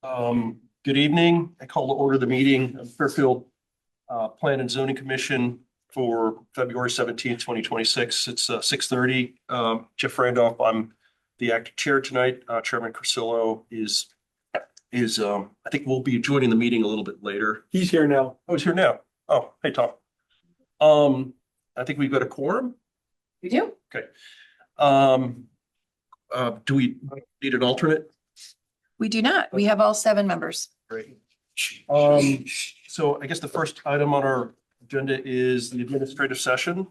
Good evening. I call to order the meeting of Fairfield Plan and Zoning Commission for February 17th, 2026. It's 6:30. Jeff Randolph, I'm the acting chair tonight. Chairman Crusillo is I think we'll be joining the meeting a little bit later. He's here now. Oh, he's here now. Oh, hey, Tom. I think we've got a quorum. We do. Okay. Do we need an alternate? We do not. We have all 7 members. Great. So I guess the first item on our agenda is the administrative session.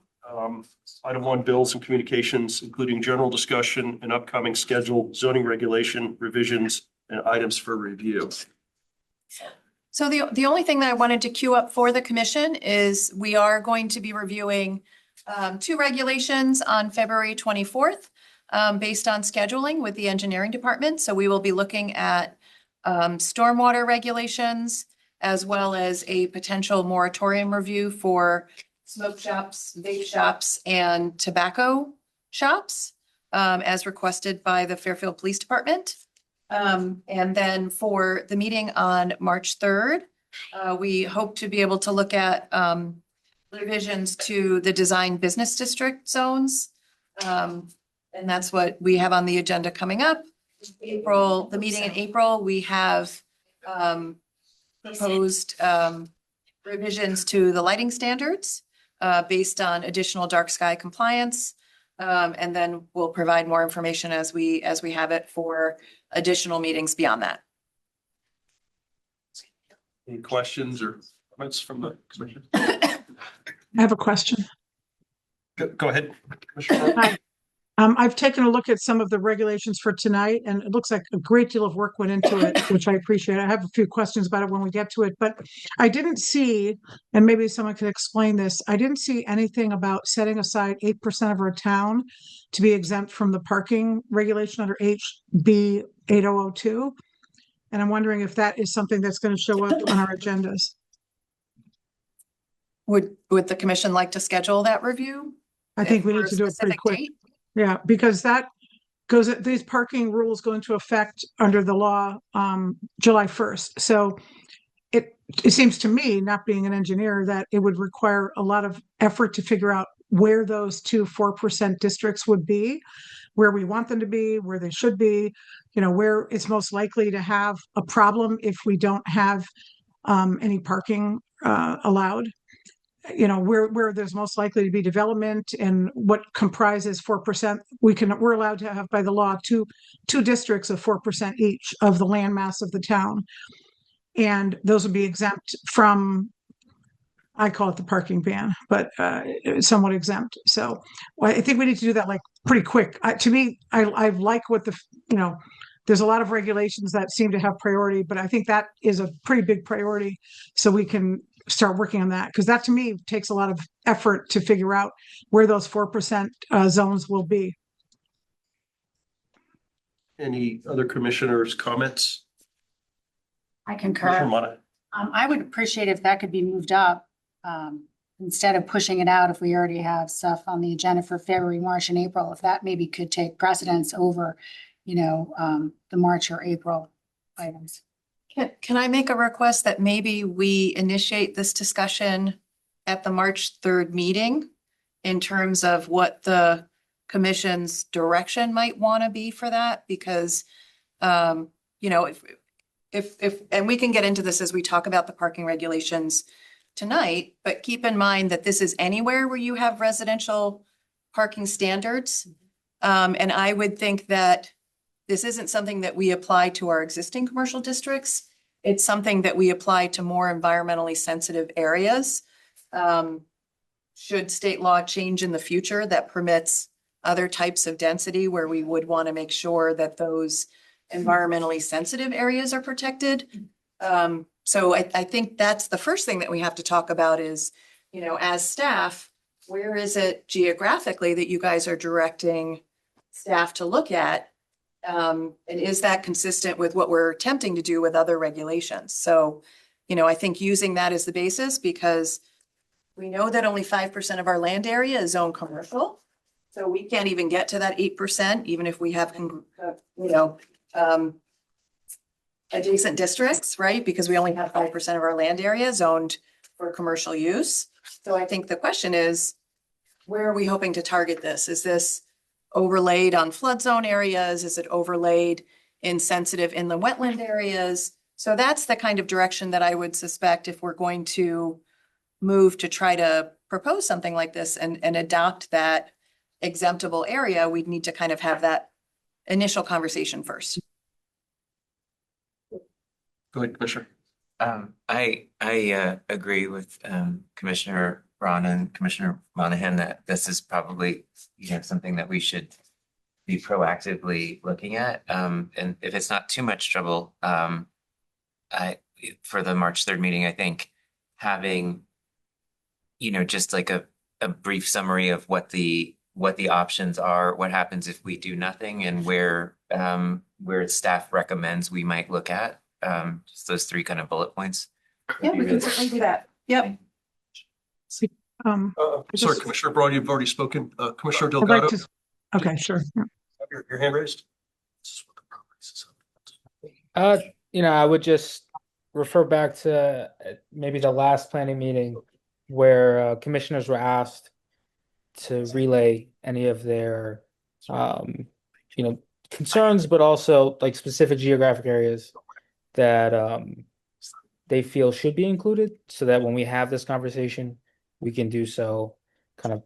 Item 1, bills and communications, including general discussion and upcoming scheduled zoning regulation revisions and items for review. So the only thing that I wanted to queue up for the commission is we are going to be reviewing 2 regulations on February 24th based on scheduling with the engineering department. So we will be looking at stormwater regulations as well as a potential moratorium review for smoke shops, vape shops, and tobacco shops as requested by the Fairfield Police Department. And then for the meeting on March 3rd, we hope to be able to look at revisions to the design business district zones. And that's what we have on the agenda coming up. April, the meeting in April, we have proposed revisions to the lighting standards based on additional dark sky compliance. And then we'll provide more information as we have it for additional meetings beyond that. Any questions or comments from the commission? I have a question. Go ahead, Commissioner. Hi. I've taken a look at some of the regulations for tonight, and it looks like a great deal of work went into it, which I appreciate. I have a few questions about it when we get to it, but I didn't see, and maybe someone could explain this, I didn't see anything about setting aside 8% of our town to be exempt from the parking regulation under HB 8002. And I'm wondering if that is something that's going to show up on our agendas. Would the commission like to schedule that review? I think we need to do it pretty quick. Yeah, because that goes, these parking rules go into effect under the law July 1st. So it seems to me, not being an engineer, that it would require a lot of effort to figure out where those 2 4% districts would be, where we want them to be, where they should be, where it's most likely to have a problem if we don't have any parking allowed. Where there's most likely to be development and what comprises 4%. We're allowed to have by the law two districts of 4% each of the land mass of the town. And those would be exempt from, I call it the parking ban, but somewhat exempt. So I think we need to do that like pretty quick. To me, I like what there's a lot of regulations that seem to have priority, but I think that is a pretty big priority. So we can start working on that, because that to me takes a lot of effort to figure out where those 4% zones will be. Any other commissioners' comments? I concur. I would appreciate if that could be moved up instead of pushing it out if we already have stuff on the agenda for February, March, and April. If that maybe could take precedence over, the March or April items. Can I make a request that maybe we initiate this discussion at the March 3rd meeting in terms of what the commission's direction might want to be for that? Because, if and we can get into this as we talk about the parking regulations tonight, but keep in mind that this is anywhere where you have residential parking standards. And I would think that this isn't something that we apply to our existing commercial districts. It's something that we apply to more environmentally sensitive areas. Should state law change in the future that permits other types of density where we would want to make sure that those environmentally sensitive areas are protected. So I think that's the first thing that we have to talk about is, as staff, where is it geographically that you guys are directing staff to look at? And is that consistent with what we're attempting to do with other regulations? So, I think using that as the basis, because we know that only 5% of our land area is zoned commercial. So we can't even get to that 8%, even if we have, adjacent districts, right? Because we only have 5% of our land area zoned for commercial use. So I think the question is, where are we hoping to target this? Is this overlaid on flood zone areas? Is it overlaid in sensitive inland wetland areas? So that's the kind of direction that I would suspect if we're going to move to try to propose something like this and adopt that exemptable area, we'd need to kind of have that initial conversation first. Go ahead, Commissioner. I agree with Commissioner Braun and Commissioner Monahan that this is probably, something that we should be proactively looking at. And if it's not too much trouble, for the March 3rd meeting, I think having, just like a brief summary of what the options are, what happens if we do nothing, and where staff recommends we might look at. Just those 3 kind of bullet points. Yeah, we can certainly do that. Yep. Sorry, Commissioner Braun, you've already spoken. Commissioner I'd like Delgado, to- okay, sure. Yeah. have your hand raised. I would just refer back to maybe the last planning meeting where commissioners were asked to relay any of their, concerns, but also like specific geographic areas that they feel should be included, so that when we have this conversation, we can do so kind of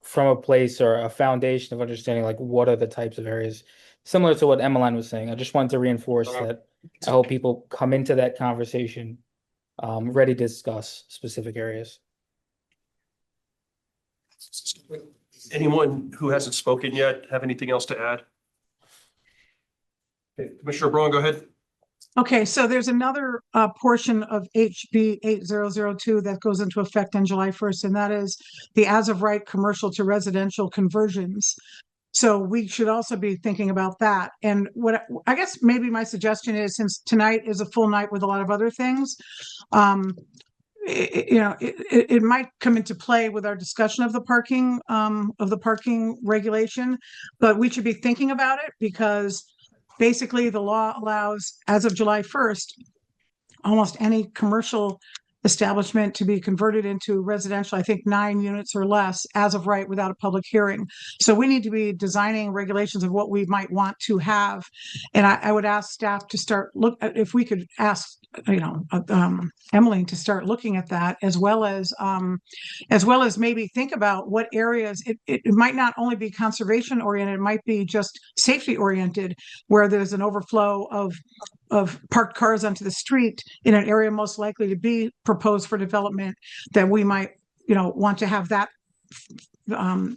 from a place or a foundation of understanding, like what are the types of areas, similar to what Emmeline was saying. I just wanted to reinforce that I hope people come into that conversation ready to discuss specific areas. Anyone who hasn't spoken yet have anything else to add? Okay, Commissioner Braun, go ahead. Okay, so there's another portion of HB 8002 that goes into effect on July 1st, and that is the as of right commercial to residential conversions. So we should also be thinking about that. And what I guess maybe my suggestion is, since tonight is a full night with a lot of other things, it might come into play with our discussion of the parking regulation, but we should be thinking about it because basically the law allows, as of July 1st, almost any commercial establishment to be converted into residential, I think 9 units or less as of right without a public hearing. So we need to be designing regulations of what we might want to have. And I would ask staff to start if we could ask, Emmeline to start looking at that, as well as maybe think about what areas it might not only be conservation oriented, it might be just safety oriented, where there's an overflow of parked cars onto the street in an area most likely to be proposed for development, that we might, want to have that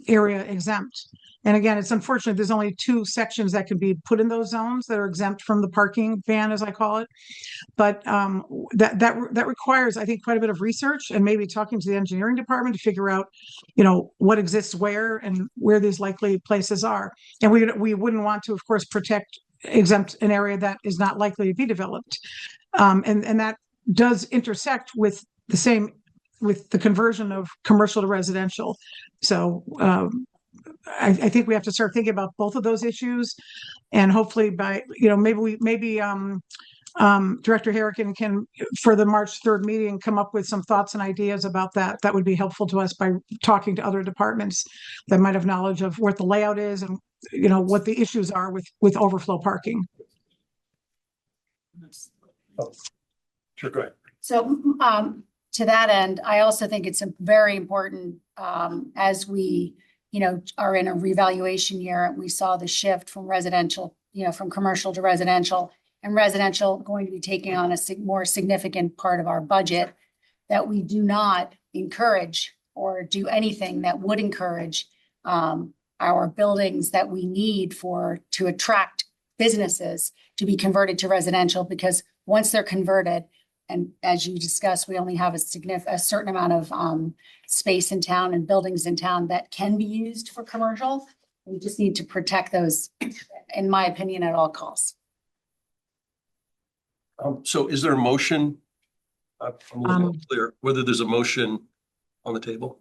area exempt. And again, it's unfortunate there's only 2 sections that can be put in those zones that are exempt from the parking ban, as I call it. But that requires, I think, quite a bit of research and maybe talking to the engineering department to figure out, what exists where and where these likely places are. And we wouldn't want to, of course, exempt an area that is not likely to be developed. And that does intersect with the conversion of commercial to residential. So I think we have to start thinking about both of those issues, and hopefully by, maybe Director Harrigan can, for the March 3rd meeting, come up with some thoughts and ideas about that. That would be helpful to us by talking to other departments that might have knowledge of what the layout is and, what the issues are with overflow parking. Oh, sure, go ahead. So to that end, I also think it's very important as we, are in a revaluation year. We saw the shift from residential, from commercial to residential, and residential going to be taking on a more significant part of our budget, that we do not encourage or do anything that would encourage our buildings that we need to attract businesses to be converted to residential, because once they're converted, and as you discussed, we only have a certain amount of space in town and buildings in town that can be used for commercial. We just need to protect those, in my opinion, at all costs. So is there a motion? I'm a little unclear whether there's a motion on the table.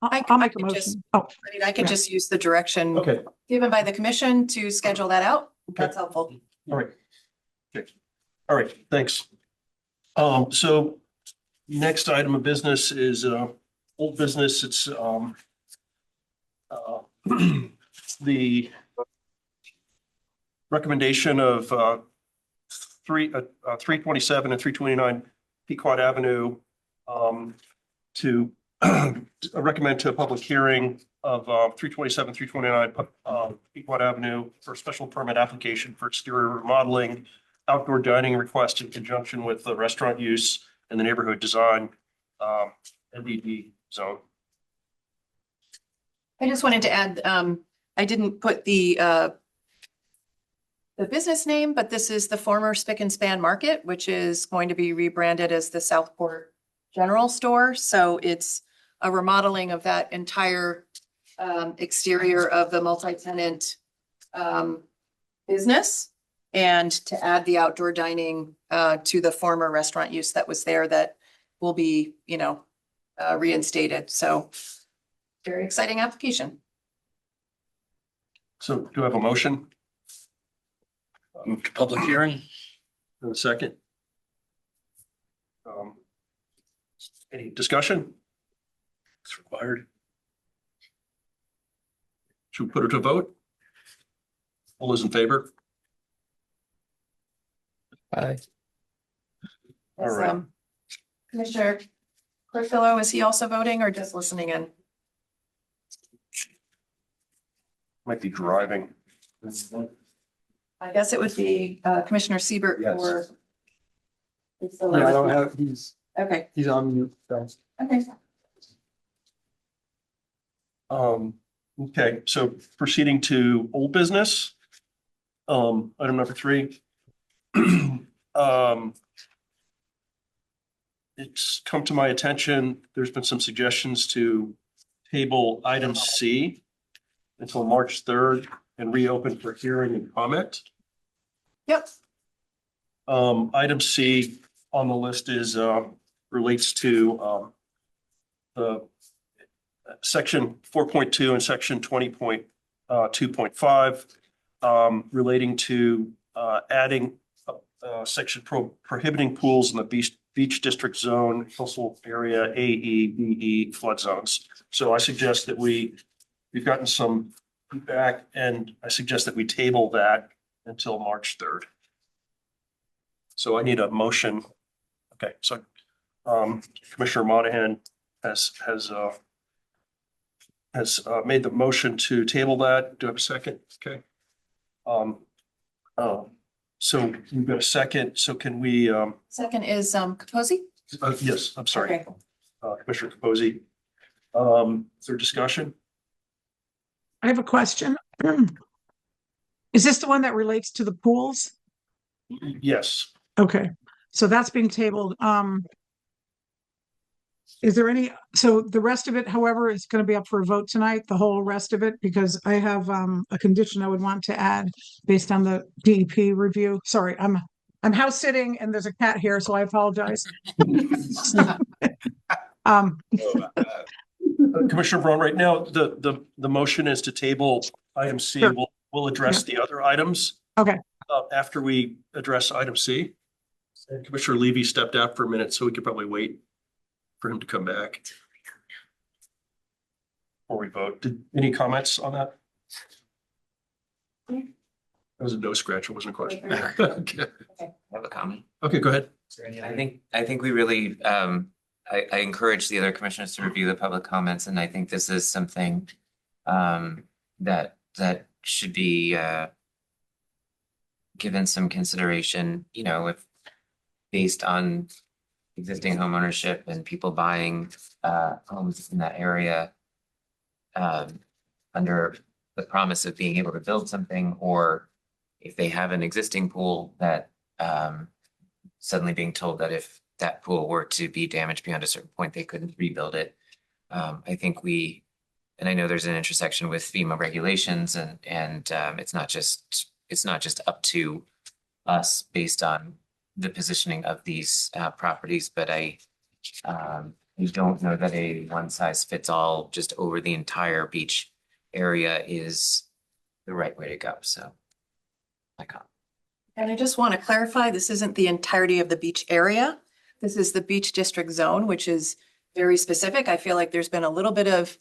I'll make a motion. I could just use the direction given by the commission to schedule that out. That's helpful. All right. Okay. All right, thanks. So next item of business is old business. It's the recommendation of 327 and 329 Pequot Avenue to recommend to a public hearing of 327, 329 Pequot Avenue for a special permit application for exterior remodeling, outdoor dining request in conjunction with the restaurant use and the neighborhood design NDD zone. I just wanted to add, I didn't put the business name, but this is the former Spick and Span Market, which is going to be rebranded as the Southport General Store. So it's a remodeling of that entire exterior of the multi-tenant business, and to add the outdoor dining to the former restaurant use that was there that will be, reinstated. So very exciting application. So do I have a motion? Move to public hearing. And a second? Any discussion? It's required. Should we put it to vote? All those in favor? Aye. All right. Commissioner Cliffillo, is he also voting or just listening in? Might be driving. I guess it would be Commissioner Siebert Yes. for. Yeah, I don't have, Okay, he's on mute, thanks. okay. Okay, so proceeding to old business. Item number 3. It's come to my attention, there's been some suggestions to table item C until March 3rd and reopen for hearing and comment. Yep. Item C on the list is relates to the section 4.2 and section 20.2.5 relating to adding section prohibiting pools in the beach district zone, coastal area, AE, BE flood zones. So I suggest that we've gotten some feedback, and I suggest that we table that until March 3rd. So I need a motion. Okay, so Commissioner Monahan has made the motion to table that. Do I have a second? Okay. So we've got a second. So can we? Second is Capozzi? Yes, I'm sorry. Okay. Commissioner Capozzi. Is there discussion? I have a question. Is this the one that relates to the pools? Yes. Okay, so that's being tabled. Is there any, so the rest of it, however, is going to be up for a vote tonight, the whole rest of it, because I have a condition I would want to add based on the DEP review. Sorry, I'm house sitting and there's a cat here, so I apologize. Commissioner Braun, right now, the motion is to table item C. Sure. We'll address the other items. Okay. After we address item C. And Commissioner Levy stepped out for a minute, so we could probably wait for him to come back before we vote. Any comments on that? That was a no scratch. It wasn't a question. Okay. I have a comment. Okay, go ahead. I think we really, I encourage the other commissioners to review the public comments, and I think this is something that should be given some consideration, if based on existing home ownership and people buying homes in that area under the promise of being able to build something, or if they have an existing pool that suddenly being told that if that pool were to be damaged beyond a certain point, they couldn't rebuild it. I think and I know there's an intersection with FEMA regulations, and it's not just up to us based on the positioning of these properties, but I don't know that a one size fits all just over the entire beach area is the right way to go. So I can't. And I just want to clarify, this isn't the entirety of the beach area. This is the beach district zone, which is very specific. I feel like there's been a little bit of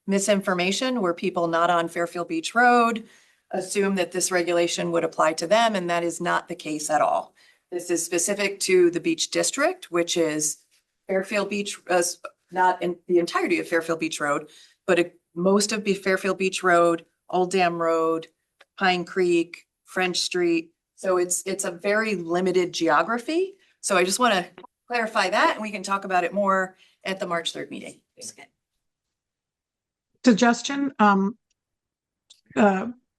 misinformation where people not on Fairfield Beach Road assume that this regulation would apply to them, and that is not the case at all. This is specific to the beach district, which is Fairfield Beach, not in the entirety of Fairfield Beach Road, but most of Fairfield Beach Road, Old Dam Road, Pine Creek, French Street. So it's a very limited geography. So I just want to clarify that, and we can talk about it more at the March 3rd meeting. Suggestion,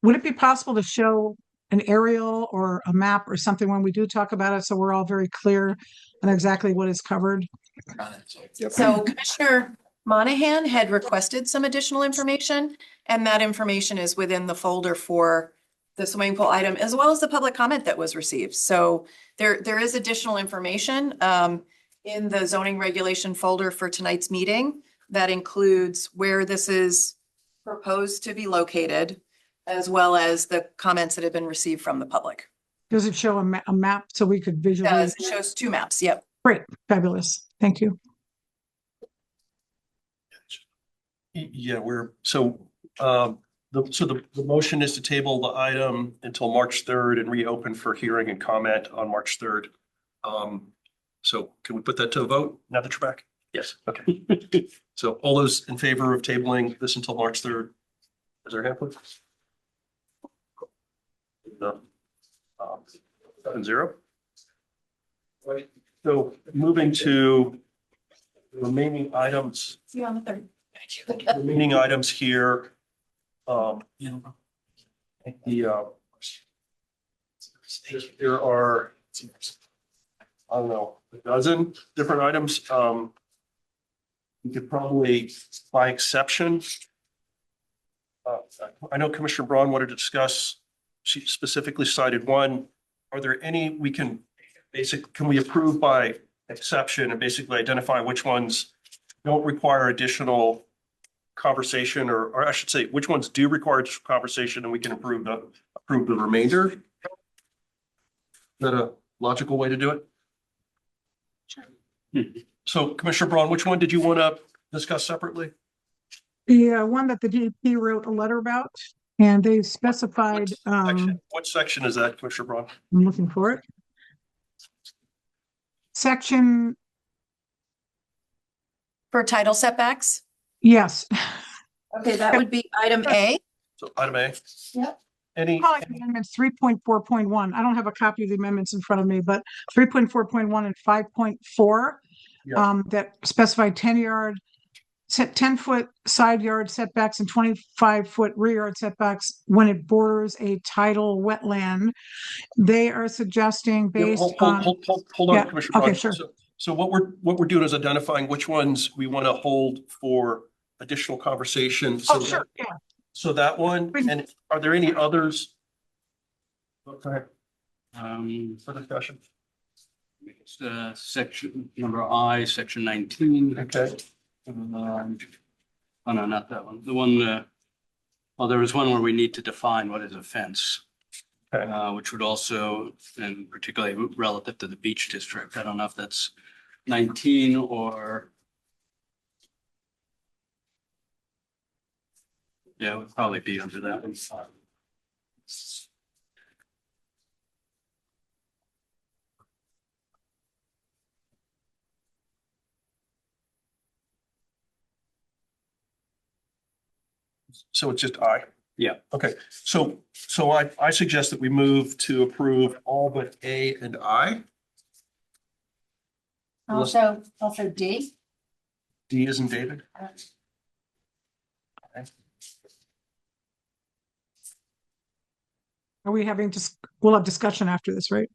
would it be possible to show an aerial or a map or something when we do talk about it, so we're all very clear on exactly what is covered? So Commissioner Monahan had requested some additional information, and that information is within the folder for the swimming pool item, as well as the public comment that was received. So there is additional information in the zoning regulation folder for tonight's meeting that includes where this is proposed to be located, as well as the comments that have been received from the public. Does it show a map so we could visually? It shows 2 maps. Yep. Great, fabulous. Thank you. Yeah, the motion is to table the item until March 3rd and reopen for hearing and comment on March 3rd. So can we put that to a vote now that you're back? Yes. Okay. So all those in favor of tabling this until March 3rd, is there a hand, please? 7-0. Right. So moving to the remaining items. See you on the 3rd. Remaining items here. There are, I don't know, a dozen different items. We could probably, by exception. I know Commissioner Braun wanted to discuss, she specifically cited one. Are there any we can we approve by exception and basically identify which ones don't require additional conversation, or I should say, which ones do require conversation, and we can approve the remainder? Is that a logical way to do it? Sure. So Commissioner Braun, which one did you want to discuss separately? The one that the DEP wrote a letter about, and they specified. What section is that, Commissioner Braun? I'm looking for it. Section. For title setbacks? Yes. Okay, that would be item A. So item A. Yep. Amendments 3.4.1. I don't have a copy of the amendments in front of me, but 3.4.1 and 5.4 that specify 10-foot side yard setbacks and 25-foot rear yard setbacks when it borders a tidal wetland. They are suggesting based on. Hold on, Yeah, Commissioner Braun. okay, sure. So what we're doing is identifying which ones we want to hold for additional conversation. So Sure, yeah. So that one, and are there any others? Okay. For discussion. It's section number I, section 19. Okay. Oh, no, not that one. The one, well, there was one where we need to define what is a fence. Okay. Which would also, and particularly relative to the beach district. I don't know if that's 19 or. Yeah, it would probably be under that one. So it's just I. Yeah. Okay. So I suggest that we move to approve all but A and I. Also D. D is in David. Are we having we'll have discussion after this, right?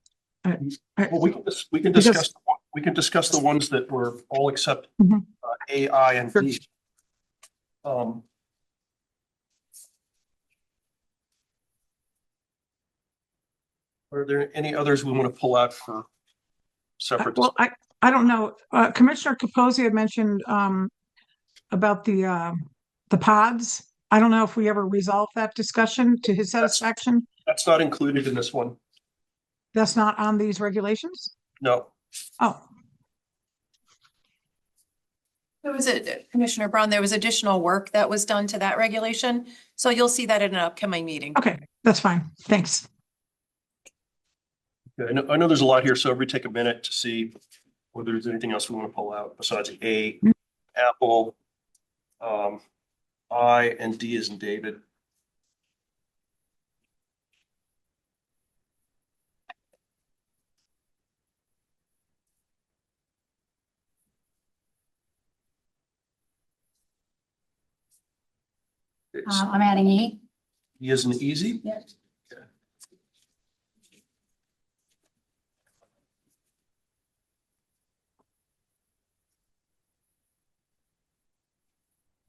Well, we can discuss the ones that were all except A, I, and D. Are there any others we want to pull out for separate? Well, I don't know. Commissioner Capozzi had mentioned about the pods. I don't know if we ever resolved that discussion to his satisfaction. That's not included in this one. That's not on these regulations? No, Oh, There was Commissioner Braun, there was additional work that was done to that regulation. So you'll see that in an upcoming meeting. okay, that's fine. Thanks. I know there's a lot here, so everybody take a minute to see whether there's anything else we want to pull out besides A, Apple, I, and D as in David. I'm adding E. E as in easy? Yeah.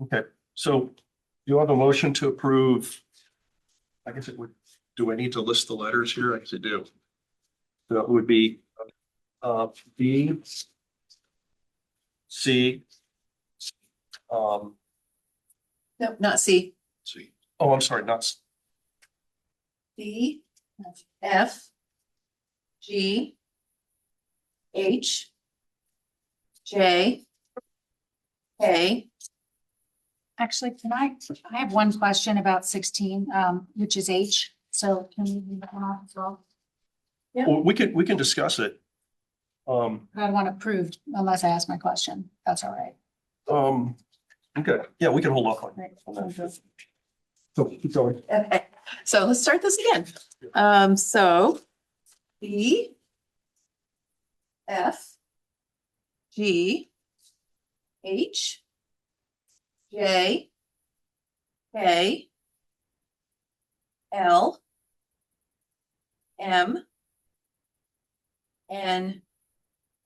Okay, so you have a motion to approve. I guess it would, do I need to list the letters here? I guess I do. So it would be B, C, No, not C. C. Oh, I'm sorry, not C. B, F, G, H, J, K. Actually, I have one question about 16, which is H. So can we leave that one off as well? Well, we can discuss it. I don't want approved unless I ask my question. That's all right. Okay, yeah, we can hold off on Right. that. So keep going. Okay, so let's start this again. So B, F, G, H, J, K, L, M, N,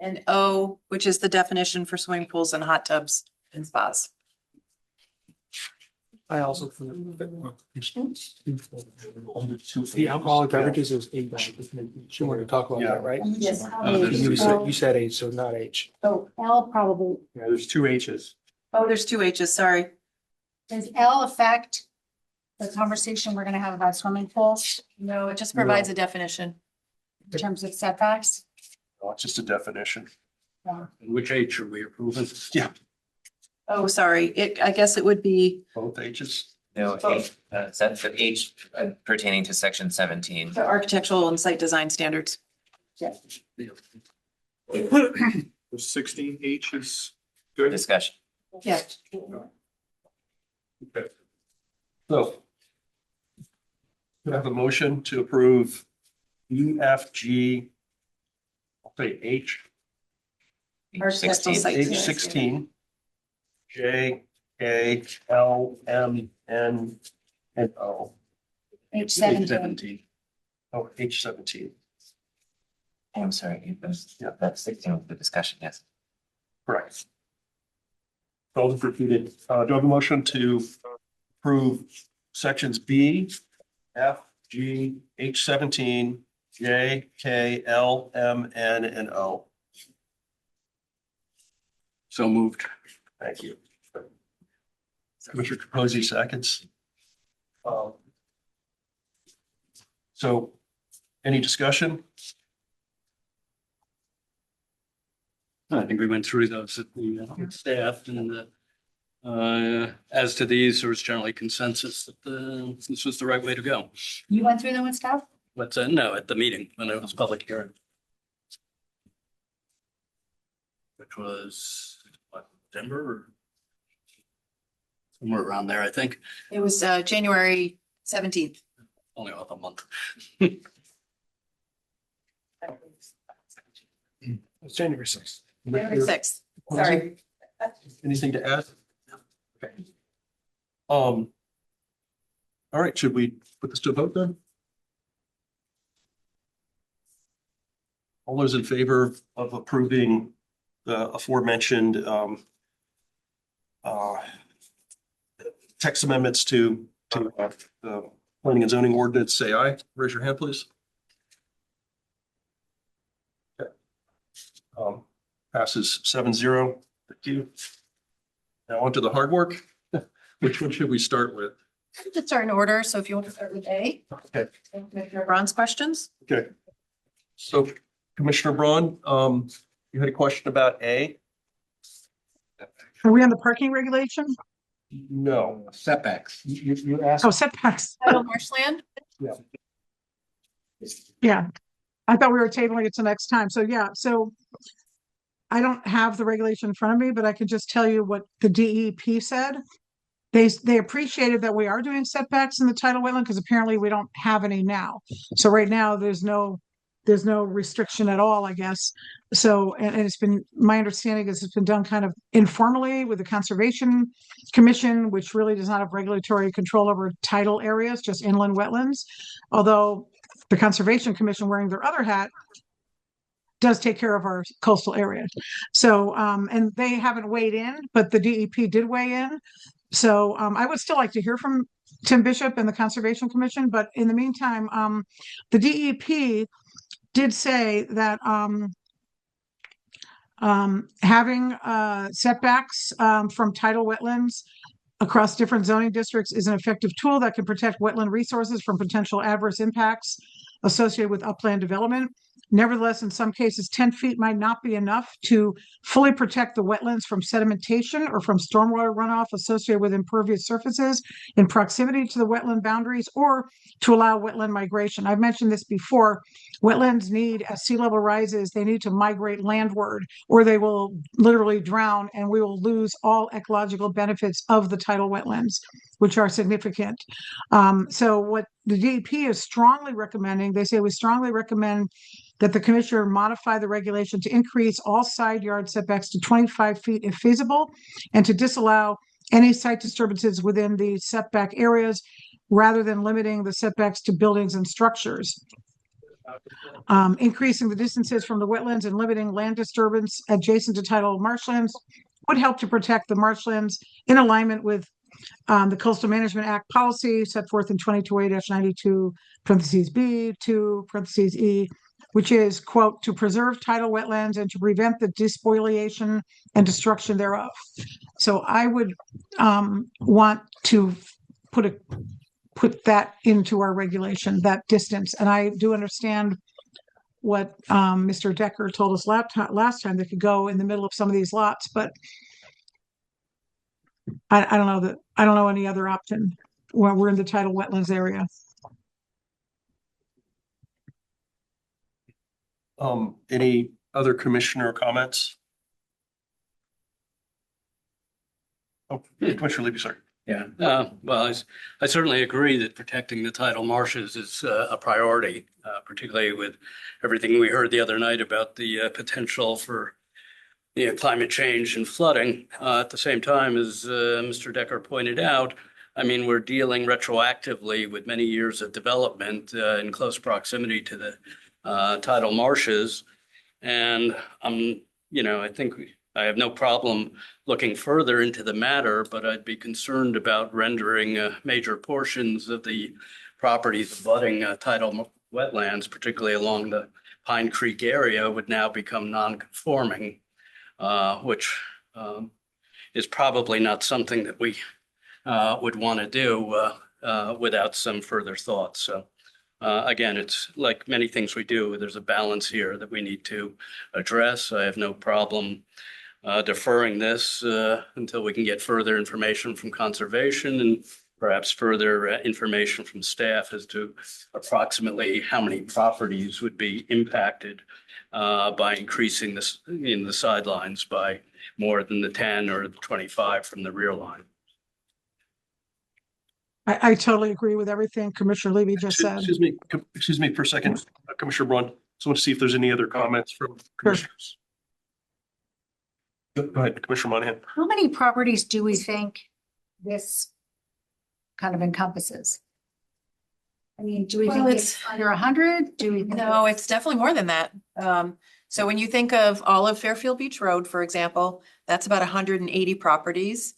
and O, which is the definition for swimming pools and hot tubs and spas. I also. The alcoholic beverages is eight. You wanted to talk about that, right? Yes. You said H, so not H. So L probably, Yeah, there's two H's. Oh, there's two H's, sorry. does L affect the conversation we're gonna have about swimming pools No, it just provides a definition. in terms of setbacks? Oh, it's just a definition. And which H are we approving? Yeah, Oh, sorry. I guess it would be both H's. No, H, that's the H pertaining to section 17. the architectural and site design standards. The 16H is good. Discussion. Yeah. Okay. So could I have a motion to approve E, F, G, I'll say H, Architectural 16. site H design 16, J, K, L, M, N, and O. H 17. Oh, H 17, I'm sorry, that's 16 with the discussion, yes. correct. All is repeated. Do I have a motion to approve sections B, F, G, H 17, J, K, L, M, N, and O? So moved. Thank you. Commissioner Capozzi seconds. So any discussion? I think we went through those at the staff and as to these, there was generally consensus that this was the right way to go. You went through them with staff? But no, at the meeting, when it was public hearing. Which was what, September or somewhere around there, I think, It was January 17th. only off a month. It's January 6th. January 6th. Sorry. Anything to add? Okay. All right, should we put this to a vote then? All those in favor of approving the aforementioned text amendments to the planning and zoning ordinance, say aye. Raise your hand, please. Okay. Passes 7-0. Thank you. Now on to the hard work. Which one should we start with? Let's start in order. So if you want to start with A. Okay. Commissioner Braun's questions. Okay. So Commissioner Braun, you had a question about A? Are we on the parking regulation? No. Setbacks. You asked. Oh, setbacks. Tidal marshland? Yeah. I thought we were tabling it to next time. So yeah, so I don't have the regulation in front of me, but I can just tell you what the DEP said. They appreciated that we are doing setbacks in the tidal wetland because apparently we don't have any now. So right now there's no restriction at all, I guess. So, and it's been, my understanding is it's been done kind of informally with the Conservation Commission, which really does not have regulatory control over tidal areas, just inland wetlands. Although the Conservation Commission, wearing their other hat, does take care of our coastal area. So, and they haven't weighed in, but the DEP did weigh in. So, I would still like to hear from Tim Bishop and the Conservation Commission, but in the meantime, the DEP did say that, having, setbacks, from tidal wetlands across different zoning districts is an effective tool that can protect wetland resources from potential adverse impacts associated with upland development. Nevertheless, in some cases, 10 feet might not be enough to fully protect the wetlands from sedimentation or from stormwater runoff associated with impervious surfaces in proximity to the wetland boundaries, or to allow wetland migration. I've mentioned this before. Wetlands need, as sea level rises, they need to migrate landward, or they will literally drown, and we will lose all ecological benefits of the tidal wetlands, which are significant. So what the DEP is strongly recommending, they say we strongly recommend that the commissioner modify the regulation to increase all side yard setbacks to 25 feet if feasible, and to disallow any site disturbances within the setback areas, rather than limiting the setbacks to buildings and structures. Increasing the distances from the wetlands and limiting land disturbance adjacent to tidal marshlands would help to protect the marshlands in alignment with the Coastal Management Act policy set forth in 22A-92 parentheses B 2 parentheses E, which is, quote, to preserve tidal wetlands and to prevent the despoliation and destruction thereof. So I would want to put that into our regulation, that distance. And I do understand what Mr. Decker told us last time, they could go in the middle of some of these lots, but I don't know I don't know any other option when we're in the tidal wetlands area. Any other commissioner comments? Oh, Commissioner Levy, sorry. Yeah, well, I certainly agree that protecting the tidal marshes is a priority, particularly with everything we heard the other night about the potential for climate change and flooding. At the same time, as Mr. Decker pointed out, I mean, we're dealing retroactively with many years of development in close proximity to the tidal marshes. And I think I have no problem looking further into the matter, but I'd be concerned about rendering major portions of the properties abutting tidal wetlands, particularly along the Pine Creek area, would now become non-conforming, which is probably not something that we would want to do without some further thought. So again, it's like many things we do, there's a balance here that we need to address. I have no problem deferring this until we can get further information from conservation and perhaps further information from staff as to approximately how many properties would be impacted by increasing this in the sidelines by more than the 10 or the 25 from the rear line. I totally agree with everything Commissioner Levy just said. Excuse me for a second, Commissioner Braun. So I want to see if there's any other comments from commissioners. Go ahead, Commissioner Monahan. How many properties do we think this kind of encompasses? I mean, do we think it's under 100? Do we think No, it's definitely more than that. So when you think of all of Fairfield Beach Road, for example, that's about 180 properties.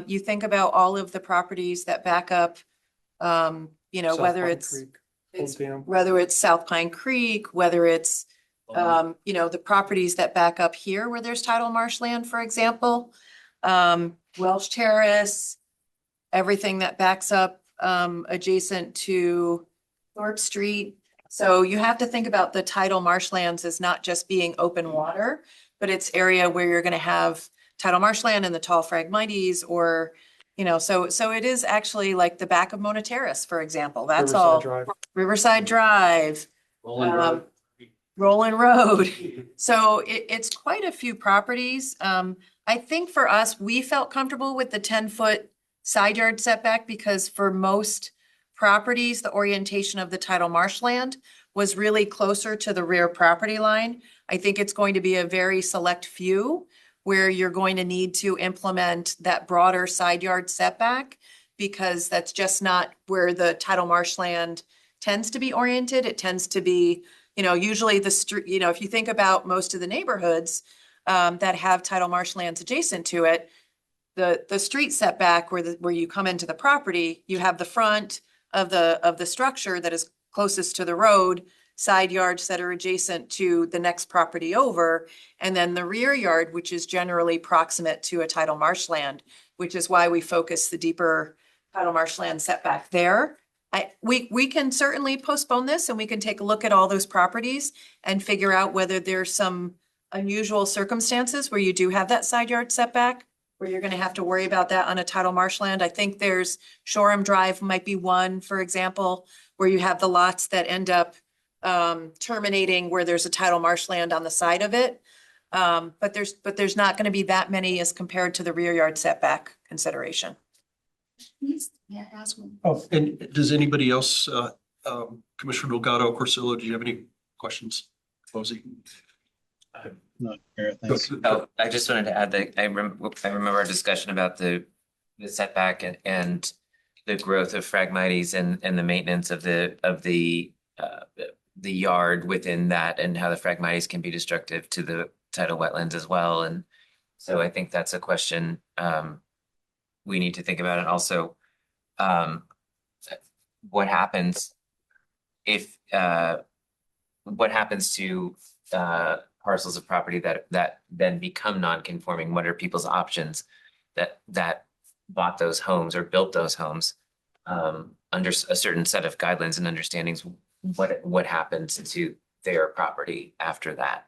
You think about all of the properties that back up, whether it's South Pine Creek, whether it's, the properties that back up here where there's tidal marshland, for example, Welch Terrace, everything that backs up adjacent to Thorpe Street, So you have to think about the tidal marshlands as not just being open water, but it's area where you're gonna have tidal marshland and the tall phragmites or, so it is actually like the back of Mona Terrace, for example. That's Riverside all. Drive. Riverside Drive. Roland Road. Roland Road. So it's quite a few properties. I think for us, we felt comfortable with the 10-foot side yard setback because for most properties, the orientation of the tidal marshland was really closer to the rear property line. I think it's going to be a very select few where you're going to need to implement that broader side yard setback because that's just not where the tidal marshland tends to be oriented. It tends to be, usually the street, if you think about most of the neighborhoods that have tidal marshlands adjacent to it, the street setback where you come into the property, you have the front of the structure that is closest to the road, side yards that are adjacent to the next property over, and then the rear yard, which is generally proximate to a tidal marshland, which is why we focus the deeper tidal marshland setback there. We can certainly postpone this and we can take a look at all those properties and figure out whether there's some unusual circumstances where you do have that side yard setback, where you're going to have to worry about that on a tidal marshland. I think there's Shoreham Drive might be one, for example, where you have the lots that end up terminating where there's a tidal marshland on the side of it. But there's not going to be that many as compared to the rear yard setback consideration. Yeah, ask one. Oh, and does anybody else, Commissioner Delgado, Corsillo, do you have any questions? Posey? Not here, thanks. Oh, I just wanted to add that I remember our discussion about the setback and the growth of Phragmites and the maintenance of the yard within that and how the Phragmites can be destructive to the tidal wetlands as well. And so I think that's a question we need to think about. And also what happens if what happens to parcels of property that then become non-conforming? What are people's options that bought those homes or built those homes under a certain set of guidelines and understandings? What happens to their property after that,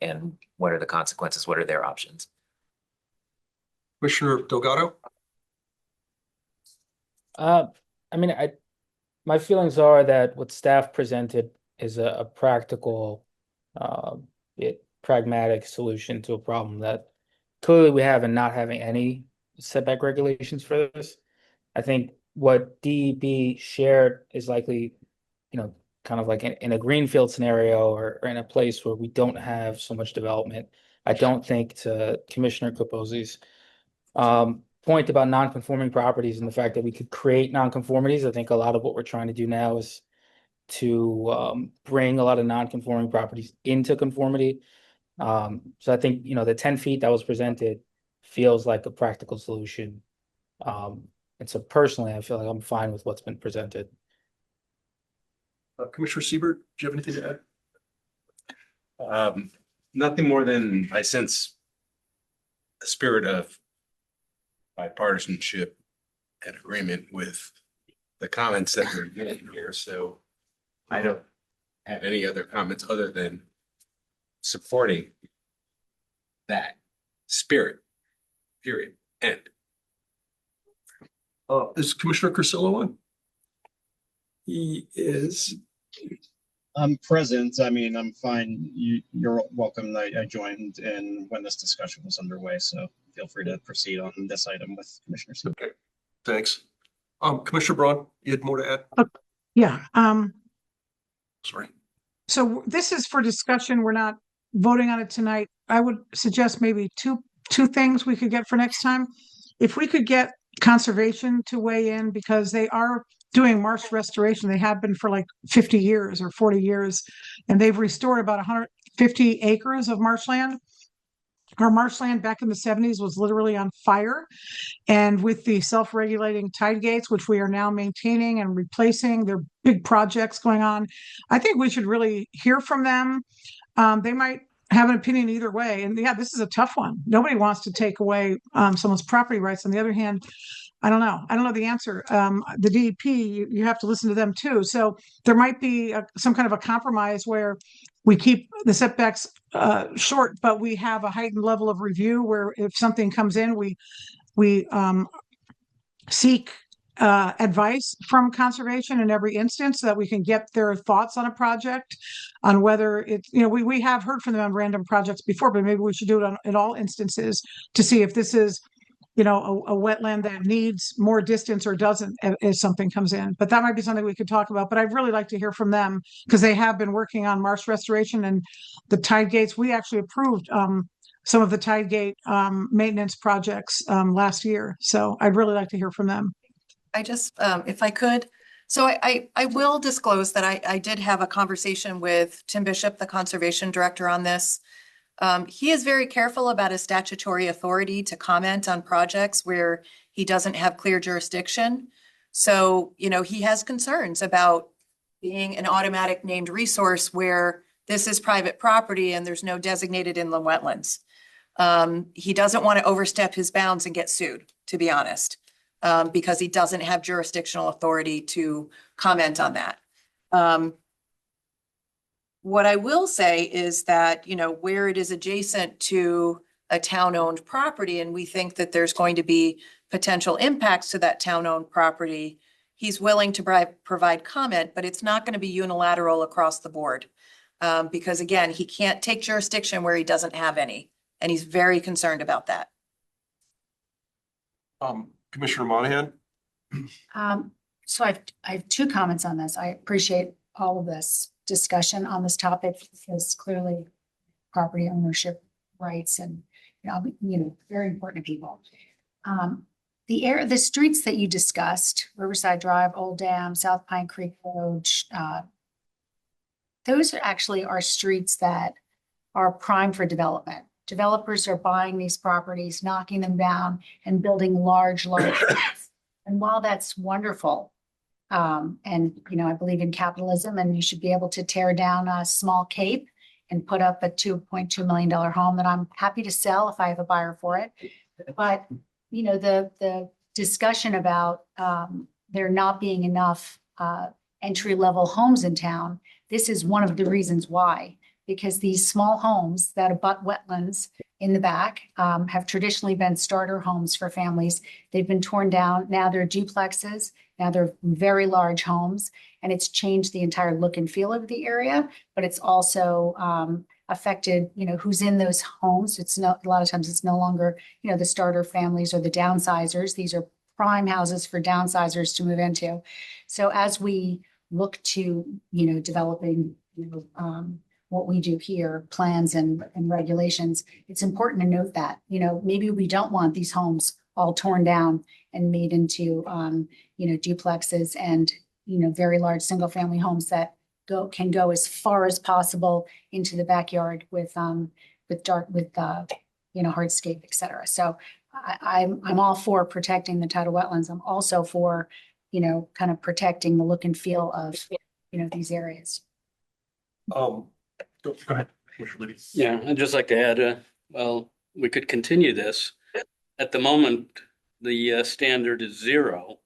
and what are the consequences? What are their options? Commissioner Delgado? My feelings are that what staff presented is a practical, pragmatic solution to a problem that clearly we have in not having any setback regulations for this. I think what DEP shared is likely, kind of like in a greenfield scenario or in a place where we don't have so much development. I don't think, to Commissioner Capozzi's point about non-conforming properties and the fact that we could create non-conformities, I think a lot of what we're trying to do now is to bring a lot of non-conforming properties into conformity. So I think, the 10 feet that was presented feels like a practical solution. And so personally, I feel like I'm fine with what's been presented. Commissioner Siebert, do you have anything to add? Nothing more than I sense a spirit of bipartisanship and agreement with the comments that were made here. So I don't have any other comments other than supporting that spirit, period, end. Is Commissioner Corsillo on? He is. I'm present. I'm fine. You're welcome. I joined in when this discussion was underway, so feel free to proceed on this item with Commissioner Siebert. Okay, thanks. Commissioner Braun, you had more to add? Yeah. Sorry. So this is for discussion. We're not voting on it tonight. I would suggest maybe two things we could get for next time. If we could get conservation to weigh in, because they are doing marsh restoration. They have been for like 50 years or 40 years, and they've restored about 150 acres of marshland. Our marshland back in the 70s was literally on fire. And with the self-regulating tide gates, which we are now maintaining and replacing, there are big projects going on. I think we should really hear from them. They might have an opinion either way. And yeah, this is a tough one. Nobody wants to take away someone's property rights. On the other hand, I don't know. I don't know the answer. The DEP, you have to listen to them too. So there might be some kind of a compromise where we keep the setbacks short, but we have a heightened level of review where if something comes in, we seek advice from conservation in every instance so that we can get their thoughts on a project, on whether it's, we have heard from them on random projects before, but maybe we should do it in all instances to see if this is a wetland that needs more distance or doesn't as something comes in. But that might be something we could talk about. But I'd really like to hear from them because they have been working on marsh restoration and the tide gates. We actually approved some of the tide gate maintenance projects last year. So I'd really like to hear from them. I just, if I could, so I will disclose that I did have a conversation with Tim Bishop, the conservation director, on this. He is very careful about his statutory authority to comment on projects where he doesn't have clear jurisdiction. So, he has concerns about being an automatic named resource where this is private property and there's no designated inland wetlands. He doesn't want to overstep his bounds and get sued, to be honest, because he doesn't have jurisdictional authority to comment on that. What I will say is that, where it is adjacent to a town-owned property and we think that there's going to be potential impacts to that town-owned property, he's willing to provide comment, but it's not going to be unilateral across the board. Because again, he can't take jurisdiction where he doesn't have any, and he's very concerned about that. Commissioner Monahan? So I have two comments on this. I appreciate all of this discussion on this topic because clearly property ownership rights and very important to people. The streets that you discussed, Riverside Drive, Old Dam, South Pine Creek Road, those actually are streets that are prime for development. Developers are buying these properties, knocking them down and building large streets. And while that's wonderful, and I believe in capitalism and you should be able to tear down a small cape and put up a $2.2 million home that I'm happy to sell if I have a buyer for it. But, the discussion about there not being enough entry-level homes in town, this is one of the reasons why. Because these small homes that abut wetlands in the back have traditionally been starter homes for families. They've been torn down. Now they're duplexes. Now they're very large homes, and it's changed the entire look and feel of the area. But it's also affected, who's in those homes. A lot of times it's no longer, the starter families or the downsizers. These are prime houses for downsizers to move into. So as we look to, developing, what we do here, plans and regulations, it's important to note that, maybe we don't want these homes all torn down and made into, duplexes and, very large single family homes that can go as far as possible into the backyard with hardscape, et cetera. So I'm all for protecting the tidal wetlands. I'm also for, kind of protecting the look and feel of, these areas. Go ahead. Yeah, I'd just like to add, we could continue this. At the moment, the standard is 0.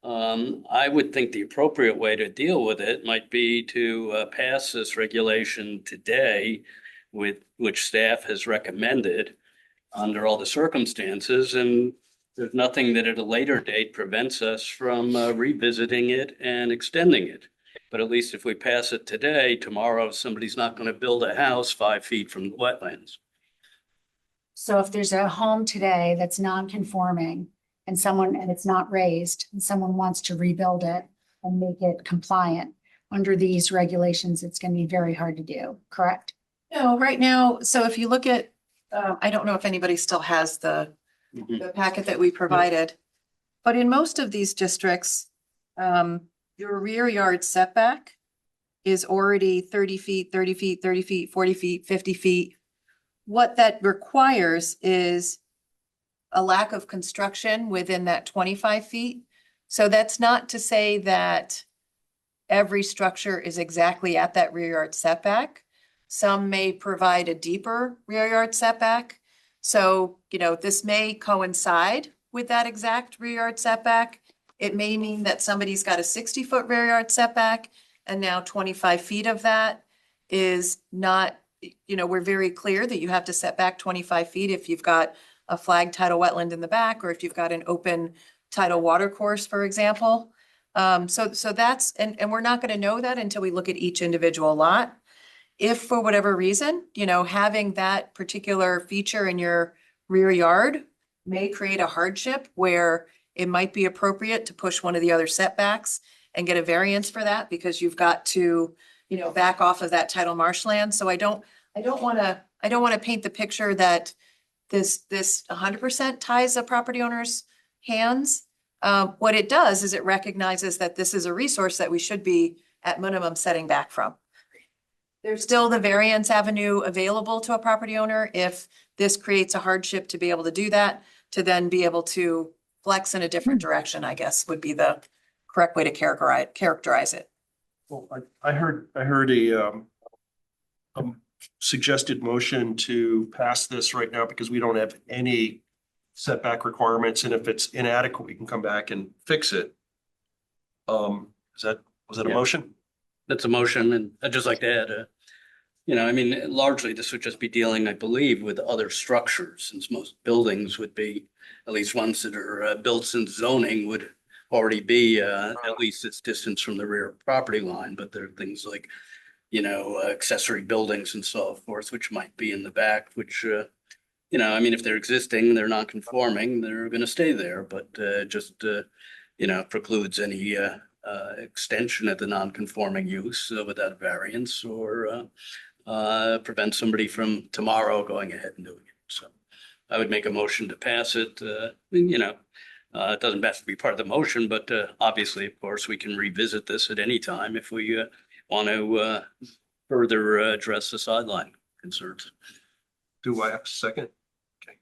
I would think the appropriate way to deal with it might be to pass this regulation today, with which staff has recommended under all the circumstances. And there's nothing that at a later date prevents us from revisiting it and extending it. But at least if we pass it today, tomorrow somebody's not going to build a house 5 feet from the wetlands. So if there's a home today that's non-conforming and it's not raised and someone wants to rebuild it and make it compliant under these regulations, it's going to be very hard to do, correct? No, right now, so if you look at, I don't know if anybody still has the packet that we provided, but in most of these districts, your rear yard setback is already 30 feet, 30 feet, 30 feet, 40 feet, 50 feet. What that requires is a lack of construction within that 25 feet. So that's not to say that every structure is exactly at that rear yard setback. Some may provide a deeper rear yard setback. So, this may coincide with that exact rear yard setback. It may mean that somebody's got a 60-foot rear yard setback, and now 25 feet of that is not, we're very clear that you have to set back 25 feet if you've got a flagged tidal wetland in the back, or if you've got an open tidal water course, for example. So that's, and we're not going to know that until we look at each individual lot. If for whatever reason, having that particular feature in your rear yard may create a hardship where it might be appropriate to push one of the other setbacks and get a variance for that, because you've got to, back off of that tidal marshland. So I don't want to paint the picture that this 100% ties a property owner's hands. What it does is it recognizes that this is a resource that we should be at minimum setting back from. There's still the variance avenue available to a property owner if this creates a hardship to be able to do that, to then be able to flex in a different direction, I guess, would be the correct way to characterize it. Well, I heard a suggested motion to pass this right now because we don't have any setback requirements, and if it's inadequate, we can come back and fix it. Was that a motion? That's a motion, and I'd just like to add, largely this would just be dealing, I believe, with other structures, since most buildings would be, at least ones that are built since zoning would already be at least its distance from the rear property line. But there are things like, accessory buildings and so forth, which might be in the back, which, if they're existing, they're not conforming, they're going to stay there, but precludes any extension of the non-conforming use without variance, or prevent somebody from tomorrow going ahead and doing it. So I would make a motion to pass it. It doesn't have to be part of the motion, but obviously, of course, we can revisit this at any time if we want to further address the sideline concerns. Do I have a second? Okay.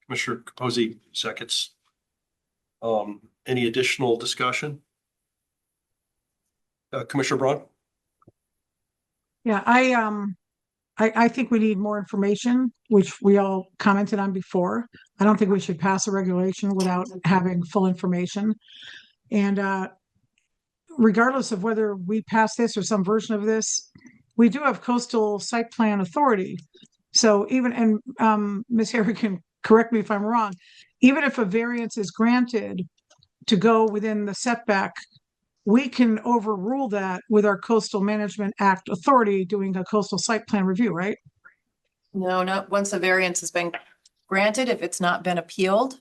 Commissioner Capozzi seconds. Any additional discussion? Commissioner Braun? Yeah, I think we need more information, which we all commented on before. I don't think we should pass a regulation without having full information. And regardless of whether we pass this or some version of this, we do have coastal site plan authority. So even, and Ms. Harry can correct me if I'm wrong, even if a variance is granted to go within the setback, we can overrule that with our Coastal Management Act authority doing a coastal site plan review, right? No, not once a variance has been granted. If it's not been appealed,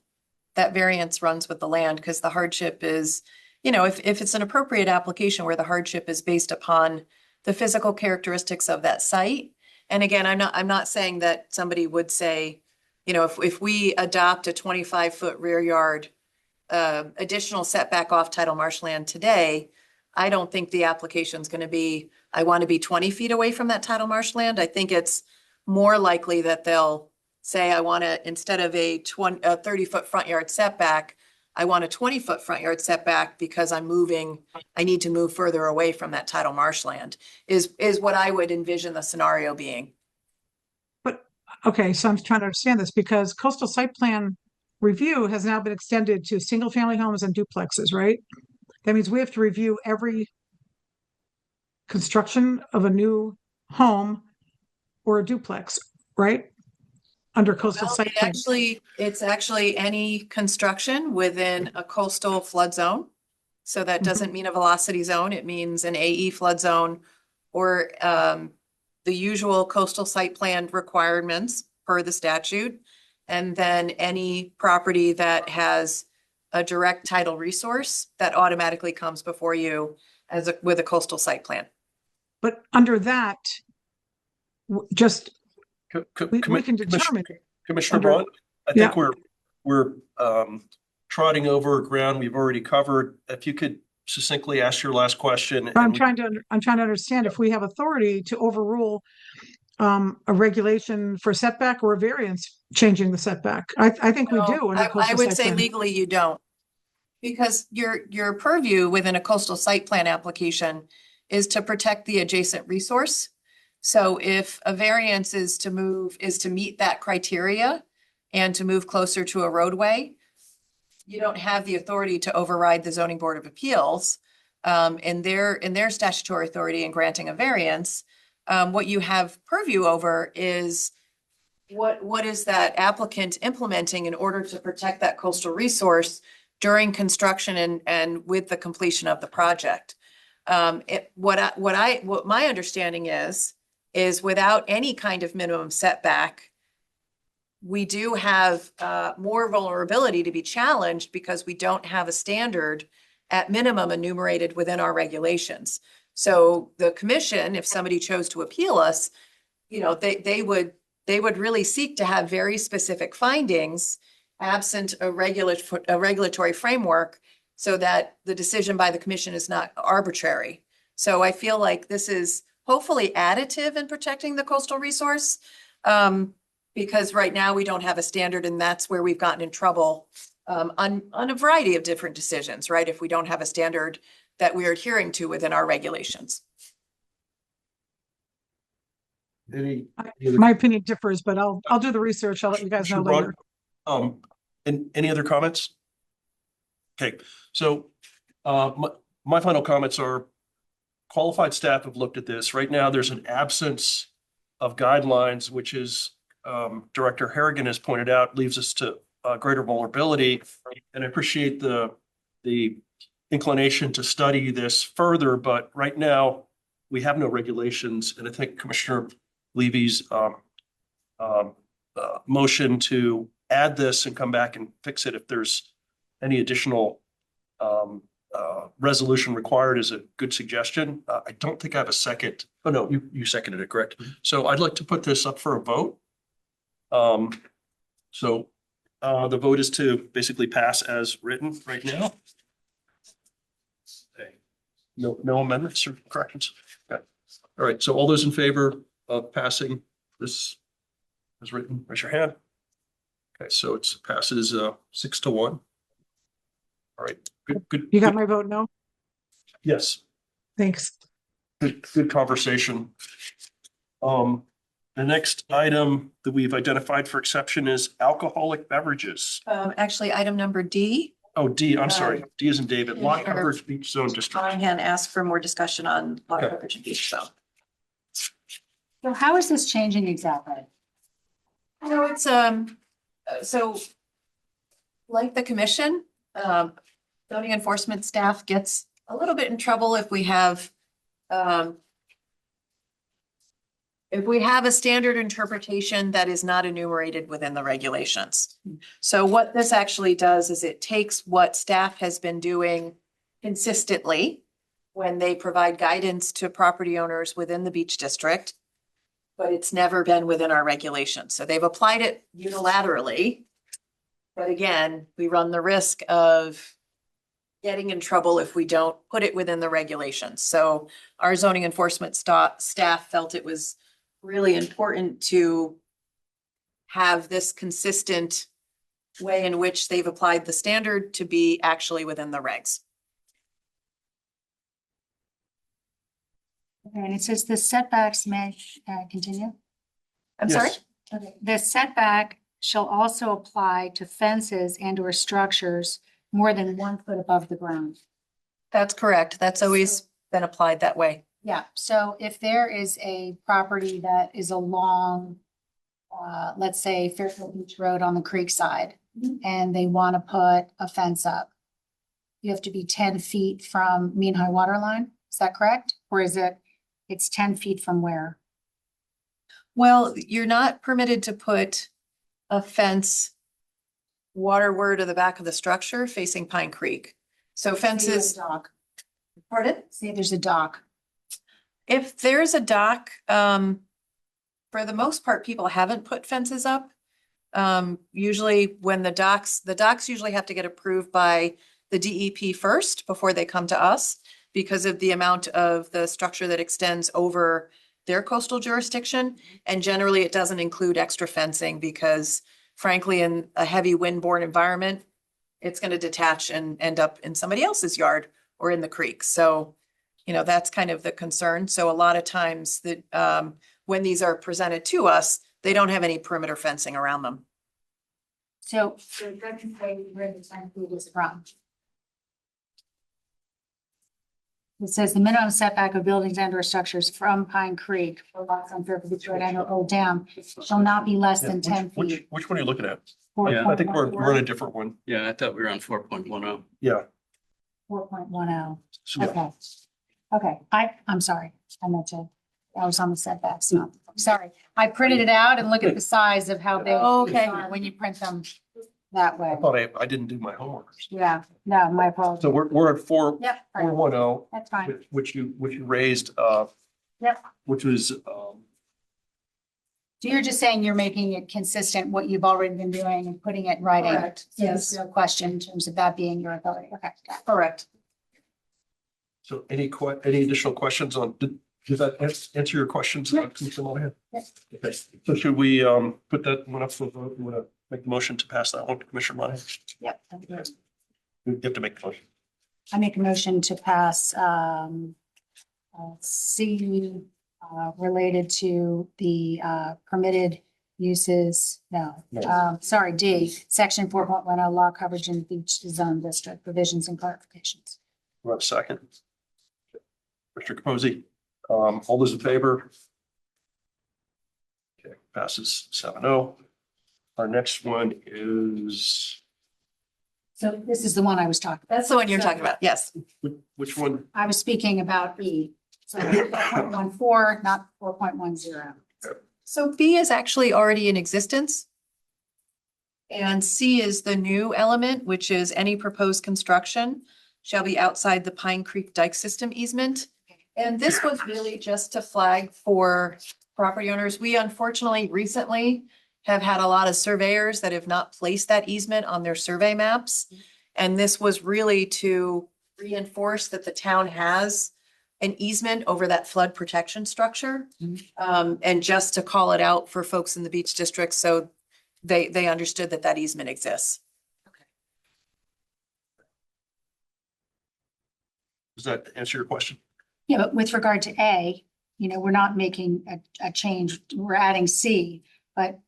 that variance runs with the land, because the hardship is, if it's an appropriate application where the hardship is based upon the physical characteristics of that site. And again, I'm not saying that somebody would say, if we adopt a 25-foot rear yard additional setback off tidal marshland today, I don't think the application is going to be, I want to be 20 feet away from that tidal marshland. I think it's more likely that they'll say, I want to, instead of a 30-foot front yard setback, I want a 20-foot front yard setback because I need to move further away from that tidal marshland is what I would envision the scenario being. But, okay, so I'm trying to understand this, because coastal site plan review has now been extended to single family homes and duplexes, right? That means we have to review every construction of a new home or a duplex, right? Under coastal site plan. It's actually any construction within a coastal flood zone. So that doesn't mean a velocity zone. It means an AE flood zone, or the usual coastal site plan requirements per the statute. And then any property that has a direct tidal resource that automatically comes before you with a coastal site plan. But under that, just we can determine. Commissioner Braun, I think we're trotting over ground we've already covered. If you could succinctly ask your last question. I'm trying to understand if we have authority to overrule a regulation for setback or a variance changing the setback. I think we do. I would say legally you don't, because your purview within a coastal site plan application is to protect the adjacent resource. So if a variance is to meet that criteria and to move closer to a roadway, you don't have the authority to override the zoning board of appeals in their statutory authority in granting a variance. What you have purview over is what is that applicant implementing in order to protect that coastal resource during construction and with the completion of the project. What my understanding is without any kind of minimum setback, we do have more vulnerability to be challenged because we don't have a standard at minimum enumerated within our regulations. So the commission, if somebody chose to appeal us, they would really seek to have very specific findings absent a regulatory framework so that the decision by the commission is not arbitrary. So I feel like this is hopefully additive in protecting the coastal resource because right now we don't have a standard, and that's where we've gotten in trouble on a variety of different decisions, right? If we don't have a standard that we are adhering to within our regulations. My opinion differs, but I'll do the research. I'll let you guys know later. And any other comments? Okay, so my final comments are qualified staff have looked at this. Right now, there's an absence of guidelines, which is Director Harrigan has pointed out, leaves us to greater vulnerability. And I appreciate the inclination to study this further, but right now we have no regulations. And I think Commissioner Levy's motion to add this and come back and fix it if there's any additional resolution required is a good suggestion. I don't think I have a second. Oh, no, you seconded it, correct? So I'd like to put this up for a vote. So the vote is to basically pass as written right now. No amendments or corrections? Okay. All right, so all those in favor of passing this as written, raise your hand. Okay, so it passes 6-1. All right, good. You got my vote no? Yes. Thanks. Good conversation. The next item that we've identified for exception is alcoholic beverages. Actually, item number D. Oh, D, I'm sorry. D is in David. Lot Sure. coverage beach zone district. Monahan asked for more discussion on lot Okay. coverage and beach zone. So how is this changing exactly? It's so like the commission, zoning enforcement staff gets a little bit in trouble if we have a standard interpretation that is not enumerated within the regulations. So what this actually does is it takes what staff has been doing consistently when they provide guidance to property owners within the beach district, but it's never been within our regulations. So they've applied it unilaterally. But again, we run the risk of getting in trouble if we don't put it within the regulations. So our zoning enforcement staff felt it was really important to have this consistent way in which they've applied the standard to be actually within the regs. Okay, and it says the setbacks may continue. I'm Yes. sorry? Okay, the setback shall also apply to fences and or structures more than 1 foot above the ground. That's correct. That's always been applied that way. Yeah, so if there is a property that is along, let's say Fairfield Beach Road on the creek side, and they want to put a fence up, you have to be 10 feet from mean high water line, is that correct? Or is it's 10 feet from where? Well, you're not permitted to put a fence waterward to the back of the structure facing Pine Creek. So fences. Dock. Pardon? Say there's a dock. If there's a dock, for the most part, people haven't put fences up. Usually when the docks usually have to get approved by the DEP first before they come to us because of the amount of the structure that extends over their coastal jurisdiction. And generally it doesn't include extra fencing because frankly, in a heavy windborne environment, it's going to detach and end up in somebody else's yard or in the creek. So, that's kind of the concern. So a lot of times that when these are presented to us, they don't have any perimeter fencing around them. So it doesn't say where the 10 feet is from. It says the minimum setback of buildings and or structures from Pine Creek for lots on Fairfield Beach Road and or Old Dam shall not be less than 10 feet. Which one are you looking at? Yeah. I think we're on a different one. Yeah, I thought we were on 4.10. Yeah. 4.10. So, Okay. Okay, I'm sorry. I meant to, I was on the setbacks. No, sorry. I printed it out and look at the size of how big Okay. these are when you print them that way. I thought I didn't do my homework. Yeah, no, my apologies. So we're at Yep, right. 410, That's fine. which you raised, Yep. which was, So you're just saying you're making it consistent, what you've already been doing and putting it in writing? Correct. So there's no question in terms of that being your authority. Okay. got it. Correct. so any additional questions on, did that answer your questions? Yeah. Commissioner Monahan? Yes. Okay, so should we put that one up for a vote? You want to make the motion to pass that one, Commissioner Monahan? Yep. You have to make the motion. I make a motion to pass C related to the permitted uses, sorry, D, section 4.10 law coverage in beach zone district provisions and clarifications. We have a second. Mr. Capozzi, all those in favor? Okay, passes 7-0. Our next one is, So this is the one I was talking about. That's the one you're talking about. Yes. which one? I was speaking about E. So 4.14, not 4.10. So B is actually already in existence. And C is the new element, which is any proposed construction shall be outside the Pine Creek Dike System easement. And this was really just to flag for property owners. We unfortunately recently have had a lot of surveyors that have not placed that easement on their survey maps. And this was really to reinforce that the town has an easement over that flood protection structure. And just to call it out for folks in the beach district, so they understood that that easement exists. Does that answer your question? Yeah, but with regard to A, we're not making a change. We're adding C, but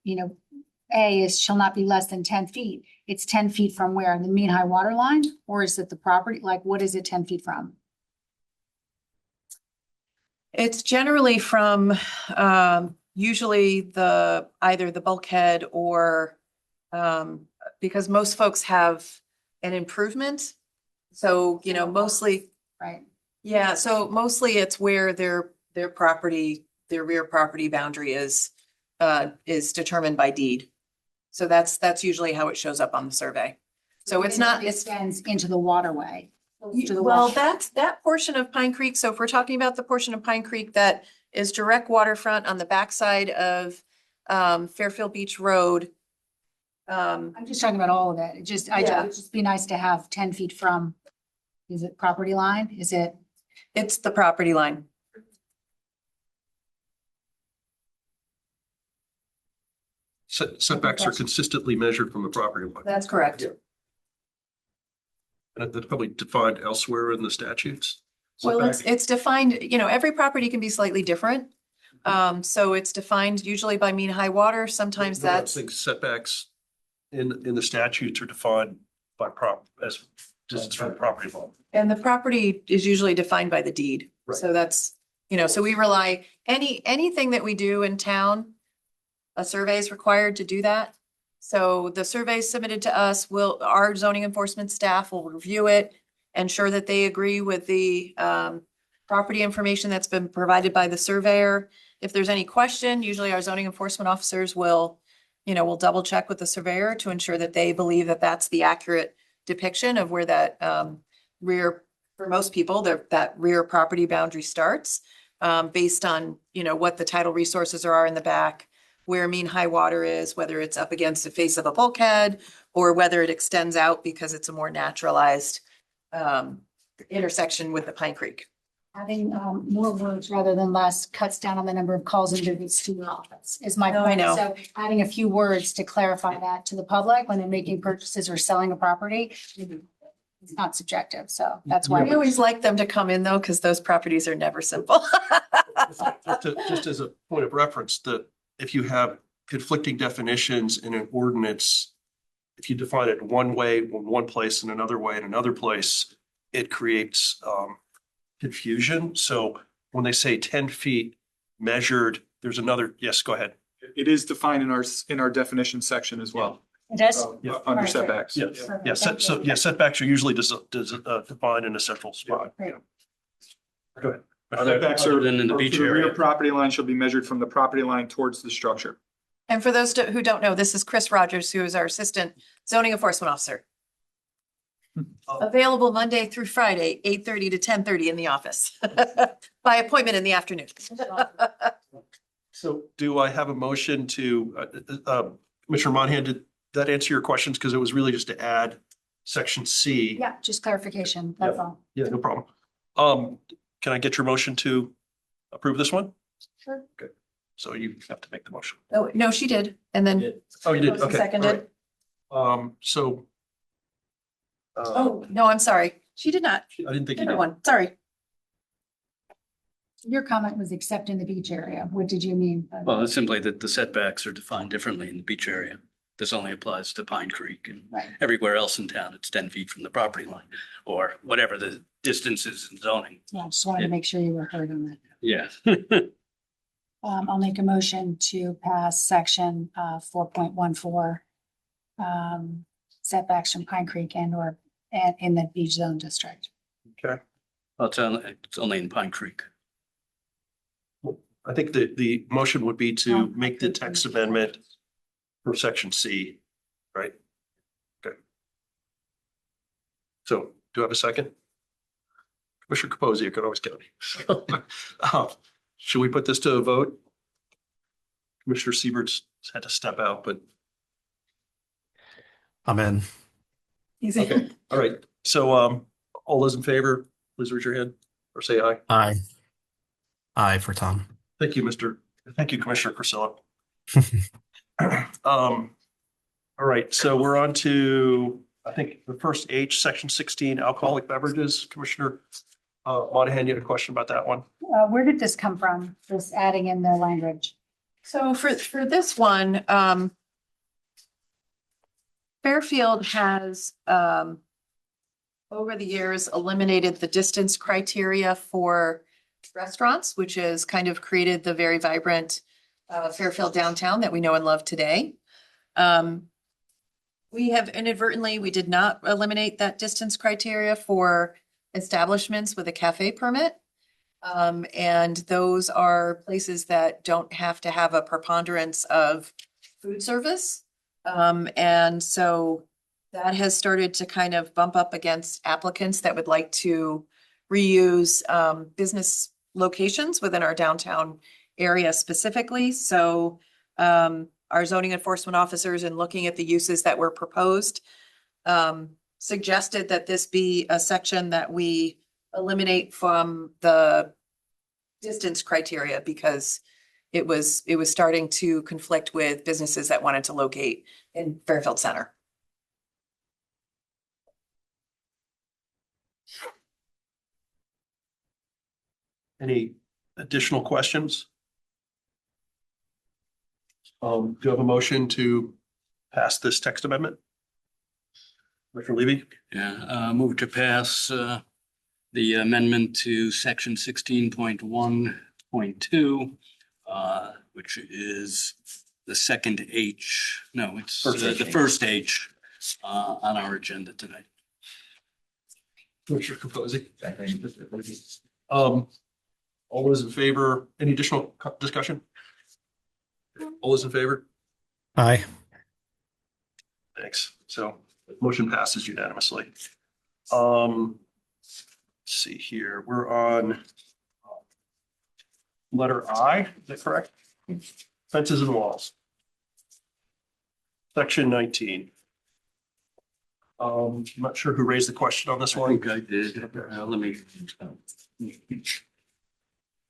A is shall not be less than 10 feet. It's 10 feet from where? The mean high water line? Or is it the property? Like, what is it 10 feet from? It's generally from usually either the bulkhead or because most folks have an improvement. So, mostly, Right. yeah, so mostly it's where their rear property boundary is determined by deed. So that's usually how it shows up on the survey. So it's not, It extends into the waterway. To the well, west. that's that portion of Pine Creek. So if we're talking about the portion of Pine Creek that is direct waterfront on the backside of Fairfield Beach Road. I'm just talking about all of it. It'd Yeah. just be nice to have 10 feet from, is it property line? Is it? It's the property line. Setbacks are consistently measured from the property line. That's correct. Yeah. And that's probably defined elsewhere in the statutes. Well, Setback. it's defined, every property can be slightly different. So it's defined usually by mean high water. Sometimes No, I that's, think setbacks in the statutes are defined by as distance from the property line. and the property is usually defined by the deed. Right. So that's, so we rely, anything that we do in town, a survey is required to do that. So the survey submitted to us our zoning enforcement staff will review it, ensure that they agree with the property information that's been provided by the surveyor. If there's any question, usually our zoning enforcement officers will double check with the surveyor to ensure that they believe that that's the accurate depiction of where that rear, for most people, that rear property boundary starts based on, what the tidal resources are in the back, where mean high water is, whether it's up against the face of a bulkhead or whether it extends out because it's a more naturalized intersection with the Pine Creek. Having more words rather than less cuts down on the number of calls and visits to your office is my No, I point. know. So adding a few words to clarify that to the public when they're making purchases or selling a property, it's not subjective. So that's why. We always like them to come in though, because those properties are never simple. Just as a point of reference, that if you have conflicting definitions in an ordinance, if you define it one way in one place and another way in another place, it creates confusion. So when they say 10 feet measured, there's another, yes, go ahead. It is defined in our definition section as well, It does? Yeah. under Right. setbacks. Yeah, Perfect. yeah, setbacks are usually defined in a central spot. Great. Go ahead. Setbacks Other are, than in the are beach to the rear area. property line shall be measured from the property line towards the structure. And for those who don't know, this is Chris Rogers, who is our Assistant Zoning Enforcement Officer. Available Monday through Friday, 8:30 to 10:30 in the office, by appointment in the afternoon. So do I have a motion to, Commissioner Monahan, did that answer your questions? Because it was really just to add section C. Yeah, just clarification, that's all. Yeah, no problem. Can I get your motion to approve this one? Sure. Okay, so you have to make the motion. Oh, no, she did. And then, Oh, you did, Motion okay. seconded. All right. So. oh, no, I'm sorry. She did not. I didn't think you Different did. one, sorry. Your comment was except in the beach area. What did you mean? by that? Well, it's simply that the setbacks are defined differently in the beach area. This only applies to Pine Creek, and Right. everywhere else in town, it's 10 feet from the property line or whatever the distance is in zoning. Yeah, I just wanted to make sure you were heard on that. Yeah. I'll make a motion to pass section 4.14. Setbacks from Pine Creek and in the beach zone district. Okay, Well, it's only in Pine Creek. I think the motion would be to make the text amendment for section C, right? Okay. So do I have a second? Commissioner Capozzi, you could always count me. Should we put this to a vote? Commissioner Siebert's had to step out, but I'm in. okay, all right. So all those in favor, please raise your hand or say aye. Aye. Aye for Tom. Thank you, Commissioner Crisilla. All right, so we're on to, I think, the first H, section 16, alcoholic beverages. Commissioner Monahan, you had a question about that one? Where did this come from? Just adding in the language? So for this one, Fairfield has over the years eliminated the distance criteria for restaurants, which has kind of created the very vibrant Fairfield downtown that we know and love today. We have inadvertently, we did not eliminate that distance criteria for establishments with a cafe permit. And those are places that don't have to have a preponderance of food service. And so that has started to kind of bump up against applicants that would like to reuse business locations within our downtown area specifically. So our zoning enforcement officers, in looking at the uses that were proposed, suggested that this be a section that we eliminate from the distance criteria because it was starting to conflict with businesses that wanted to locate in Fairfield Center. Any additional questions? Do you have a motion to pass this text amendment? Commissioner Levy? Yeah, move to pass the amendment to section 16.1.2, which is the second H. No, it's the first H on our agenda tonight. Commissioner Capozzi? All those in favor, any additional discussion? All those in favor? Aye. Thanks. So motion passes unanimously. Let's see here, we're on letter I, is that correct? Fences and walls. Section 19. I'm not sure who raised the question on this I one. think I did. Let me.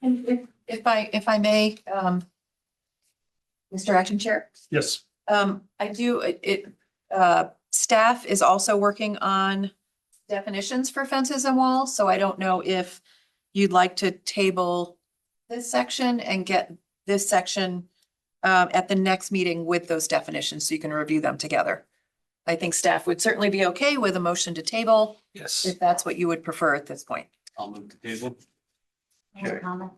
And if I may, Mr. Acting Chair, Yes. staff is also working on definitions for fences and walls, so I don't know if you'd like to table this section and get this section at the next meeting with those definitions, so you can review them together. I think staff would certainly be okay with a motion to table Yes. if that's what you would prefer at this point. I'll move the table. Okay. Comment?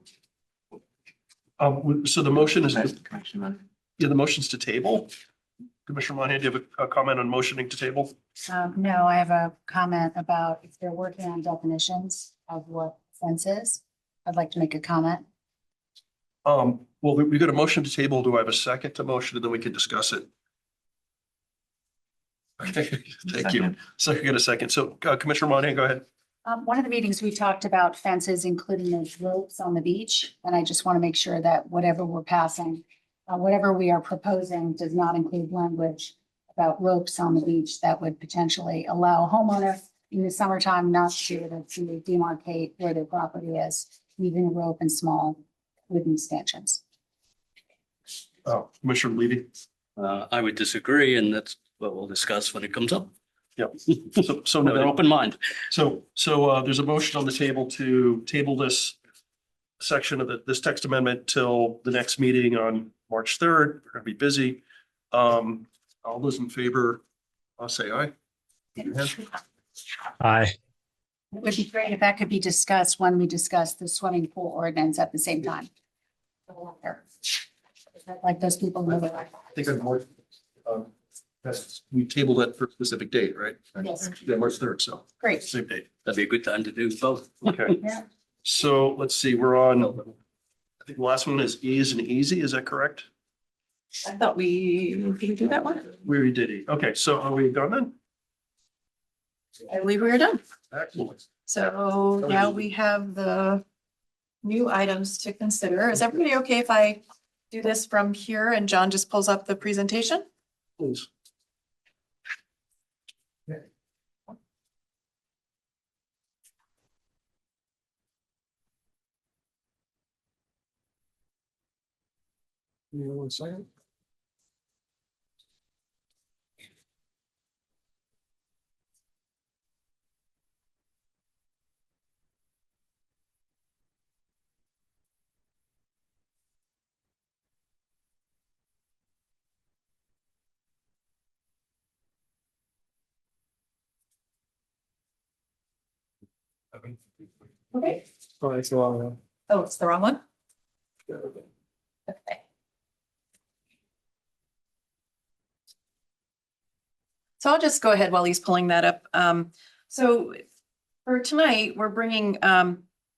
So the motion is, yeah, the motion's to table. Commissioner Monahan, do you have a comment on motioning to table? No, I have a comment about if they're working on definitions of what fence is. I'd like to make a comment. Well, we got a motion to table. Do I have a second to motion and then we can discuss it? Okay, thank you. So I get a second. So Commissioner Monahan, go ahead. One of the meetings, we talked about fences, including those ropes on the beach. And I just want to make sure that whatever we're passing, whatever we are proposing does not include language about ropes on the beach that would potentially allow a homeowner in the summertime not to be able to demarcate where their property is, leaving a rope and small wooden stanchions. Oh, Commissioner Levy. I would disagree, and that's what we'll discuss when it comes up. Yeah. So With an open mind. So there's a motion on the table to table this section of this text amendment till the next meeting on March 3rd. We're gonna be busy. All those in favor, I'll say aye. Aye. It would be great if that could be discussed when we discuss the swimming pool ordinance at the same time. Like those people. I think I'm more, we tabled it for a specific date, right? Yes. Yeah, March 3rd, so Great. same date. That'd be a good time to do both. Okay. Yeah. So let's see, we're on, I think the last one is E as in easy, is that correct? I thought did we do that one? We already did E. Okay, so are we done then? I believe we are done. Excellent. So now we have the new items to consider. Is everybody okay if I do this from here and John just pulls up the presentation? Please. Give me 1 second. Okay. Oh, that's the wrong one. Oh, it's the wrong one? Yeah, okay. Okay. So I'll just go ahead while he's pulling that up. So for tonight, we're bringing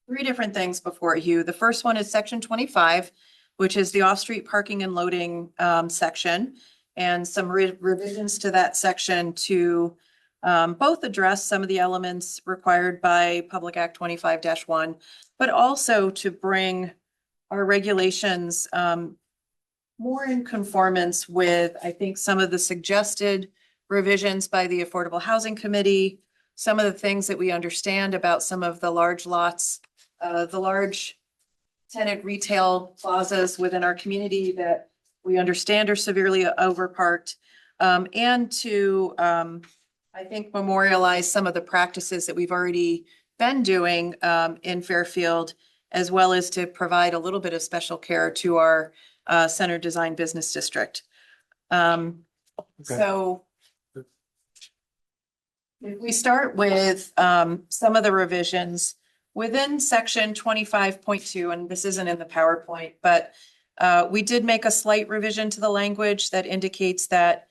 three different things before you. The first one is section 25, which is the off-street parking and loading section, and some revisions to that section to both address some of the elements required by Public Act 25-1, but also to bring our regulations more in conformance with, I think, some of the suggested revisions by the Affordable Housing Committee, some of the things that we understand about some of the large lots, the large tenant retail plazas within our community that we understand are severely overparked, and to, I think, memorialize some of the practices that we've already been doing in Fairfield, as well as to provide a little bit of special care to our Center Design Business District. So if we start with some of the revisions within section 25.2, and this isn't in the PowerPoint, but we did make a slight revision to the language that indicates that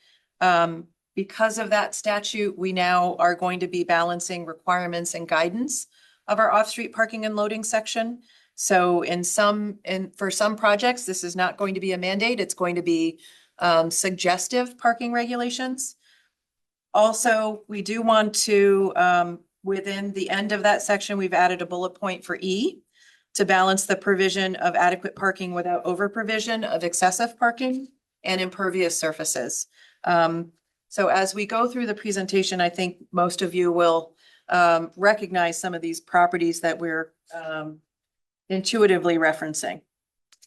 because of that statute, we now are going to be balancing requirements and guidance of our off-street parking and loading section. So for some projects, this is not going to be a mandate. It's going to be suggestive parking regulations. Also, we do want to, within the end of that section, we've added a bullet point for E to balance the provision of adequate parking without over provision of excessive parking and impervious surfaces. So as we go through the presentation, I think most of you will recognize some of these properties that we're intuitively referencing.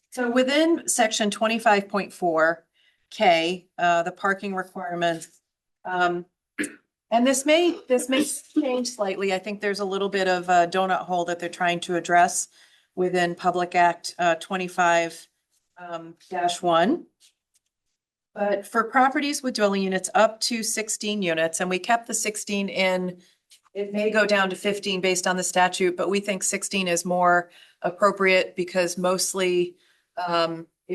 So within section 25.4 K, the parking requirements, and this may change slightly. I think there's a little bit of a donut hole that they're trying to address within Public Act 25-1. But for properties with dwelling units up to 16 units, and we kept the 16 in, it may go down to 15 based on the statute, but we think 16 is more appropriate because mostly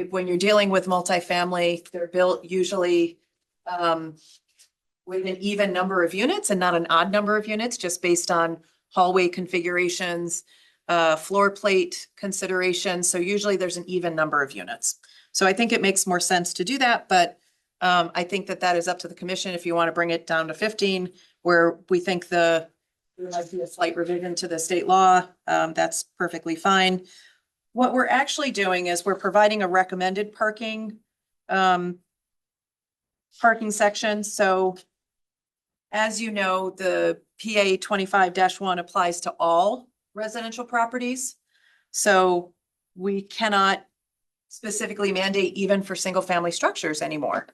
when you're dealing with multifamily, they're built usually with an even number of units and not an odd number of units, just based on hallway configurations, floor plate considerations. So usually there's an even number of units. So I think it makes more sense to do that, but I think that that is up to the commission if you want to bring it down to 15, where we think there might be a slight revision to the state law. That's perfectly fine. What we're actually doing is we're providing a recommended parking section. So as you know, the PA 25-1 applies to all residential properties. So we cannot specifically mandate even for single family structures anymore.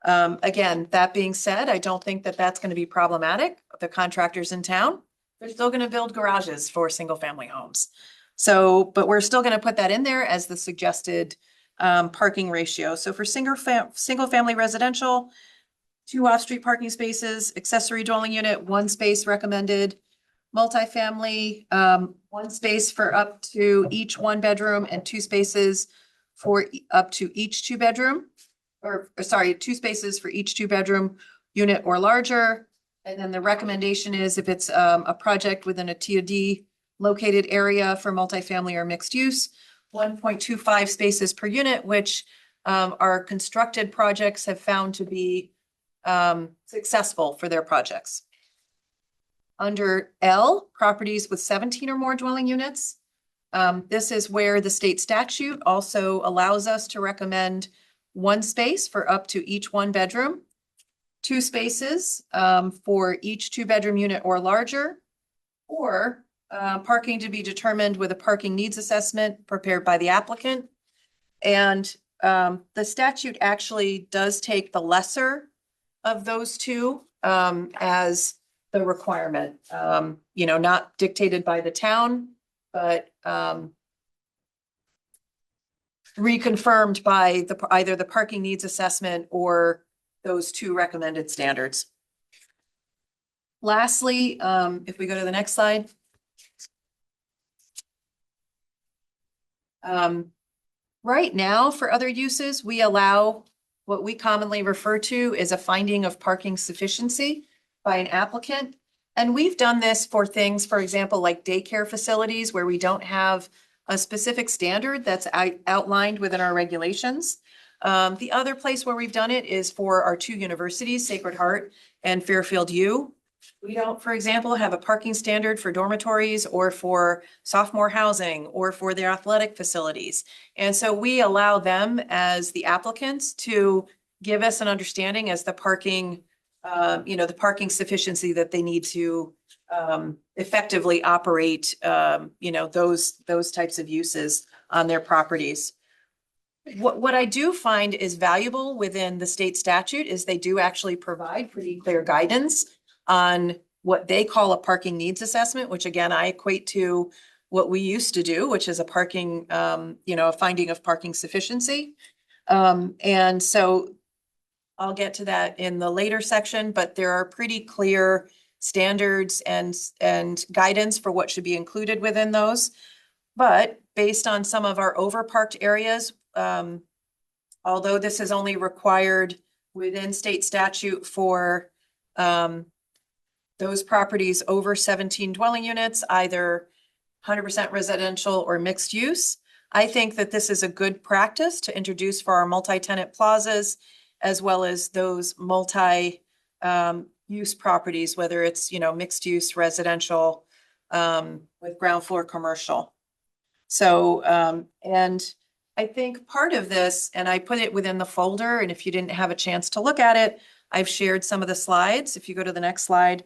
Again, that being said, I don't think that that's going to be problematic. The contractors in town, they're still going to build garages for single family homes. So, but we're still going to put that in there as the suggested parking ratio. So for single family residential, 2 off-street parking spaces, accessory dwelling unit, 1 space recommended, multifamily, 1 space for up to each 1 bedroom and 2 spaces for up to each 2 bedroom, or sorry, 2 spaces for each 2 bedroom unit or larger. And then the recommendation is if it's a project within a TOD located area for multifamily or mixed use, 1.25 spaces per unit, which our constructed projects have found to be successful for their projects. Under L, properties with 17 or more dwelling units. This is where the state statute also allows us to recommend 1 space for up to each 1 bedroom, 2 spaces for each 2 bedroom unit or larger, or parking to be determined with a parking needs assessment prepared by the applicant. And the statute actually does take the lesser of those 2 as the requirement, not dictated by the town, but reconfirmed by either the parking needs assessment or those 2 recommended standards. Lastly, if we go to the next slide. Right now, for other uses, we allow what we commonly refer to as a finding of parking sufficiency by an applicant. And we've done this for things, for example, like daycare facilities where we don't have a specific standard that's outlined within our regulations. The other place where we've done it is for our 2 universities, Sacred Heart and Fairfield U. We don't, for example, have a parking standard for dormitories or for sophomore housing or for their athletic facilities. And so we allow them as the applicants to give us an understanding as the parking, the parking sufficiency that they need to effectively operate, those types of uses on their properties. What I do find is valuable within the state statute is they do actually provide pretty clear guidance on what they call a parking needs assessment, which again, I equate to what we used to do, which is a parking, a finding of parking sufficiency. And so I'll get to that in the later section, but there are pretty clear standards and guidance for what should be included within those. But based on some of our overparked areas, although this is only required within state statute for those properties over 17 dwelling units, either 100% residential or mixed use, I think that this is a good practice to introduce for our multi-tenant plazas, as well as those multi use properties, whether it's, mixed use residential with ground floor commercial. So, and I think part of this, and I put it within the folder, and if you didn't have a chance to look at it, I've shared some of the slides. If you go to the next slide,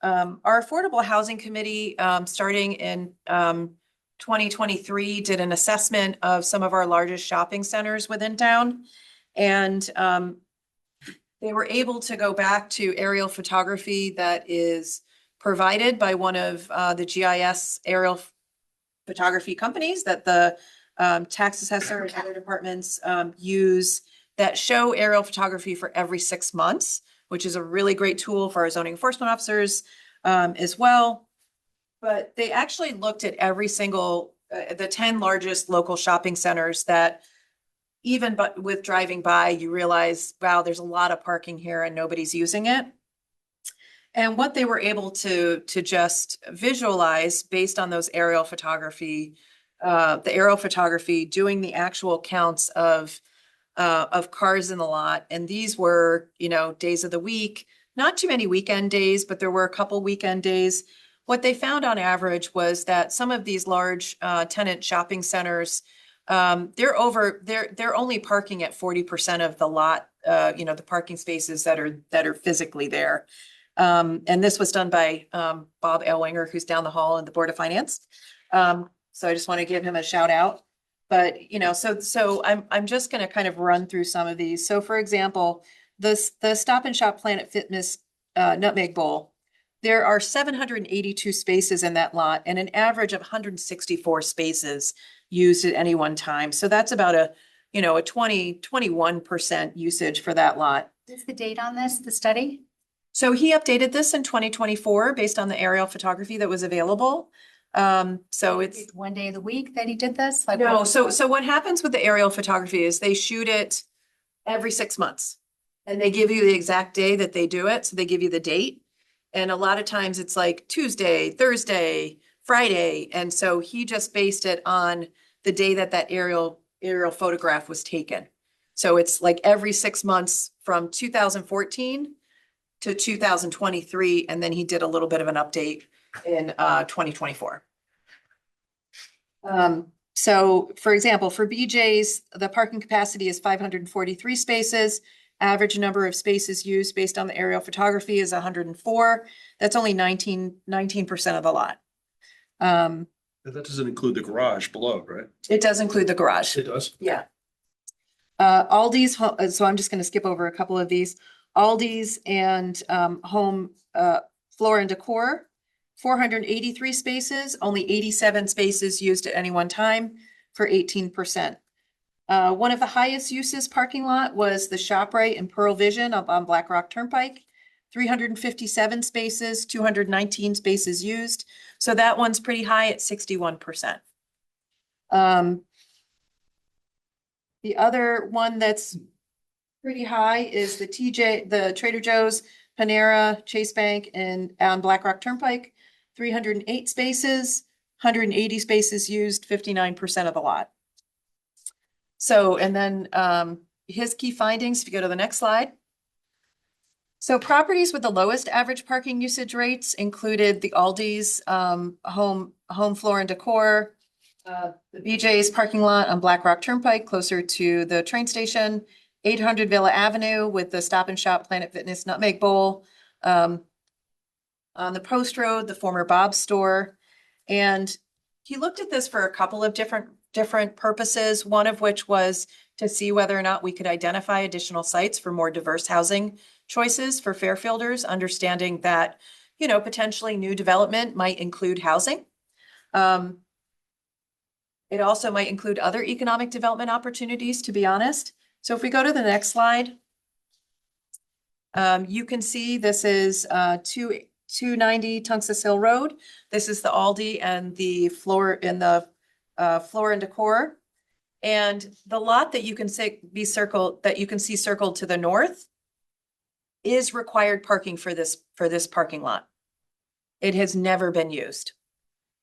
our Affordable Housing Committee, starting in 2023, did an assessment of some of our largest shopping centers within town. And they were able to go back to aerial photography that is provided by one of the GIS aerial photography companies that the tax assessor and other departments use that show aerial photography for every 6 months, which is a really great tool for our zoning enforcement officers as well. But they actually looked at every single, the 10 largest local shopping centers that even but with driving by, you realize, wow, there's a lot of parking here and nobody's using it. And what they were able to just visualize based on those aerial photography, doing the actual counts of cars in the lot. And these were, days of the week, not too many weekend days, but there were a couple weekend days. What they found on average was that some of these large tenant shopping centers, they're only parking at 40% of the lot, the parking spaces that are physically there. And this was done by Bob Elwinger, who's down the hall in the Board of Finance. So I just want to give him a shout out. But so I'm just going to kind of run through some of these. So for example, the Stop and Shop Planet Fitness Nutmeg Bowl. There are 782 spaces in that lot and an average of 164 spaces used at any one time. So that's about a 21% usage for that lot. What's the date on this, the study? So he updated this in 2024 based on the aerial photography that was available. So it's one day of the week that he did this? no. So what happens with the aerial photography is they shoot it every 6 months and they give you the exact day that they do it. So they give you the date. And a lot of times it's like Tuesday, Thursday, Friday. And so he just based it on the day that aerial photograph was taken. So it's like every 6 months from 2014 to 2023. And then he did a little bit of an update in 2024. So for example, for BJ's, the parking capacity is 543 spaces. Average number of spaces used based on the aerial photography is 104. That's only 19% of the lot. That doesn't include the garage below, right? It does include the garage. It does. Yeah. Aldi's, so I'm just going to skip over a couple of these. Aldi's and Home Floor and Decor, 483 spaces, only 87 spaces used at any one time for 18%. One of the highest uses parking lot was the ShopRite and Pearl Vision up on Black Rock Turnpike, 357 spaces, 219 spaces used. So that one's pretty high at 61%. The other one that's pretty high is the Trader Joe's, Panera, Chase Bank, and on Black Rock Turnpike, 308 spaces, 180 spaces used, 59% of the lot. So, and then his key findings, if you go to the next slide. So properties with the lowest average parking usage rates included the Aldi's, Home Floor and Decor, the BJ's parking lot on Black Rock Turnpike, closer to the train station, 800 Villa Avenue with the Stop and Shop Planet Fitness Nutmeg Bowl, on the Post Road, the former Bob's store. And he looked at this for a couple of different purposes, one of which was to see whether or not we could identify additional sites for more diverse housing choices for Fairfielders, understanding that, potentially new development might include housing. It also might include other economic development opportunities, to be honest. So if we go to the next slide, you can see this is 290 Tungus Hill Road. This is the Aldi and the Floor and Decor. And the lot that you can see circled to the north is required parking for this parking lot. It has never been used.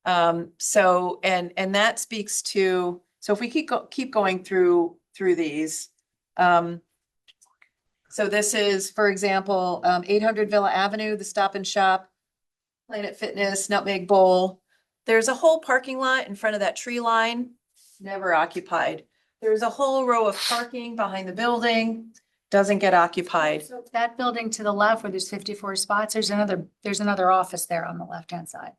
So that speaks to, so if we keep going through these, so this is, for example, 800 Villa Avenue, the Stop and Shop, Planet Fitness, Nutmeg Bowl. There's a whole parking lot in front of that tree line, never occupied. There's a whole row of parking behind the building, doesn't get occupied. So that building to the left where there's 54 spots, there's another office there on the left-hand side.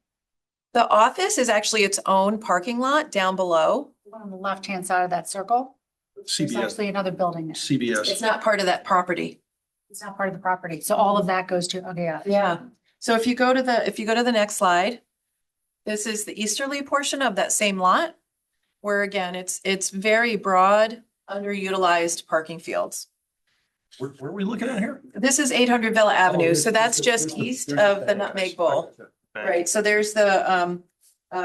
The office is actually its own parking lot down below. On the left-hand side of that circle. There's CBS. actually another building there. CBS. It's not part of that property. It's not part of the property. So all of that goes to, okay, yeah. Yeah. So if you go to the next slide, this is the easterly portion of that same lot, where again, it's very broad. underutilized parking fields. Where are we looking at here? This is 800 Villa Avenue, so that's just east of the Nutmeg Bowl. Right, so there's the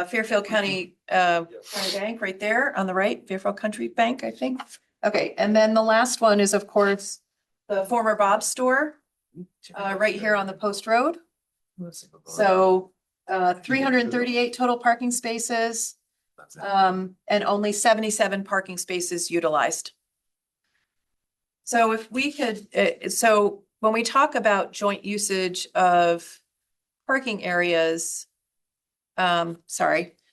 Fairfield County Bank right there on the right, Fairfield Country Bank, I think. Okay, and then the last one is, of course, the former Bob's store, right here on the Post Road. So 338 total parking spaces, and only 77 parking spaces utilized. So if we could, so when we talk about joint usage of parking areas, so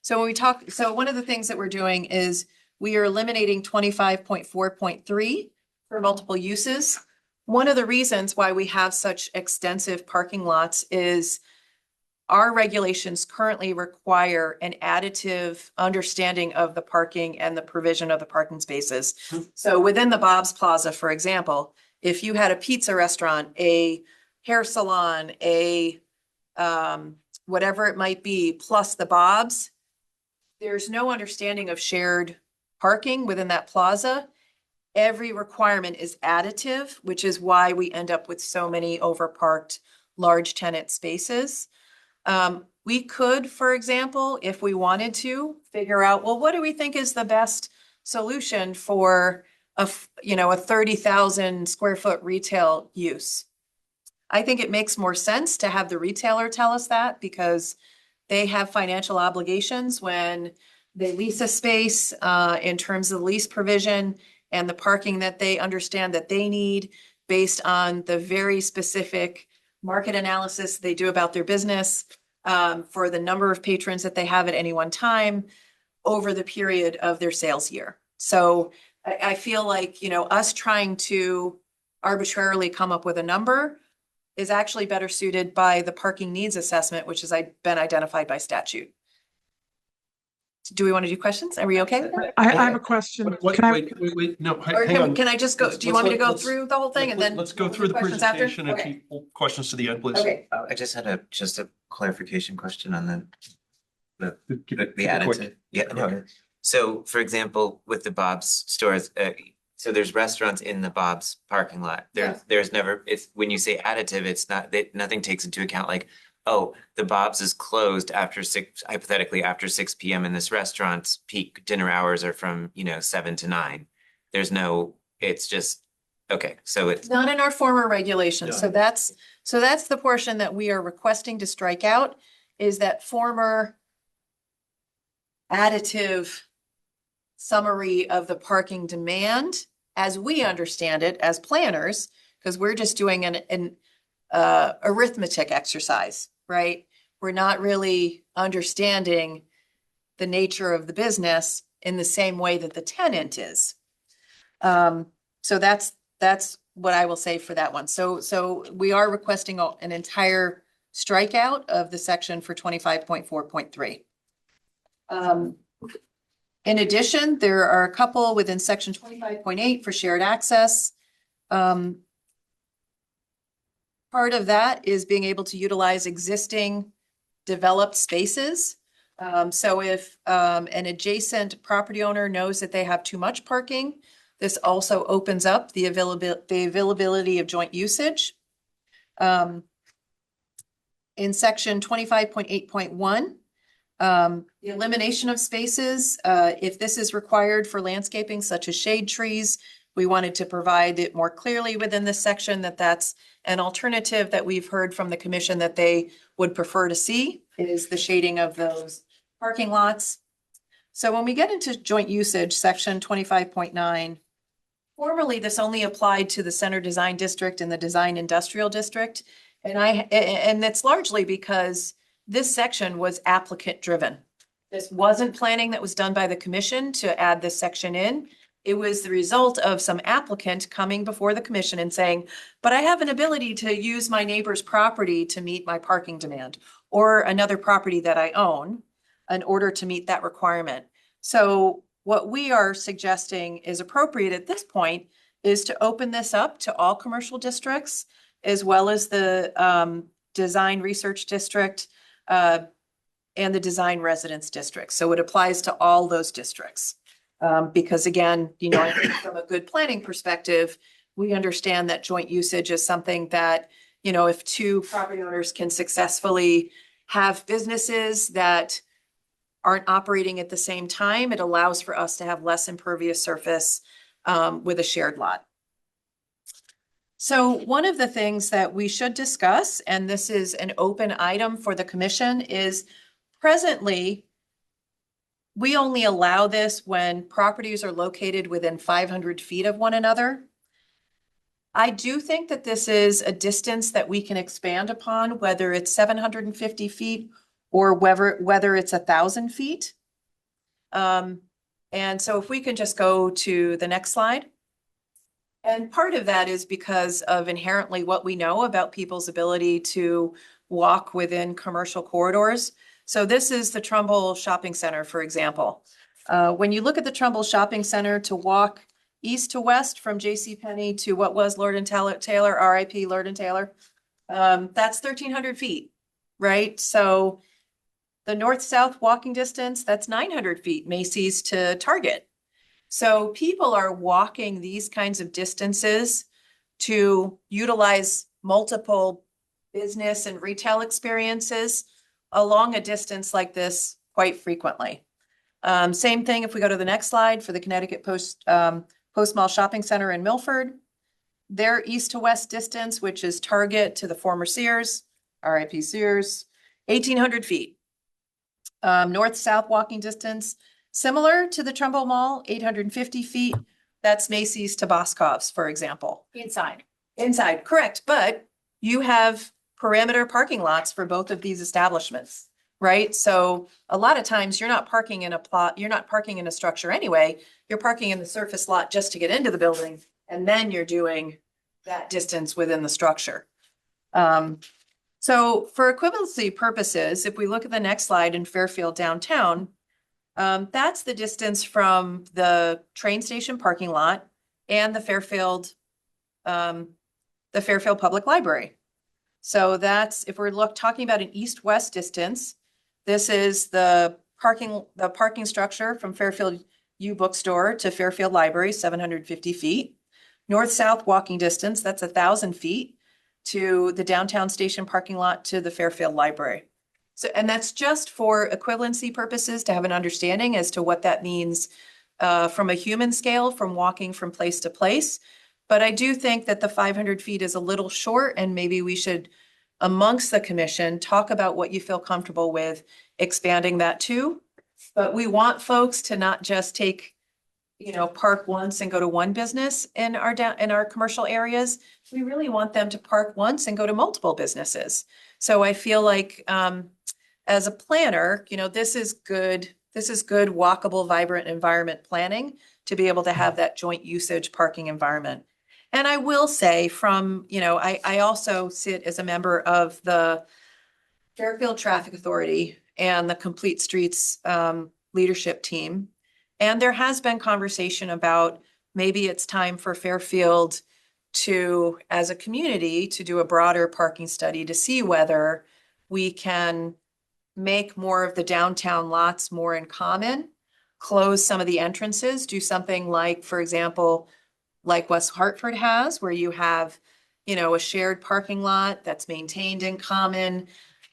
when we talk, so one of the things that we're doing is we are eliminating 25.4.3 for multiple uses. One of the reasons why we have such extensive parking lots is our regulations currently require an additive understanding of the parking and the provision of the parking spaces. So within the Bob's Plaza, for example, if you had a pizza restaurant, a hair salon, a whatever it might be, plus the Bob's, there's no understanding of shared parking within that plaza. Every requirement is additive, which is why we end up with so many overparked large tenant spaces. We could, for example, if we wanted to, figure out, well, what do we think is the best solution for a 30,000 square foot retail use? I think it makes more sense to have the retailer tell us that, because they have financial obligations when they lease a space in terms of lease provision and the parking that they understand that they need based on the very specific market analysis they do about their business, for the number of patrons that they have at any one time over the period of their sales year. So I feel like, us trying to arbitrarily come up with a number is actually better suited by the parking needs assessment, which has been identified by statute. Do we want to do questions? Are we okay with that? I have a question. Wait, no, Or hang on. can I just go, do you want me to go through the whole thing and then? Let's go through the questions after? presentation and Okay. keep questions to the end, please. Okay. I just had a clarification question on the Keep it additive. quick. Yeah, no. So for example, with the Bob's stores, so there's restaurants in the Bob's parking lot. There's never, it's when you say additive, it's not, nothing takes into account like, oh, the Bob's is closed hypothetically after 6 p.m. and this restaurant's peak dinner hours are from, 7 to 9. There's no, it's just, okay, so it's Not in our former regulations. So that's the portion that we are requesting to strike out, is that former additive summary of the parking demand as we understand it as planners, because we're just doing an arithmetic exercise, right? We're not really understanding the nature of the business in the same way that the tenant is. So that's what I will say for that one. So we are requesting an entire strikeout of the section for 25.4.3. In addition, there are a couple within section 25.8 for shared access. Part of that is being able to utilize existing developed spaces. So if an adjacent property owner knows that they have too much parking, this also opens up the availability of joint usage. In section 25.8.1, the elimination of spaces, if this is required for landscaping such as shade trees, we wanted to provide it more clearly within this section that that's an alternative that we've heard from the commission that they would prefer to see, is the shading of those parking lots. So when we get into joint usage, section 25.9, formerly this only applied to the center design district and the design industrial district. And that's largely because this section was applicant driven. This wasn't planning that was done by the commission to add this section in. It was the result of some applicant coming before the commission and saying, but I have an ability to use my neighbor's property to meet my parking demand, or another property that I own in order to meet that requirement. So what we are suggesting is appropriate at this point is to open this up to all commercial districts, as well as the design research district and the design residence district. So it applies to all those districts. Because again, I think from a good planning perspective, we understand that joint usage is something that, if two property owners can successfully have businesses that aren't operating at the same time, it allows for us to have less impervious surface with a shared lot. So one of the things that we should discuss, and this is an open item for the commission, is presently we only allow this when properties are located within 500 feet of one another. I do think that this is a distance that we can expand upon, whether it's 750 feet or whether it's 1,000 feet. And so if we can just go to the next slide. And part of that is because of inherently what we know about people's ability to walk within commercial corridors. So this is the Trumbull Shopping Center, for example. When you look at the Trumbull Shopping Center, to walk east to west from JCPenney to what was Lord and Taylor, RIP Lord and Taylor, that's 1,300 feet, right? So the north-south walking distance, that's 900 feet, Macy's to Target. So people are walking these kinds of distances to utilize multiple business and retail experiences along a distance like this quite frequently. Same thing if we go to the next slide for the Connecticut Post Mall Shopping Center in Milford. Their east to west distance, which is Target to the former Sears, RIP Sears, 1,800 feet. North-south walking distance, similar to the Trumbull Mall, 850 feet. That's Macy's to Boscov's, for example. Inside, correct. But you have perimeter parking lots for both of these establishments, right? So a lot of times you're not parking in a plot, you're not parking in a structure anyway. You're parking in the surface lot just to get into the building, and then you're doing that distance within the structure. So for equivalency purposes, if we look at the next slide in Fairfield downtown, that's the distance from the train station parking lot and the Fairfield Public Library. So that's, if we're talking about an east-west distance, this is the parking structure from Fairfield U Bookstore to Fairfield Library, 750 feet. North-south walking distance, that's 1,000 feet to the downtown station parking lot to the Fairfield Library. So, and that's just for equivalency purposes to have an understanding as to what that means from a human scale, from walking from place to place. But I do think that the 500 feet is a little short, and maybe we should, amongst the commission, talk about what you feel comfortable with expanding that to. But we want folks to not just take, park once and go to one business in our commercial areas. We really want them to park once and go to multiple businesses. So I feel like as a planner, this is good walkable, vibrant environment planning to be able to have that joint usage parking environment. And I will say I also sit as a member of the Fairfield Traffic Authority and the Complete Streets leadership team. And there has been conversation about maybe it's time for Fairfield to, as a community, to do a broader parking study to see whether we can make more of the downtown lots more in common, close some of the entrances, do something like, for example, like West Hartford has, where you have, a shared parking lot that's maintained in common,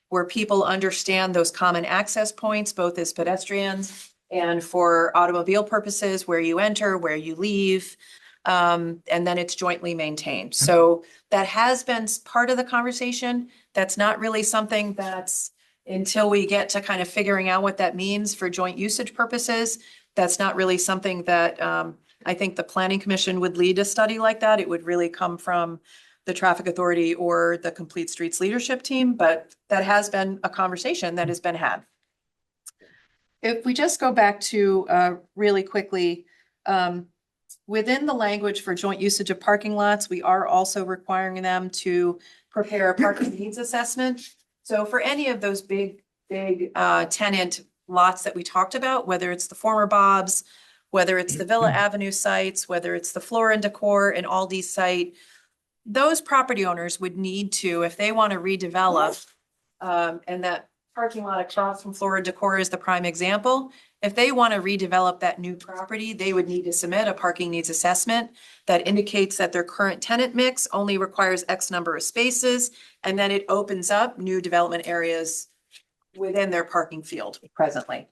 where people understand those common access points, both as pedestrians and for automobile purposes, where you enter, where you leave, and then it's jointly maintained. So that has been part of the conversation. That's not really something that's, until we get to kind of figuring out what that means for joint usage purposes, that's not really something that I think the Planning Commission would lead a study like that. It would really come from the Traffic Authority or the Complete Streets leadership team, but that has been a conversation that has been had. If we just go back to really quickly, within the language for joint usage of parking lots, we are also requiring them to prepare a parking needs assessment. So for any of those big tenant lots that we talked about, whether it's the former Bob's, whether it's the Villa Avenue sites, whether it's the Floor and Decor and Aldi site, those property owners would need to, if they want to redevelop, and that parking lot across from Floor and Decor is the prime example, if they want to redevelop that new property, they would need to submit a parking needs assessment that indicates that their current tenant mix only requires X number of spaces, and then it opens up new development areas within their parking field presently.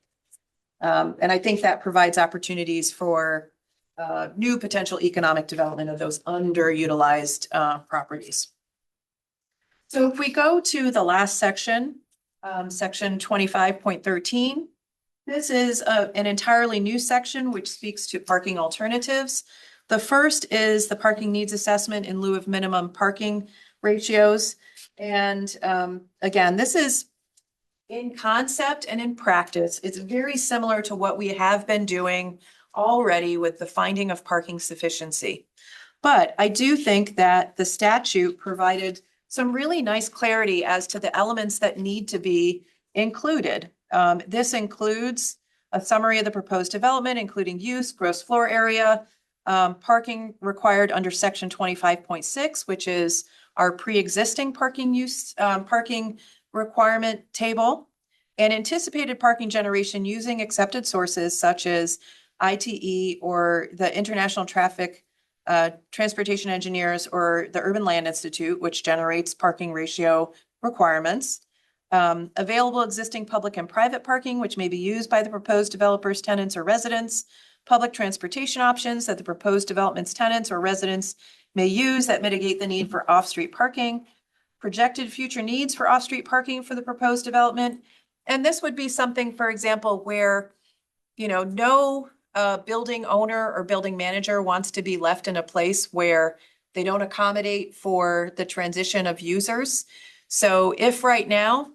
And I think that provides opportunities for new potential economic development of those underutilized properties. So if we go to the last section, section 25.13, this is an entirely new section which speaks to parking alternatives. The first is the parking needs assessment in lieu of minimum parking ratios. And again, this is in concept and in practice, it's very similar to what we have been doing already with the finding of parking sufficiency. But I do think that the statute provided some really nice clarity as to the elements that need to be included. This includes a summary of the proposed development, including use, gross floor area, parking required under section 25.6, which is our pre-existing parking use, parking requirement table, and anticipated parking generation using accepted sources such as ITE or the International Traffic Transportation Engineers or the Urban Land Institute, which generates parking ratio requirements. Available existing public and private parking, which may be used by the proposed developers, tenants, or residents. Public transportation options that the proposed development's tenants or residents may use that mitigate the need for off-street parking. Projected future needs for off-street parking for the proposed development. And this would be something, for example, where, no building owner or building manager wants to be left in a place where they don't accommodate for the transition of users. So if right now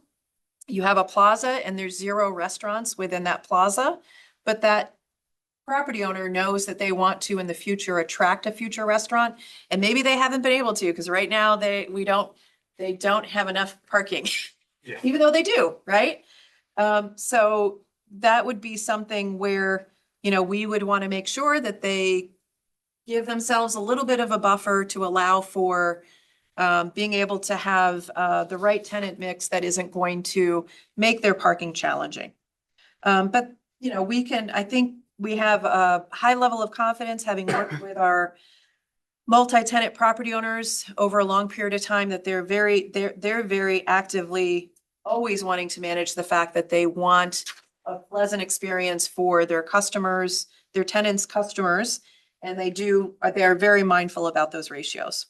you have a plaza and there's 0 restaurants within that plaza, but that property owner knows that they want to in the future attract a future restaurant, and maybe they haven't been able to because right now they don't have enough parking, even though they do, right? So that would be something where, we would want to make sure that they give themselves a little bit of a buffer to allow for being able to have the right tenant mix that isn't going to make their parking challenging. But, I think we have a high level of confidence, having worked with our multi-tenant property owners over a long period of time, that they're very actively always wanting to manage the fact that they want a pleasant experience for their customers, their tenants' customers, and they are very mindful about those ratios.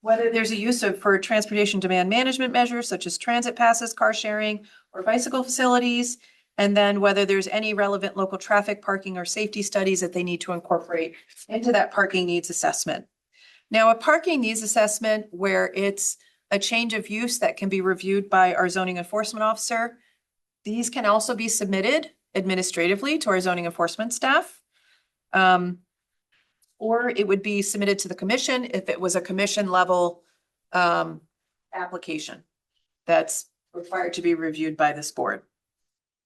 Whether there's a use for transportation demand management measures such as transit passes, car sharing, or bicycle facilities, and then whether there's any relevant local traffic, parking, or safety studies that they need to incorporate into that parking needs assessment. Now, a parking needs assessment where it's a change of use that can be reviewed by our zoning enforcement officer, these can also be submitted administratively to our zoning enforcement staff. Or it would be submitted to the commission if it was a commission level application that's required to be reviewed by this board.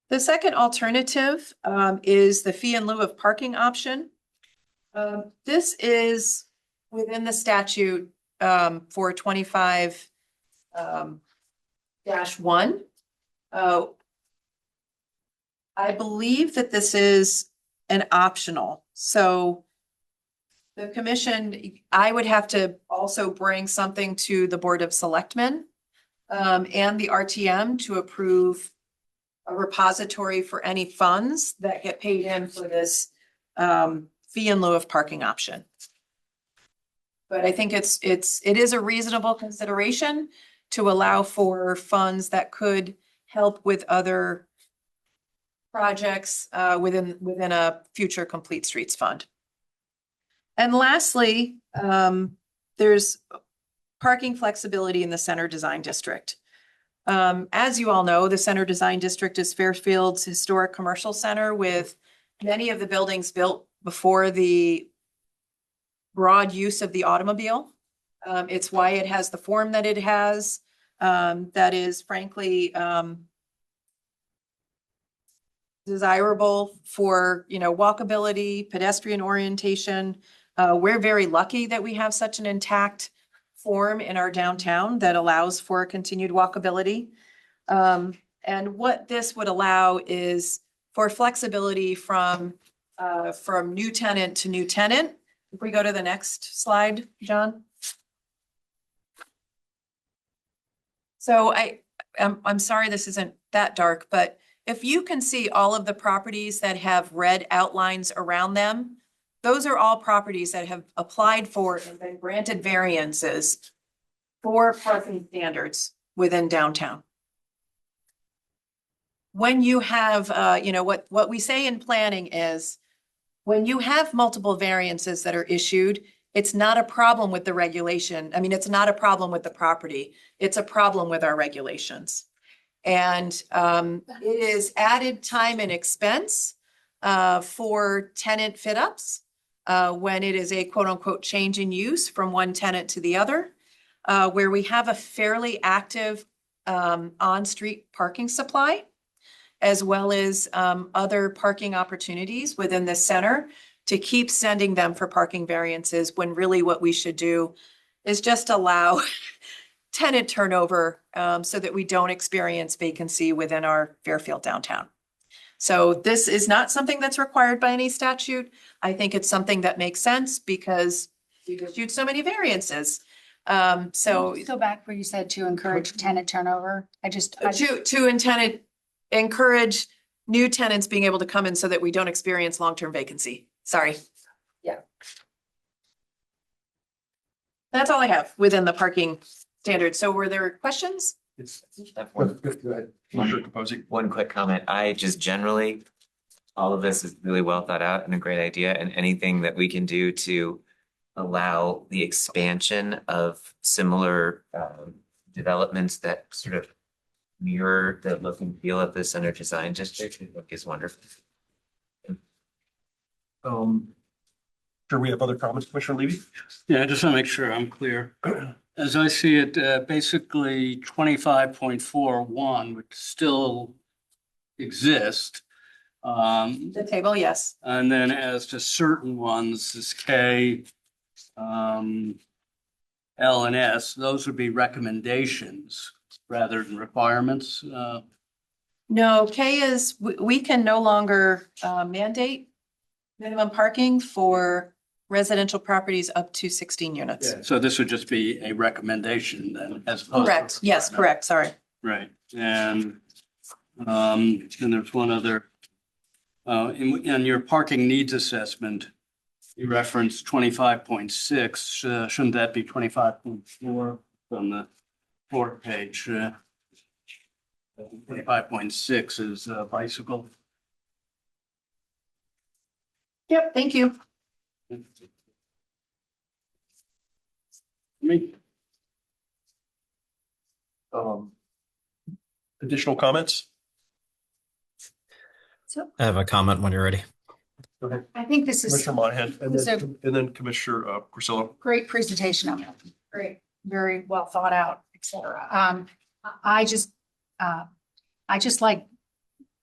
The second alternative is the fee in lieu of parking option. This is within the statute for 25-1. I believe that this is an optional. So the commission, I would have to also bring something to the Board of Selectmen and the RTM to approve a repository for any funds that get paid in for this fee in lieu of parking option. But I think it is a reasonable consideration to allow for funds that could help with other projects within a future Complete Streets Fund. And lastly, there's parking flexibility in the Center Design District. As you all know, the Center Design District is Fairfield's historic commercial center with many of the buildings built before the broad use of the automobile. It's why it has the form that it has, that is frankly desirable for, walkability, pedestrian orientation. We're very lucky that we have such an intact form in our downtown that allows for continued walkability. And what this would allow is for flexibility from new tenant to new tenant. If we go to the next slide, John. So I'm sorry this isn't that dark, but if you can see all of the properties that have red outlines around them, those are all properties that have applied for and been granted variances for parking standards within downtown. When you have, what we say in planning is when you have multiple variances that are issued, it's not a problem with the regulation. I mean, it's not a problem with the property. It's a problem with our regulations. And it is added time and expense for tenant fit ups when it is a quote unquote change in use from one tenant to the other, where we have a fairly active on-street parking supply, as well as other parking opportunities within the center, to keep sending them for parking variances when really what we should do is just allow tenant turnover so that we don't experience vacancy within our Fairfield downtown. So this is not something that's required by any statute. I think it's something that makes sense because we've issued so many variances. So Go back where you said to encourage tenant turnover. to encourage new tenants being able to come in so that we don't experience long-term vacancy. Sorry. Yeah. That's all I have within the parking standards. So were there questions? One quick comment. I just generally, all of this is really well thought out and a great idea, and anything that we can do to allow the expansion of similar developments that sort of mirror the look and feel of the center design district, I think is wonderful. Sure, we have other comments, Commissioner Levy? Yeah, I just want to make sure I'm clear. As I see it, basically 25.41 would still exist. The table, yes. And then as to certain ones, this K, L and S, those would be recommendations rather than requirements. No, K is, we can no longer mandate minimum parking for residential properties up to 16 units. So this would just be a recommendation then as opposed to. Correct. Yes, correct. Sorry. Right. And there's one other, in your parking needs assessment, you referenced 25.6. Shouldn't that be 25.4 from the fourth page? 25.6 is bicycle. Yep. Thank you. Me. Additional comments? I have a comment when you're ready. Go ahead. I think this is Commissioner Monahan, and then Commissioner Priscilla. great presentation of it. Great, very well thought out, et cetera. I just like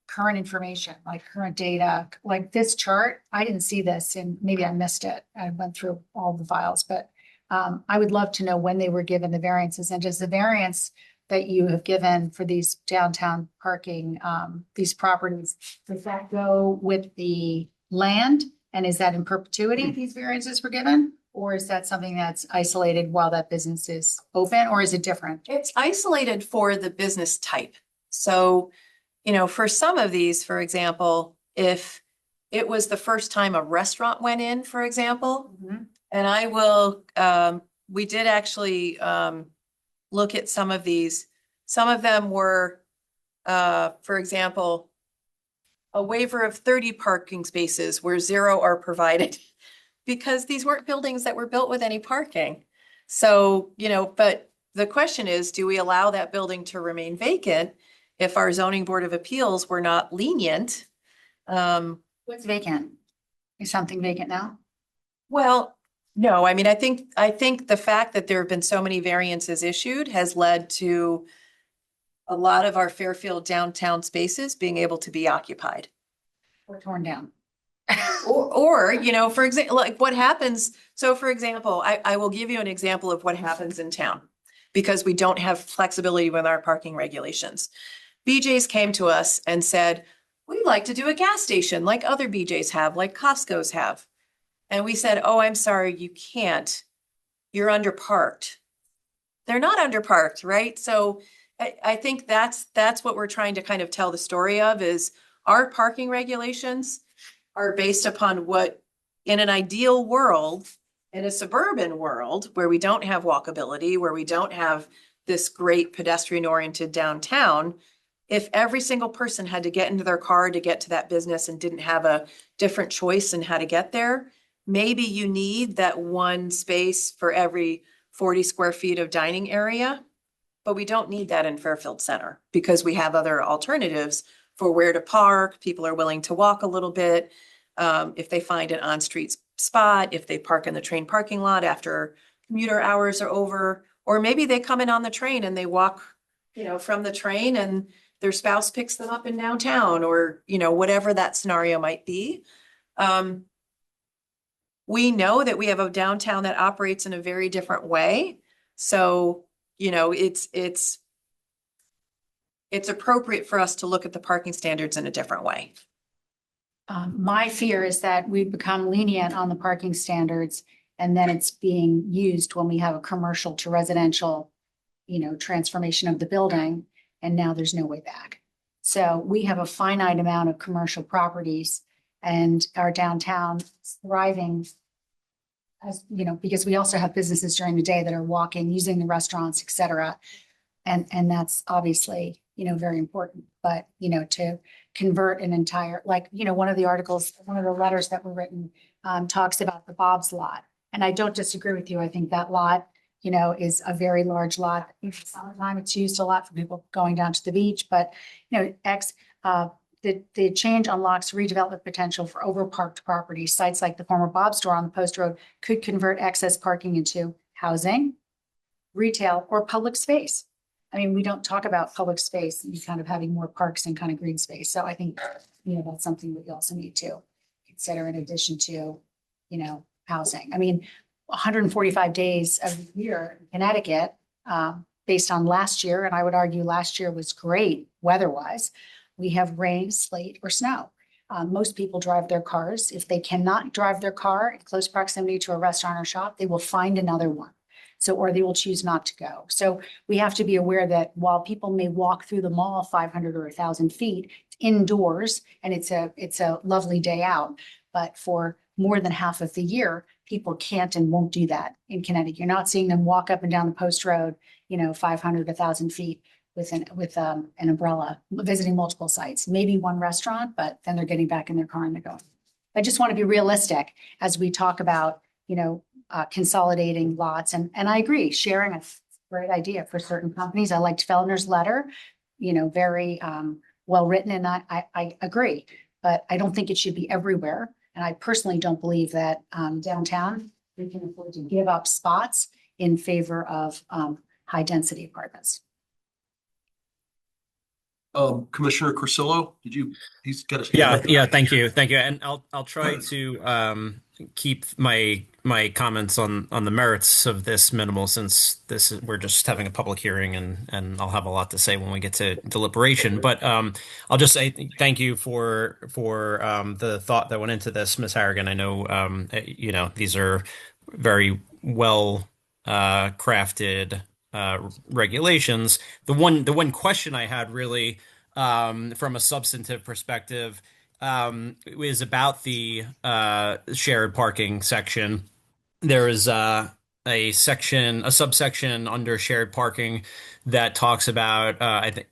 current information, like current data, like this chart. I didn't see this and maybe I missed it. I went through all the files, but I would love to know when they were given the variances, and does the variance that you have given for these downtown parking, these properties, does that go with the land? And is that in perpetuity, these variances were given? Or is that something that's isolated while that business is open, or is it different? It's isolated for the business type. So, for some of these, for example, if it was the first time a restaurant went in, for example, and I will, we did actually look at some of these. Some of them were, for example, a waiver of 30 parking spaces where 0 are provided because these weren't buildings that were built with any parking. So, but the question is, do we allow that building to remain vacant if our zoning board of appeals were not lenient? What's vacant? Is something vacant now? Well, no, I mean, I think the fact that there have been so many variances issued has led to a lot of our Fairfield downtown spaces being able to be occupied. Or torn down? Or, for example, like what happens. So for example, I will give you an example of what happens in town because we don't have flexibility with our parking regulations. BJ's came to us and said, we'd like to do a gas station like other BJ's have, like Costco's have. And we said, oh, I'm sorry, you can't. You're underparked. They're not underparked, right? So I think that's what we're trying to kind of tell the story of is our parking regulations are based upon what in an ideal world, in a suburban world where we don't have walkability, where we don't have this great pedestrian oriented downtown, if every single person had to get into their car to get to that business and didn't have a different choice in how to get there, maybe you need that one space for every 40 square feet of dining area, but we don't need that in Fairfield Center because we have other alternatives for where to park. People are willing to walk a little bit. If they find an on-street spot, if they park in the train parking lot after commuter hours are over, or maybe they come in on the train and they walk, from the train and their spouse picks them up in downtown or, whatever that scenario might be. We know that we have a downtown that operates in a very different way. So, it's appropriate for us to look at the parking standards in a different way. My fear is that we've become lenient on the parking standards and then it's being used when we have a commercial to residential, transformation of the building, and now there's no way back. So we have a finite amount of commercial properties and our downtown is thriving as, because we also have businesses during the day that are walking, using the restaurants, et cetera. And that's obviously, very important, but, to convert an entire, one of the articles, one of the letters that were written, talks about the Bob's lot. And I don't disagree with you. I think that lot, is a very large lot. In the summertime, it's used a lot for people going down to the beach, but, the change unlocks redevelopment potential for overparked properties. Sites like the former Bob's store on the Post Road could convert excess parking into housing, retail, or public space. I mean, we don't talk about public space and kind of having more parks and kind of green space. So I think, that's something we also need to consider in addition to, housing. I mean, 145 days of the year in Connecticut, based on last year, and I would argue last year was great weather-wise. We have rain, sleet, or snow. Most people drive their cars. If they cannot drive their car in close proximity to a restaurant or shop, they will find another one. So, or they will choose not to go. So we have to be aware that while people may walk through the mall 500 or 1,000 feet indoors, and it's a lovely day out, but for more than half of the year, people can't and won't do that in Connecticut. You're not seeing them walk up and down the Post Road, 500, 1,000 feet with an umbrella, visiting multiple sites, maybe one restaurant, but then they're getting back in their car and they're going. I just want to be realistic as we talk about, consolidating lots. And I agree, sharing a great idea for certain companies. I liked Fellner's letter, very well written, and I agree, but I don't think it should be everywhere. And I personally don't believe that downtown we can afford to give up spots in favor of high density apartments. Commissioner Cursillo, he's got his. Yeah. Thank you. And I'll try to keep my comments on the merits of this minimal, since we're just having a public hearing and I'll have a lot to say when we get to deliberation. But I'll just say thank you for the thought that went into this, Ms. Harrigan. I know these are very well crafted regulations. The one question I had really from a substantive perspective is about the shared parking section. There is a subsection under shared parking that talks about, I think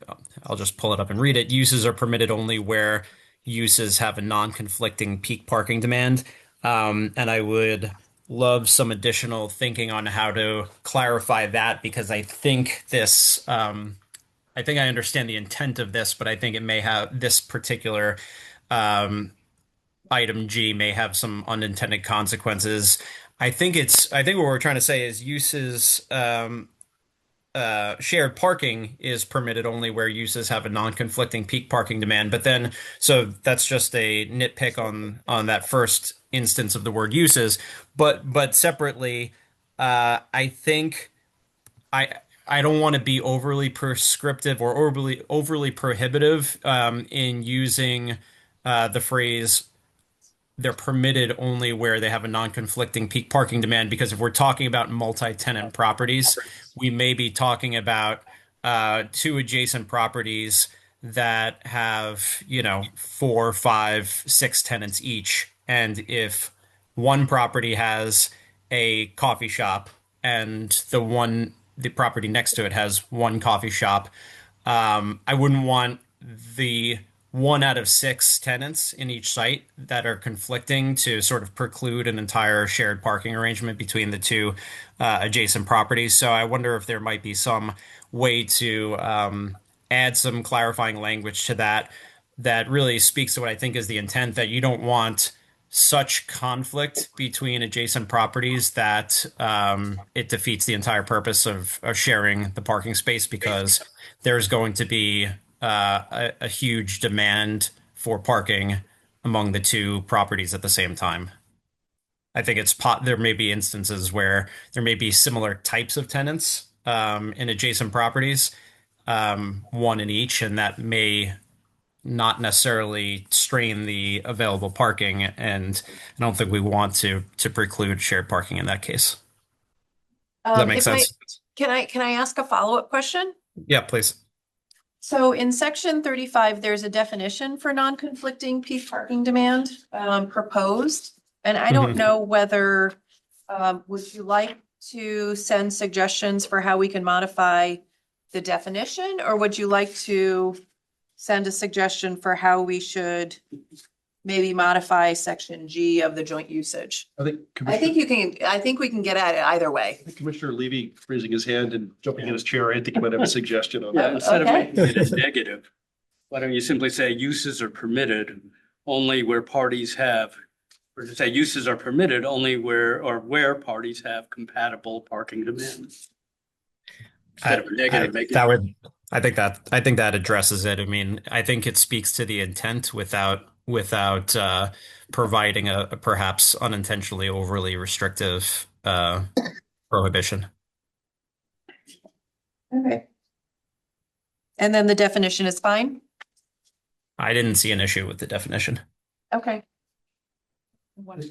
I'll just pull it up and read it. Uses are permitted only where uses have a non-conflicting peak parking demand. And I would love some additional thinking on how to clarify that, because I think I think I understand the intent of this, but I think it may have this particular item G may have some unintended consequences. I think what we're trying to say is uses, shared parking is permitted only where uses have a non-conflicting peak parking demand. But then, so that's just a nitpick on that first instance of the word uses. But separately, I think I don't want to be overly prescriptive or overly prohibitive in using the phrase they're permitted only where they have a non-conflicting peak parking demand, because if we're talking about multi-tenant properties, we may be talking about two adjacent properties that have, 4, 5, 6 tenants each. And if one property has a coffee shop and the property next to it has one coffee shop, I wouldn't want the 1 out of 6 tenants in each site that are conflicting to sort of preclude an entire shared parking arrangement between the two adjacent properties. So I wonder if there might be some way to add some clarifying language to that really speaks to what I think is the intent, that you don't want such conflict between adjacent properties that it defeats the entire purpose of sharing the parking space, because there's going to be a huge demand for parking among the two properties at the same time. I think there may be instances where there may be similar types of tenants in adjacent properties, one in each, and that may not necessarily strain the available parking. And I don't think we want to preclude shared parking in that case. Does that make sense? Can I ask a follow-up question? Yeah, please. So in section 35, there's a definition for non-conflicting peak parking demand proposed. And I don't know whether, would you like to send suggestions for how we can modify the definition, or would you like to send a suggestion for how we should maybe modify section G of the joint usage? I think we can get at it either way. Commissioner Levy raising his hand and jumping in his chair. I think he might have a suggestion on Yeah, that. instead of making it a negative, why don't you simply say uses are permitted only where parties have, or to say uses are permitted only where parties have compatible parking demands. Instead of a negative, make it. I think that addresses it. I mean, I think it speaks to the intent without providing a perhaps unintentionally overly restrictive prohibition. Okay. And then the definition is fine? I didn't see an issue with the definition. Okay. But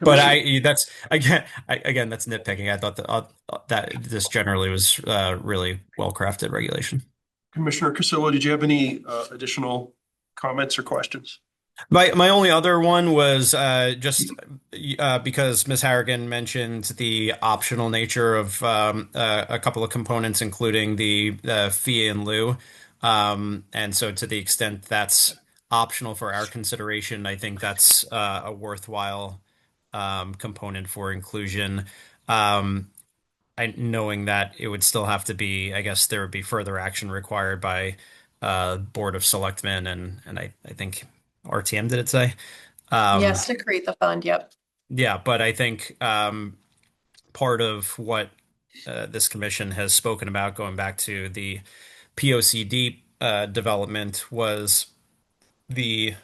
that's nitpicking. I thought that this generally was really well-crafted regulation. Commissioner Castillo, did you have any additional comments or questions? My only other one was just because Ms. Harrigan mentioned the optional nature of a couple of components, including the fee in lieu. And so to the extent that's optional for our consideration, I think that's a worthwhile component for inclusion. Knowing that it would still have to be, I guess there would be further action required by Board of Selectmen and I think RTM, did it say? Yes, to create the fund. Yep. Yeah, but I think part of what this commission has spoken about, going back to the POCD development, was the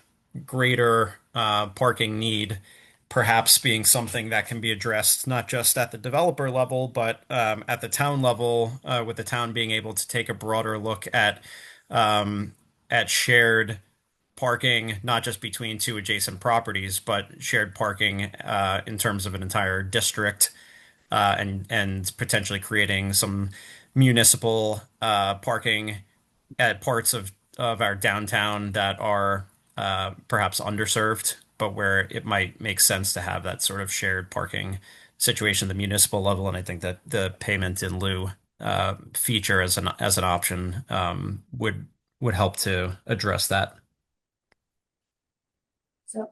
greater parking need perhaps being something that can be addressed not just at the developer level, but at the town level, with the town being able to take a broader look at shared parking, not just between two adjacent properties, but shared parking in terms of an entire district, and potentially creating some municipal parking at parts of our downtown that are perhaps underserved, but where it might make sense to have that sort of shared parking situation at the municipal level. And I think that the payment in lieu feature as an option would help to address that. So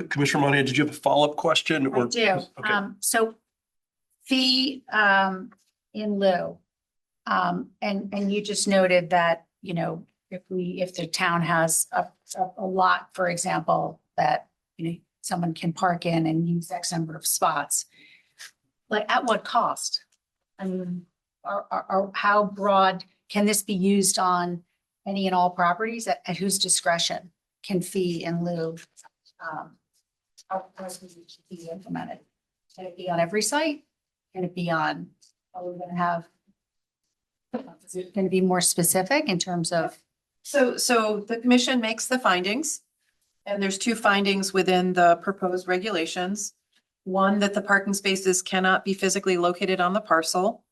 Commissioner Monahan, did you have a follow-up question? I do. Okay. So fee in lieu. And you just noted that, if the town has a lot, for example, that, someone can park in and use X number of spots, like at what cost? I mean, how broad can this be used on any and all properties? At whose discretion can fee in lieu be implemented? Can it be on every site? Can it be on, are we going to have Is it going to be more specific in terms of? So the commission makes the findings, and there's two findings within the proposed regulations. One, that the parking spaces cannot be physically located on the parcel.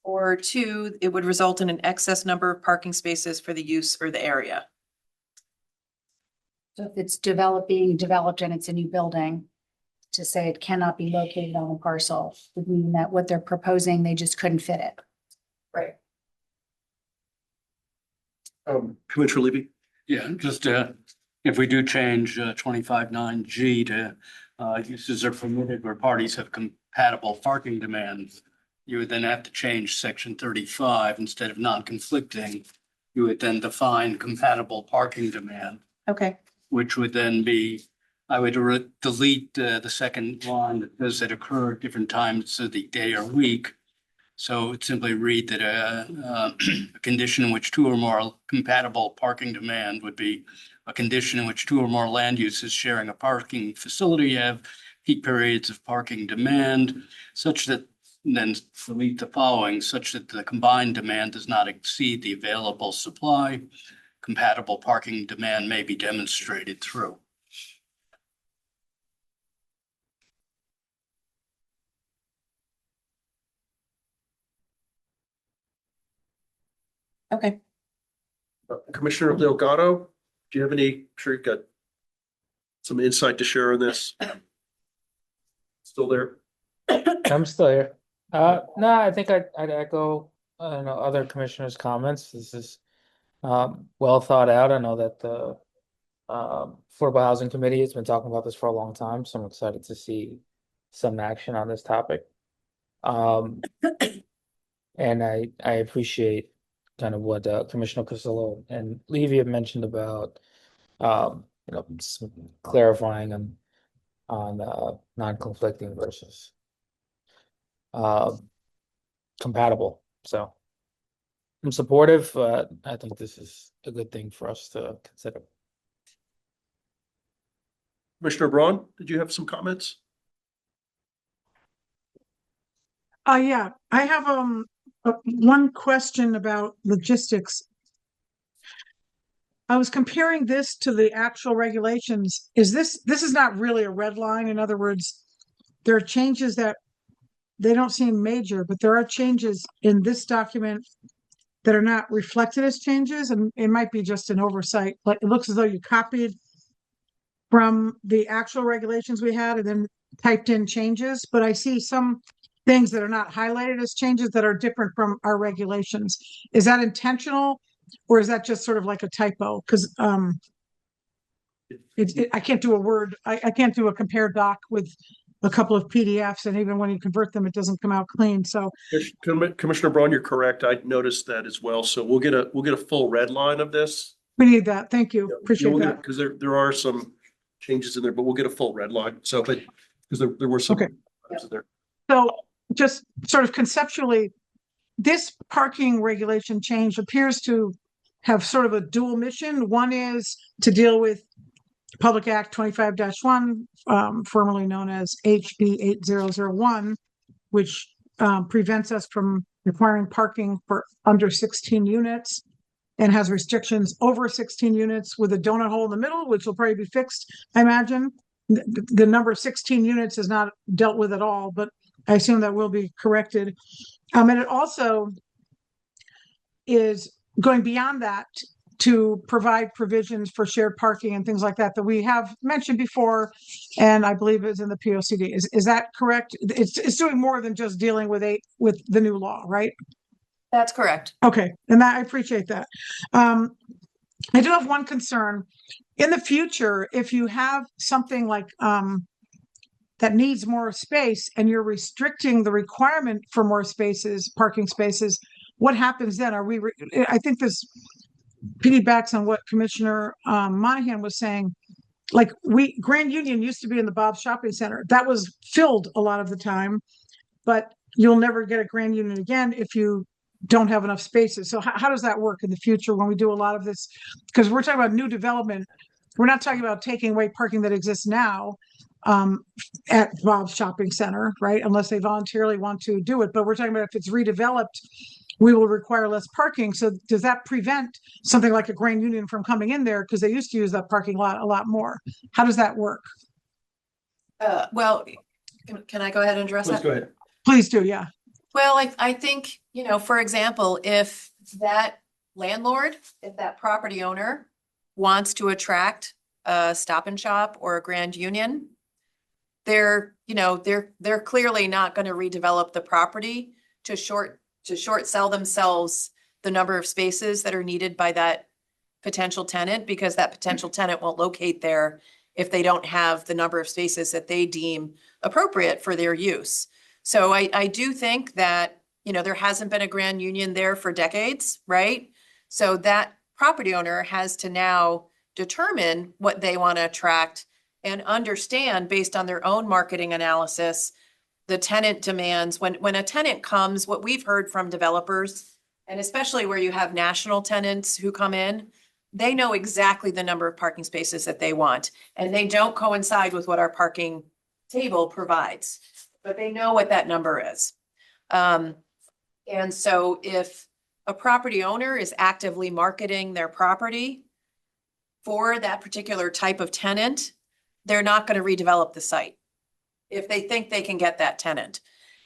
Or two, it would result in an excess number of parking spaces for the use or the area. So if it's being developed and it's a new building, to say it cannot be located on the parcel would mean that what they're proposing, they just couldn't fit it. Right. Commissioner Levy? Yeah, just if we do change 25(9)(g) to uses are permitted where parties have compatible parking demands, you would then have to change section 35 instead of non-conflicting. You would then define compatible parking demand, Okay. which would then be, I would delete the second line that says that occur at different times of the day or week. So it simply read that a condition in which two or more compatible parking demand would be a condition in which two or more land uses sharing a parking facility have peak periods of parking demand, such that, then delete the following, such that the combined demand does not exceed the available supply. Compatible parking demand may be demonstrated through. Okay. Commissioner Delgado, do you have any, sure you've got some insight to share on this? Still there? I'm still here. No, I think I'd echo, other commissioners' comments. This is well thought out. I know that the Affordable Housing Committee has been talking about this for a long time, so I'm excited to see some action on this topic. And I appreciate kind of what Commissioner Castillo and Levy have mentioned about some clarifying on non-conflicting versus compatible. So I'm supportive. I think this is a good thing for us to consider. Commissioner Braun, did you have some comments? Yeah, I have one question about logistics. I was comparing this to the actual regulations. This is not really a red line. In other words, there are changes that they don't seem major, but there are changes in this document that are not reflected as changes, and it might be just an oversight, but it looks as though you copied from the actual regulations we had and then typed in changes, but I see some things that are not highlighted as changes that are different from our regulations. Is that intentional, or is that just sort of like a typo? Because I can't do a Word, I can't do a compare doc with a couple of PDFs, and even when you convert them, it doesn't come out clean. So Commissioner Braun, you're correct. I noticed that as well. So we'll get a full red line of this. we need that. Thank you. Appreciate that. Because there are some changes in there, but we'll get a full red line. So, but because there were some. Okay. There. So just sort of conceptually, this parking regulation change appears to have sort of a dual mission. One is to deal with Public Act 25-1, formerly known as HB 8001, which prevents us from requiring parking for under 16 units and has restrictions over 16 units with a donut hole in the middle, which will probably be fixed, I imagine. The number of 16 units is not dealt with at all, but I assume that will be corrected. And it also is going beyond that to provide provisions for shared parking and things like that that we have mentioned before, and I believe is in the POCD. Is that correct? It's doing more than just dealing with the new law, right? That's correct. Okay, and I appreciate that. I do have one concern. In the future, if you have something like that needs more space and you're restricting the requirement for more spaces, parking spaces, what happens then? I think this piggybacks on what Commissioner Monahan was saying. Like Grand Union used to be in the Bob's Shopping Center. That was filled a lot of the time, but you'll never get a Grand Union again if you don't have enough spaces. So how does that work in the future when we do a lot of this? Because we're talking about new development. We're not talking about taking away parking that exists now at Bob's Shopping Center, right? Unless they voluntarily want to do it. But we're talking about if it's redeveloped, we will require less parking. So does that prevent something like a Grand Union from coming in there? Because they used to use that parking lot a lot more. How does that work? Well, can I go ahead and address Please that? go ahead. Please do, yeah. Well, I think, for example, if that landlord, if that property owner wants to attract a Stop and Shop or a Grand Union, they're clearly not going to redevelop the property to short sell themselves the number of spaces that are needed by that potential tenant, because that potential tenant won't locate there if they don't have the number of spaces that they deem appropriate for their use. So I do think that, there hasn't been a Grand Union there for decades, right? So that property owner has to now determine what they want to attract and understand, based on their own marketing analysis, the tenant demands. When a tenant comes, what we've heard from developers, and especially where you have national tenants who come in, they know exactly the number of parking spaces that they want, and they don't coincide with what our parking table provides, but they know what that number is. And so if a property owner is actively marketing their property for that particular type of tenant, they're not going to redevelop the site if they think they can get that tenant.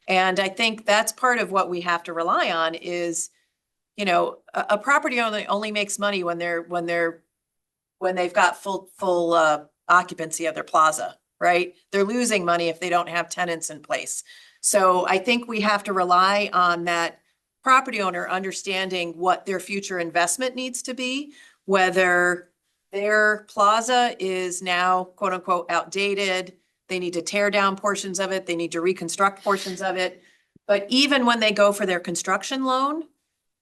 And I think that's part of what we have to rely on is, a property owner only makes money when they've got full occupancy of their plaza, right? They're losing money if they don't have tenants in place. So I think we have to rely on that property owner understanding what their future investment needs to be, whether their plaza is now quote unquote outdated, they need to tear down portions of it, they need to reconstruct portions of it. But even when they go for their construction loan,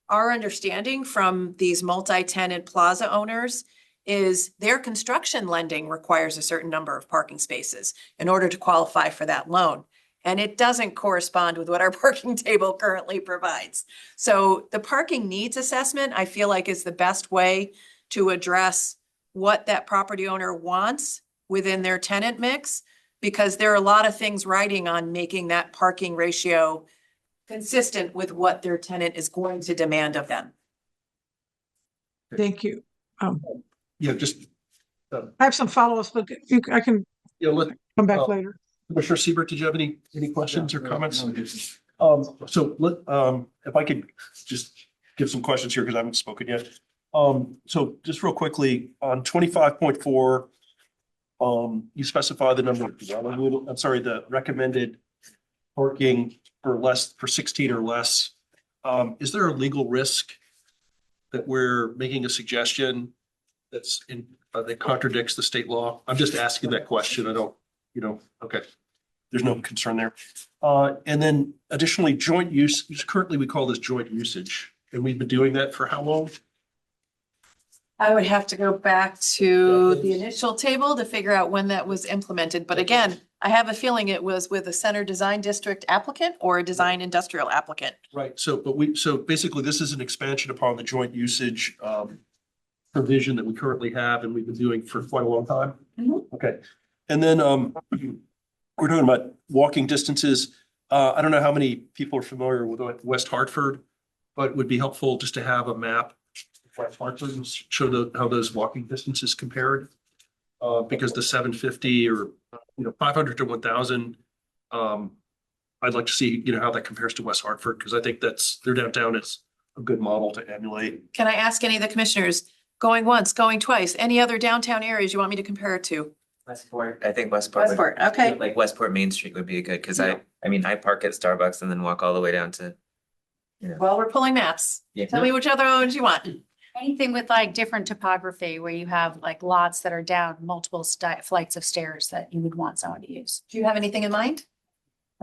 our understanding from these multi-tenant plaza owners is their construction lending requires a certain number of parking spaces in order to qualify for that loan. And it doesn't correspond with what our parking table currently provides. So the parking needs assessment, I feel like, is the best way to address what that property owner wants within their tenant mix, because there are a lot of things riding on making that parking ratio consistent with what their tenant is going to demand of them. Thank you. Yeah, just. I have some follow-ups, but I can come back later. Commissioner Siebert, did you have any questions or comments? If I could just give some questions here because I haven't spoken yet. So just real quickly on 25.4, you specify the number of, the recommended parking for 16 or less. Is there a legal risk that we're making a suggestion that contradicts the state law? I'm just asking that question. I don't, okay. There's no concern there. And then additionally, joint use, currently we call this joint usage. And we've been doing that for how long? I would have to go back to the initial table to figure out when that was implemented. But again, I have a feeling it was with a center design district applicant or a design industrial applicant. Right. So basically this is an expansion upon the joint usage provision that we currently have and we've been doing for quite a long time. Mm-hmm. Okay. And then we're talking about walking distances. I don't know how many people are familiar with West Hartford, but it would be helpful just to have a map of West Hartford and show how those walking distances compared. Because the 750 or 500 to 1,000, I'd like to see how that compares to West Hartford because I think their downtown is a good model to emulate. Can I ask any of the commissioners, going once, going twice, any other downtown areas you want me to compare it to? Westport, I think Westport. Westport, okay. Like Westport Main Street would be good because I park at Starbucks and then walk all the way down to. Well, we're pulling maps. Yeah. Tell me which other ones you want. Anything with like different topography where you have like lots that are down multiple flights of stairs that you would want someone to use. Do you have anything in mind?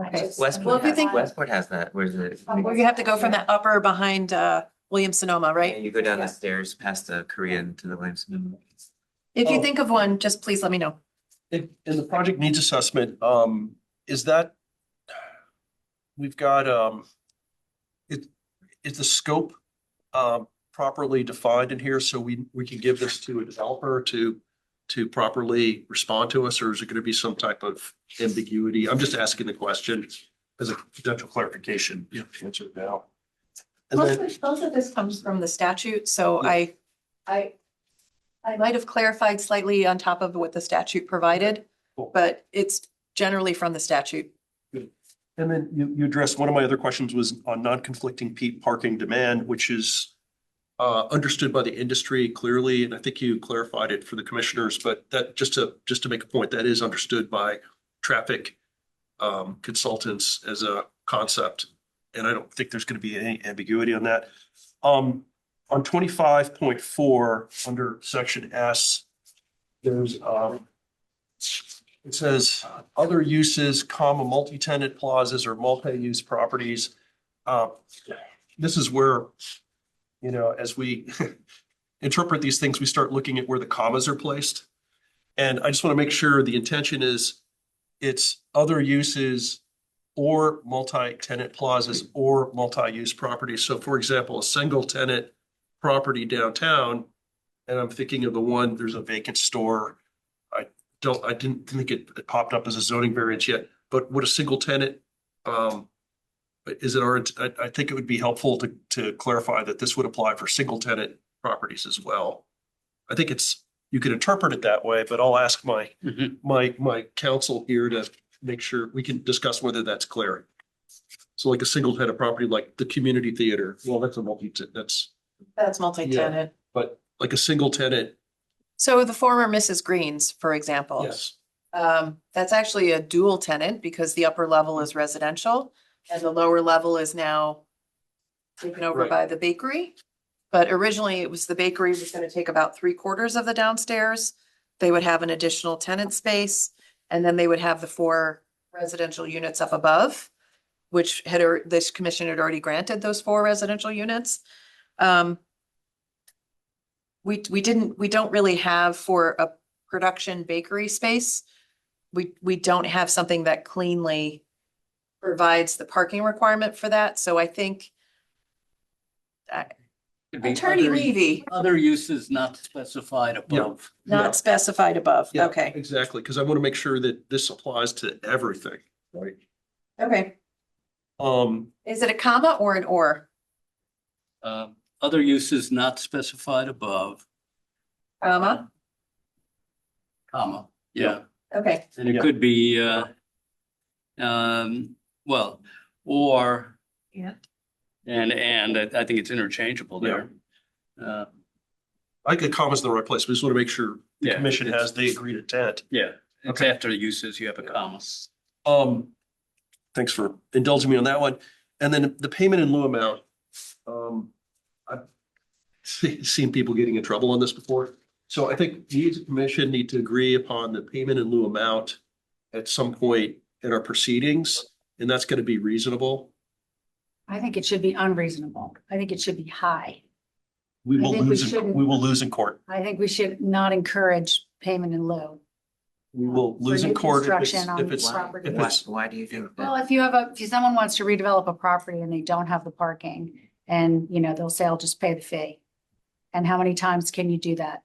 Okay. Westport, Well, if you Westport has that. Where's it? Well, you have to go from that upper behind Williams-Sonoma, right? Yeah, you go down the stairs past the Korean to the Williams-Sonoma. If you think of one, just please let me know. In the project needs assessment, is that we've got is the scope properly defined in here so we can give this to a developer to properly respond to us, or is it going to be some type of ambiguity? I'm just asking the question as a potential clarification. You have to answer it now. And then, Most of this comes from the statute, so I might have clarified slightly on top of what the statute provided, Cool. but it's generally from the statute. and then you addressed, one of my other questions was on non-conflicting peak parking demand, which is understood by the industry clearly, and I think you clarified it for the commissioners, but that just to make a point, that is understood by traffic consultants as a concept. And I don't think there's going to be any ambiguity on that. On 25.4 under section S, there's it says other uses, comma, multi-tenant plazas or multi-use properties. This is where, as we interpret these things, we start looking at where the commas are placed. And I just want to make sure the intention is it's other uses or multi-tenant plazas or multi-use properties. So for example, a single tenant property downtown, and I'm thinking of the one, there's a vacant store. I didn't think it popped up as a zoning variance yet, but would a single tenant, is it I think it would be helpful to clarify that this would apply for single tenant properties as well. I think you could interpret it that way, but I'll ask my counsel here to make sure we can discuss whether that's clear. So like a single tenant property, like the community theater, well, that's That's multi-tenant. but like a single tenant, So the former Mrs. Green's, for example. yes. That's actually a dual tenant because the upper level is residential and the lower level is now taken over Right. by the bakery. But originally it was the bakery was going to take about 3/4 of the downstairs. They would have an additional tenant space and then they would have the 4 residential units up above, which this commission had already granted those 4 residential units. We don't really have for a production bakery space. We don't have something that cleanly provides the parking requirement for that. So I think Attorney Levy, Other uses not specified above. not specified above. Yeah, Okay, exactly. Because I want to make sure that this applies to everything, right? okay. Um, Is it a comma or an or? Other uses not specified above, Comma? comma, yeah. Okay, And it Yeah. could be, well, or, yeah. and I think it's interchangeable there. I get commas in the right place. We just want to make sure the Yeah, commission it's- has the agreed intent. Yeah, it's after the uses, you have a comma. Thanks for indulging me on that one. And then the payment in lieu amount. I've seen people getting in trouble on this before. So I think we as a commission need to agree upon the payment in lieu amount at some point in our proceedings, and that's going to be reasonable. I think it should be unreasonable. I think it should be high. We I will think we lose, shouldn't- we will lose in court. I think we should not encourage payment in lieu. We will For lose in new court construction on if it's, property. if Why, it's, why do you think Well, that? if someone wants to redevelop a property and they don't have the parking and, they'll say, I'll just pay the fee. And how many times can you do that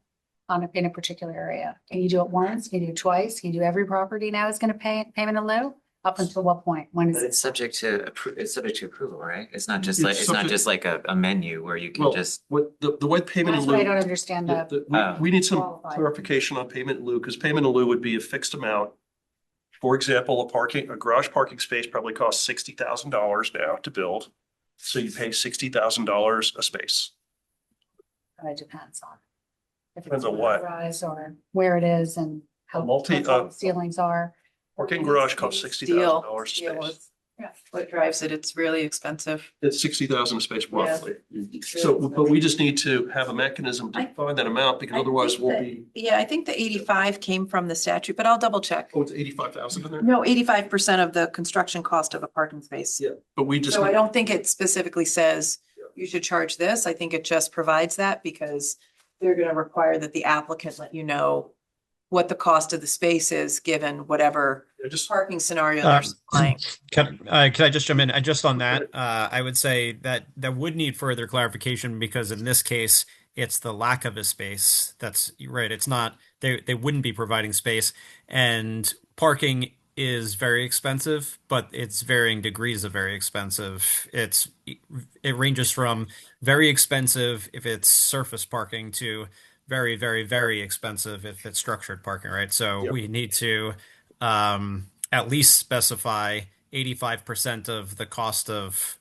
in a particular area? Can you do it once? Can you do it twice? Can you do every property now is going to pay payment in lieu? Up until what point? When is But it? it's subject to approval, right? It's not just It's like, it's not subject- just like a menu where you can well, just, what, the way payment in That's what I lieu. don't understand Yeah, that. we need some qualified. clarification on payment in lieu, because payment in lieu would be a fixed amount. For example, a garage parking space probably costs $60,000 now to build. So you pay $60,000 a space. It depends on. If Depends it's on what? rise or where it is and how A multi- how tall the ceilings are. Parking garage costs $60,000 a Steel space. is what drives it. It's really expensive. It's $60,000 a space Yeah. roughly. It's So, really but we just need to have a mechanism to find that amount, because I otherwise think we'll that- be, Yeah, I think the 85 came from the statute, but I'll double check. oh, it's 85,000 in there? No, 85% of the construction cost of a parking space. Yeah, but we just, So I don't think it specifically says you should charge this. I think it just provides that because they're going to require that the applicant let you know what the cost of the space is, given whatever I just, parking scenario they're supplying. Can I just jump in? Just on that, I would say that would need further clarification because in this case, it's the lack of a space. That's right. It's not, they wouldn't be providing space, and parking is very expensive, but it's varying degrees of very expensive. It ranges from very expensive if it's surface parking to very, very, very expensive if it's structured parking, right? So Yep. we need to at least specify 85% of the cost of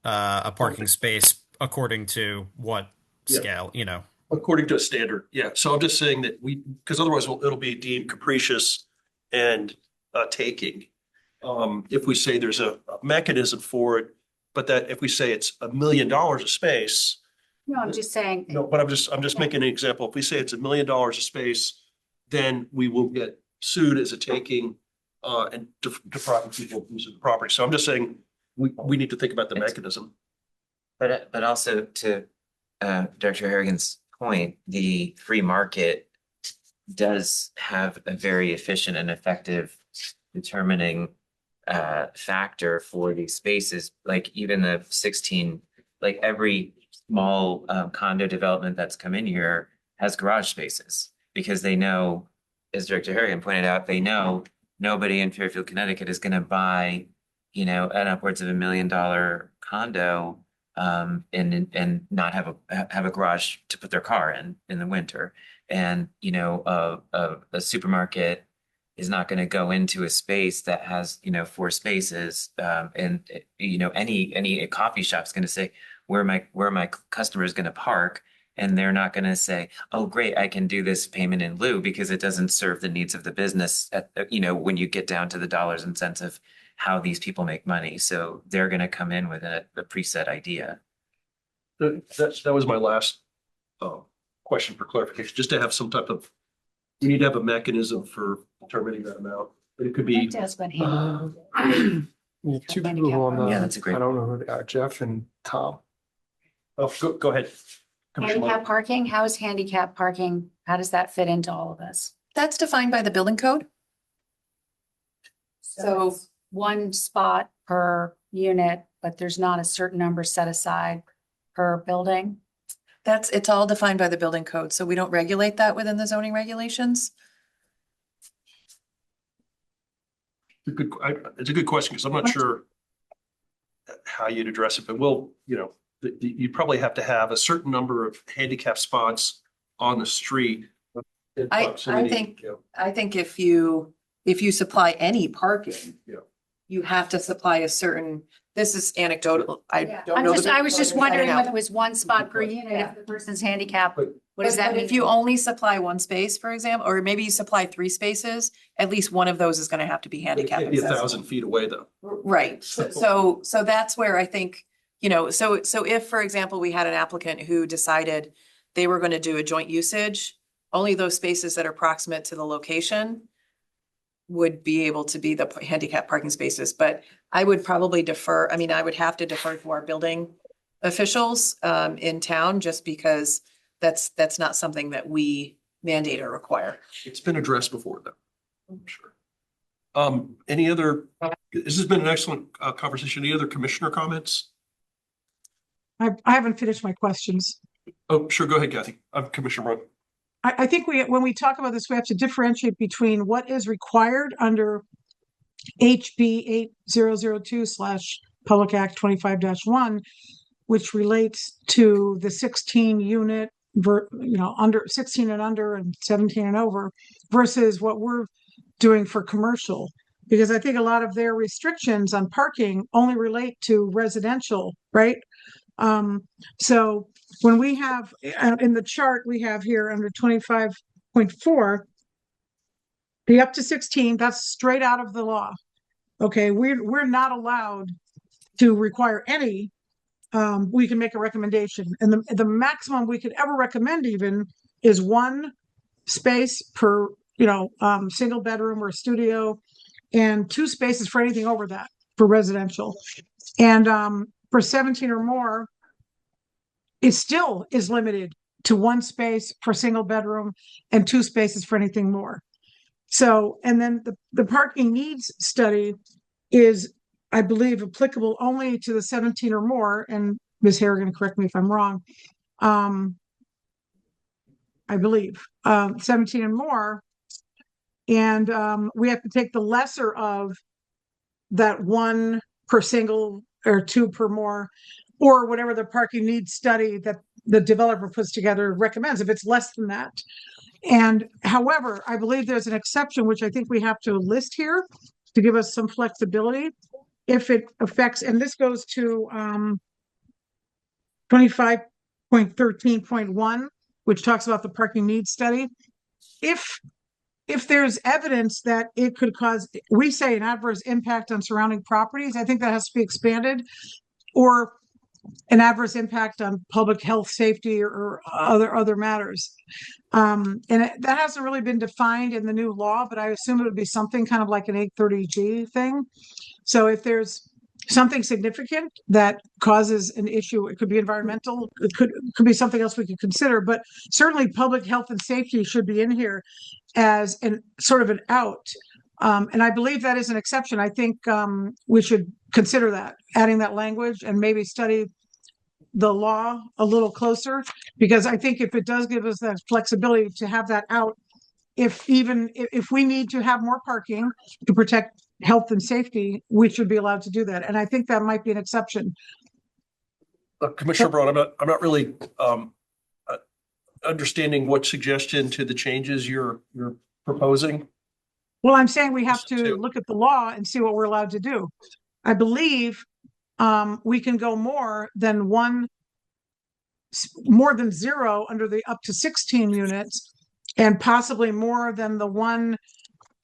a parking space according to what Yeah. scale, you know. According to a standard, yeah. So I'm just saying that because otherwise it'll be deemed capricious and taking. If we say there's a mechanism for it, but that if we say it's $1 million a space. No, I'm just saying. No, but I'm just making an example. If we say it's $1 million a space, then we will get sued as a taking and depriving people of use of the property. So I'm just saying we need to think about the mechanism. But also to Director Harrigan's point, the free market does have a very efficient and effective determining factor for these spaces. Like even the 16, like every small condo development that's come in here has garage spaces because they know, as Director Harrigan pointed out, they know nobody in Fairfield, Connecticut is going to buy, you know, an upwards of $1 million condo and not have a garage to put their car in the winter. And, you know, a supermarket is not going to go into a space that has, you know, 4 spaces. And, you know, any coffee shop's going to say, where my customer is going to park. And they're not going to say, oh, great, I can do this payment in lieu because it doesn't serve the needs of the business at, you know, when you get down to the dollars and cents of how these people make money. So they're going to come in with a preset idea. That was my last question for clarification, just to have some type of, we need to have a mechanism for determining that amount. But it could be. Two people who on the, Yeah, that's a great. I don't know who they are, Jeff and Tom. Oh, go ahead. Handicap parking, how is handicap parking? How does that fit into all of this? That's defined by the building code. So it's 1 spot per unit, but there's not a certain number set aside per building. It's all defined by the building code, so we don't regulate that within the zoning regulations. It's a good question because I'm not sure how you'd address it, but you know, you'd probably have to have a certain number of handicap spots on the street. I think if you supply any parking, Yeah. you have to supply a certain, this is anecdotal. I don't know. I was just wondering whether whether it was 1 spot per unit, if the person's handicapped. What does that But mean? if you only supply 1 space, for example, or maybe you supply 3 spaces, at least one of those is going to have to be It handicapped can't be accessible. 1,000 feet away though. Right. So that's where I think, you know, so if, for example, we had an applicant who decided they were going to do a joint usage, only those spaces that are proximate to the location would be able to be the handicap parking spaces. But I would probably defer, I mean, I would have to defer to our building officials in town just because that's not something that we mandate or require. It's been addressed before though. I'm sure. This has been an excellent conversation. Any other commissioner comments? I haven't finished my questions. Oh, sure. Go ahead, Kathy. I'm Commissioner Brown. I think when we talk about this, we have to differentiate between what is required under HB 8002/Public Act 25-1, which relates to the 16 unit, under 16 and under and 17 and over, versus what we're doing for commercial. Because I think a lot of their restrictions on parking only relate to residential, right? So when we have in the chart we have here under 25.4, the up to 16, that's straight out of the law. Okay, we're not allowed to require any. We can make a recommendation, and the maximum we could ever recommend even is 1 space per single bedroom or studio, and 2 spaces for anything over that for residential. And for 17 or more, it still is limited to 1 space per single bedroom and 2 spaces for anything more. So, and then the parking needs study is, I believe, applicable only to the 17 or more. And Ms. Harrigan, correct me if I'm wrong. I believe 17 and more. And we have to take the lesser of that 1 per single or 2 per more, or whatever the parking needs study that the developer puts together recommends, if it's less than that. And however, I believe there's an exception, which I think we have to list here to give us some flexibility. If it affects, and this goes to 25.13.1, which talks about the parking needs study. If there's evidence that it could cause, we say, an adverse impact on surrounding properties, I think that has to be expanded, or an adverse impact on public health, safety, or other matters. That hasn't really been defined in the new law, but I assume it would be something kind of like an 830G thing. So if there's something significant that causes an issue, it could be environmental, it could be something else we could consider, but certainly public health and safety should be in here as an sort of an out. And I believe that is an exception. I think we should consider that, adding that language, and maybe study the law a little closer, because I think if it does give us that flexibility to have that out, if we need to have more parking to protect health and safety, we should be allowed to do that. And I think that might be an exception. Commissioner Braun, I'm not really understanding what suggestion to the changes you're proposing. Well, I'm saying we have to look at the law and see what we're allowed to do. I believe we can go more than 0 under the up to 16 units, and possibly more than the 1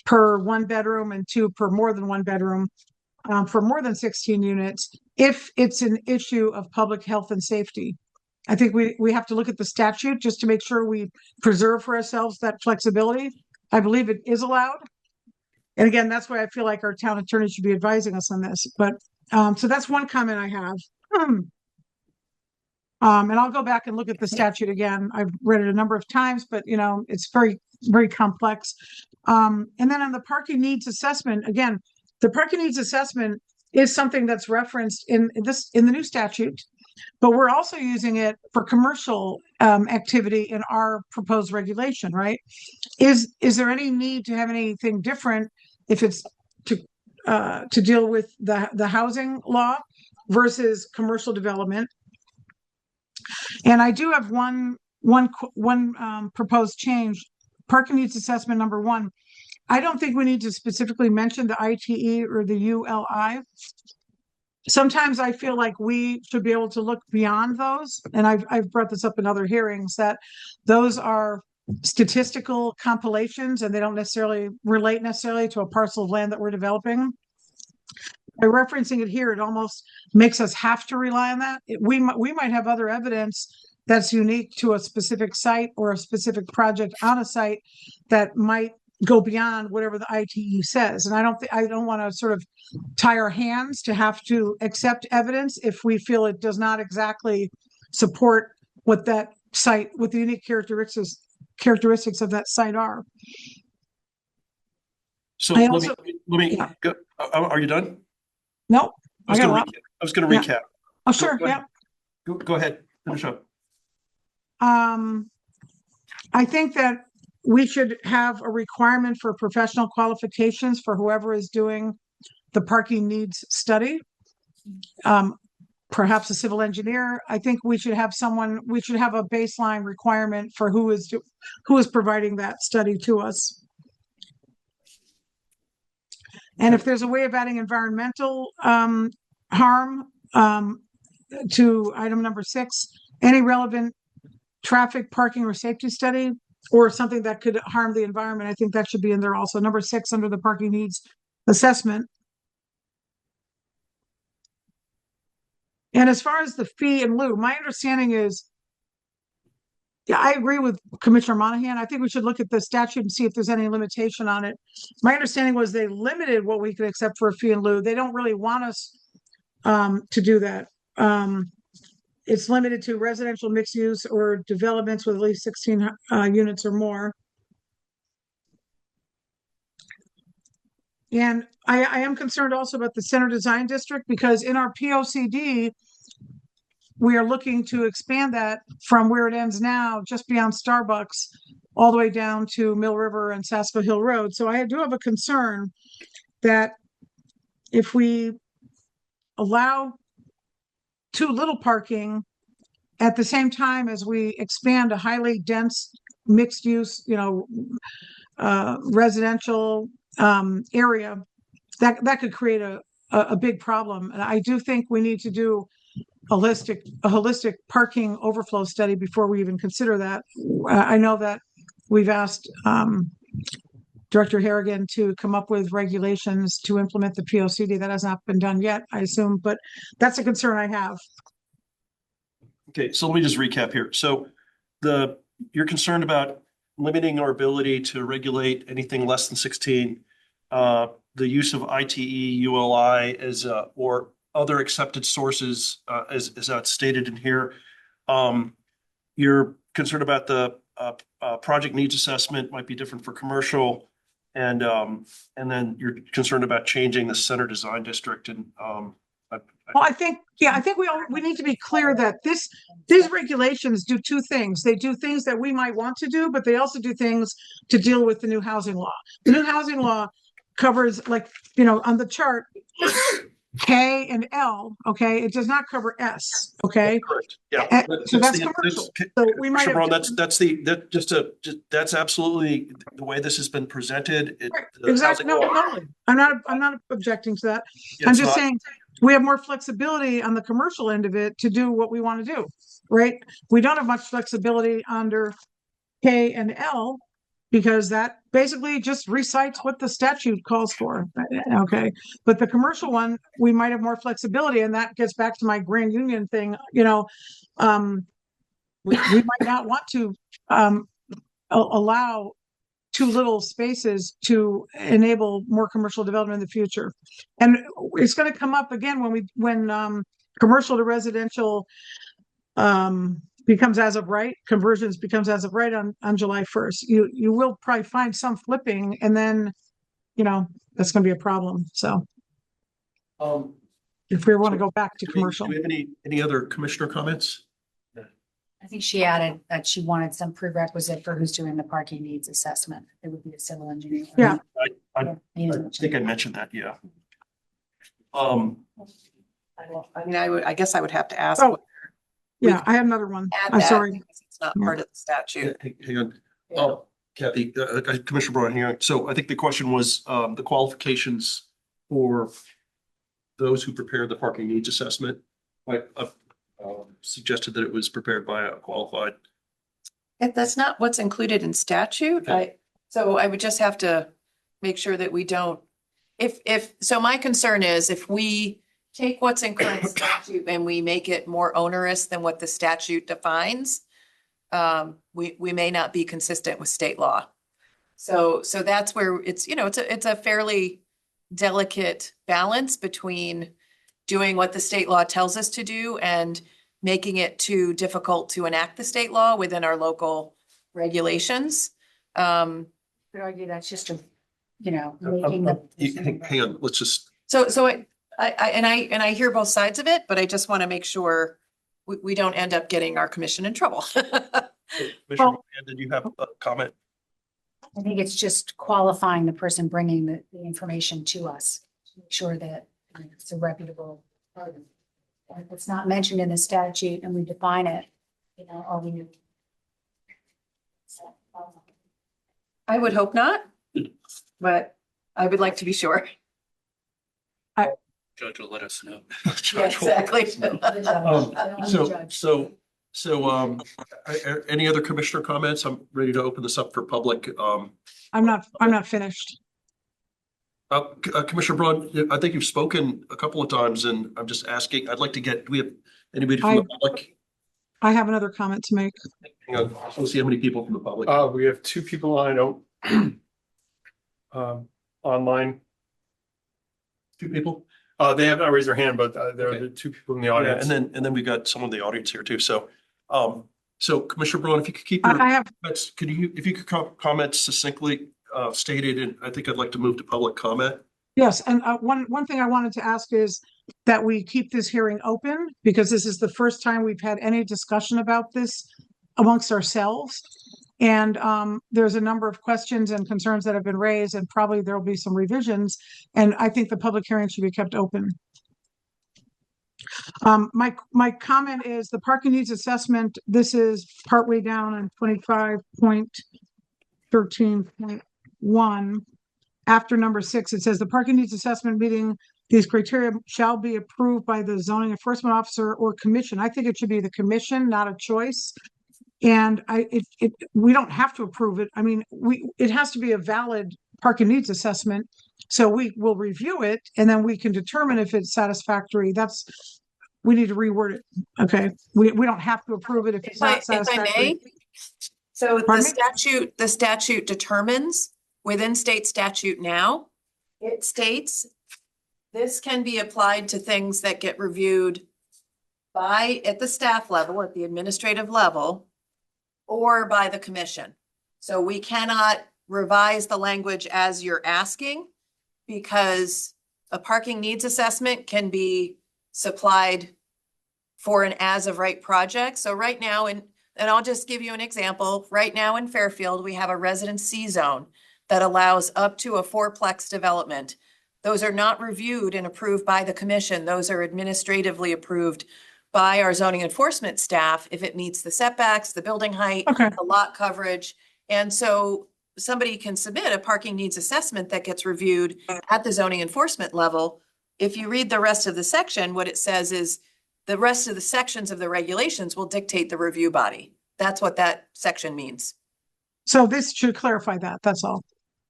per 1 bedroom and 2 per more than 1 bedroom for more than 16 units, if it's an issue of public health and safety. I think we have to look at the statute just to make sure we preserve for ourselves that flexibility. I believe it is allowed. And again, that's why I feel like our town attorney should be advising us on this. But so that's one comment I have. And I'll go back and look at the statute again. I've read it a number of times, but it's very, very complex. And then on the parking needs assessment, again, the parking needs assessment is something that's referenced in the new statute, but we're also using it for commercial activity in our proposed regulation, right? Is there any need to have anything different if it's to deal with the housing law versus commercial development? And I do have one proposed change. Parking needs assessment number 1. I don't think we need to specifically mention the ITE or the ULI. Sometimes I feel like we should be able to look beyond those. And I've brought this up in other hearings, that those are statistical compilations and they don't necessarily relate to a parcel of land that we're developing. By referencing it here, it almost makes us have to rely on that. We might have other evidence that's unique to a specific site or a specific project on a site that might go beyond whatever the ITE says. And I don't want to sort of tie our hands to have to accept evidence if we feel it does not exactly support what that site, what the unique characteristics of that site are. So let me go. Are you done? No, I was going to recap. Oh, sure. Yeah. Go ahead. Finish up. I think that we should have a requirement for professional qualifications for whoever is doing the parking needs study. Perhaps a civil engineer. I think we should have a baseline requirement for who is providing that study to us. And if there's a way of adding environmental harm to item number 6, any relevant traffic, parking, or safety study, or something that could harm the environment, I think that should be in there also. Number 6 under the parking needs assessment. And as far as the fee in lieu, my understanding is, yeah, I agree with Commissioner Monahan. I think we should look at the statute and see if there's any limitation on it. My understanding was they limited what we could accept for a fee in lieu. They don't really want us to do that. It's limited to residential mixed use or developments with at least 16 units or more. And I am concerned also about the center design district, because in our POCD, we are looking to expand that from where it ends now, just beyond Starbucks, all the way down to Mill River and Sassville Hill Road. So I do have a concern that if we allow too little parking at the same time as we expand a highly dense mixed use, residential area, that could create a big problem. And I do think we need to do a holistic parking overflow study before we even consider that. I know that we've asked Director Harrigan to come up with regulations to implement the POCD. That has not been done yet, I assume, but that's a concern I have. Okay, so let me just recap here. So you're concerned about limiting our ability to regulate anything less than 16, the use of ITE, ULI or other accepted sources, as stated in here. You're concerned about the project needs assessment might be different for commercial, and then you're concerned about changing the center design district. And well, I think we need to be clear that these regulations do two things. They do things that we might want to do, but they also do things to deal with the new housing law. The new housing law covers, like, on the chart, K and L, okay? It does not cover S, okay? Correct. Yeah. So that's commercial. So we might have that's absolutely the way this has been presented. right. Exactly. No, totally. I'm not objecting to that. Yeah, I'm just saying we have more flexibility on the commercial end of it to do what we want to do, right? We don't have much flexibility under K and L because that basically just recites what the statute calls for. Okay. But the commercial one, we might have more flexibility. And that gets back to my Grand Union thing. We might not want to allow too little spaces to enable more commercial development in the future. And it's going to come up again when commercial to residential becomes as of right, conversions becomes as of right on July 1st. You will probably find some flipping, and then, that's going to be a problem. So if we want to go back to commercial. Do we have any other commissioner comments? I think she added that she wanted some prerequisite for who's doing the parking needs assessment. It would be a civil engineer. Yeah. I think I mentioned that. Yeah. I guess I would have to ask. Oh, yeah, I have another one. I'm sorry. It's not part of the statute. Hang on. Oh, Kathy, Commissioner Braun here. So I think the question was the qualifications for those who prepared the parking needs assessment. I suggested that it was prepared by a qualified. That's not what's included in statute. Okay. So I would just have to make sure that we don't, so my concern is if we take what's in current statute and we make it more onerous than what the statute defines, we may not be consistent with state law. So that's where it's a fairly delicate balance between doing what the state law tells us to do and making it too difficult to enact the state law within our local regulations. I could argue that's just making the. Hang on, let's just. So I hear both sides of it, but I just want to make sure we don't end up getting our commission in trouble. Commissioner, did you have a comment? I think it's just qualifying the person bringing the information to us to make sure that it's a reputable party. And if it's not mentioned in the statute and we define it, are we? I would hope not, but I would like to be sure. Judge will let us know. Yeah, exactly. Any other commissioner comments? I'm ready to open this up for public. I'm not finished. Commissioner Braun, I think you've spoken a couple of times, and I'm just asking, I'd like to get, do we have anybody from the public? I have another comment to make. Hang on, let's see how many people from the public. We have two people online. Two people? They have not raised their hand, but there are the two people in the audience. Yeah, and then we got some of the audience here too. So Commissioner Braun, if you could keep your comments, if you could comment succinctly stated, and I think I'd like to move to public comment. Yes, and one thing I wanted to ask is that we keep this hearing open because this is the first time we've had any discussion about this amongst ourselves. And there's a number of questions and concerns that have been raised, and probably there'll be some revisions. And I think the public hearing should be kept open. My comment is the parking needs assessment. This is partway down on 25.13.1. After number 6, it says the parking needs assessment meeting these criteria shall be approved by the zoning enforcement officer or commission. I think it should be the commission, not a choice. And we don't have to approve it. I mean, it has to be a valid parking needs assessment. So we will review it and then we can determine if it's satisfactory. We need to reword it. Okay. We don't have to approve it if it's not satisfactory. If I may, so Pardon me? the statute determines within state statute now, it states this can be applied to things that get reviewed at the staff level, at the administrative level, or by the commission. So we cannot revise the language as you're asking, because a parking needs assessment can be supplied for an as of right project. So right now, and I'll just give you an example, right now in Fairfield, we have a residence C zone that allows up to a 4-plex development. Those are not reviewed and approved by the commission. Those are administratively approved by our zoning enforcement staff if it meets the setbacks, the building height, Okay. the lot coverage. And so somebody can submit a parking needs assessment that gets reviewed at the zoning enforcement level. If you read the rest of the section, what it says is the rest of the sections of the regulations will dictate the review body. That's what that section means. So this should clarify that. That's all.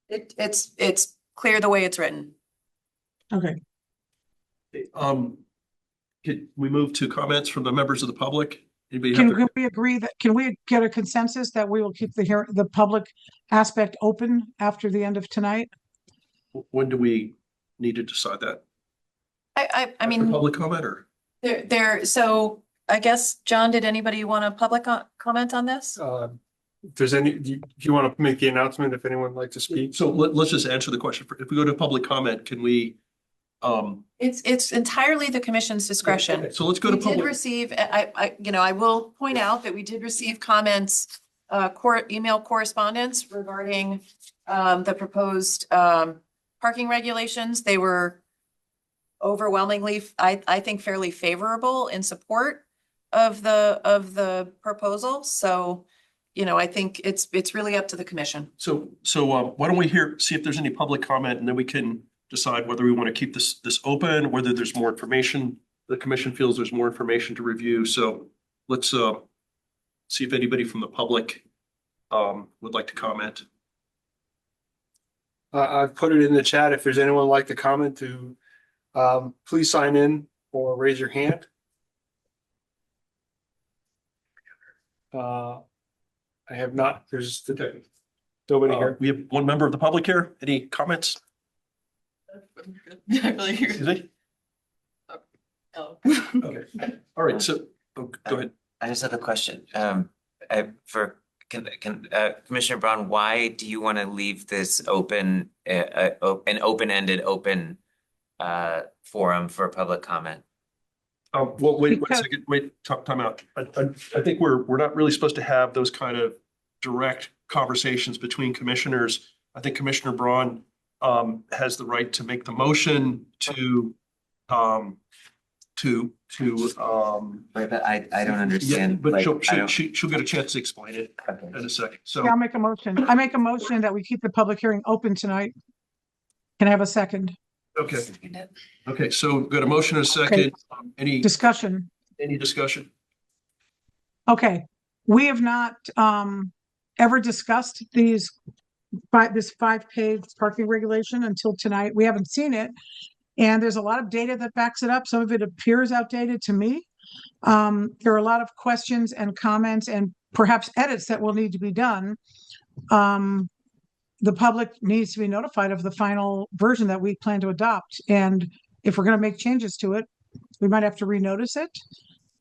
It's clear the way it's written. Okay. Can we move to comments from the members of the public? Anybody have Can we agree that, can we get a consensus that we will keep the public aspect open after the end of tonight? When do we need to decide that? I mean, Public comment or? so I guess, John, did anybody want a public comment on this? If there's any, do you want to make the announcement if anyone would like to speak? So let's just answer the question. If we go to public comment, can we? It's entirely the commission's discretion. Okay, so let's go to We did public. receive, I will point out that we did receive comments, email correspondence regarding the proposed parking regulations. They were overwhelmingly, I think, fairly favorable in support of the proposal. So, I think it's really up to the commission. So why don't we see if there's any public comment, and then we can decide whether we want to keep this open, whether there's more information. The commission feels there's more information to review. So let's see if anybody from the public would like to comment. I've put it in the chat. If there's anyone who'd like to comment, to please sign in or raise your hand. I have not. There's nobody here. We have one member of the public here. Any comments? Not really. Excuse me? Oh. Okay. All right. So go ahead. I just have a question. Commissioner Braun, why do you want to leave this open, an open-ended forum for public comment? Well, wait a second. Wait, time out. I think we're not really supposed to have those kind of direct conversations between commissioners. I think Commissioner Braun has the right to make the motion to Right, but I don't understand. Yeah, but like, she'll get a chance to explain it in a second. So Yeah, I'll make a motion. I make a motion that we keep the public hearing open tonight. Can I have a second? okay. Okay, so we've got a motion and a second. Any Discussion. discussion? Okay, we have not ever discussed this 5-page parking regulation until tonight. We haven't seen it. And there's a lot of data that backs it up. Some of it appears outdated to me. There are a lot of questions and comments and perhaps edits that will need to be done. The public needs to be notified of the final version that we plan to adopt. And if we're going to make changes to it, we might have to renotice it.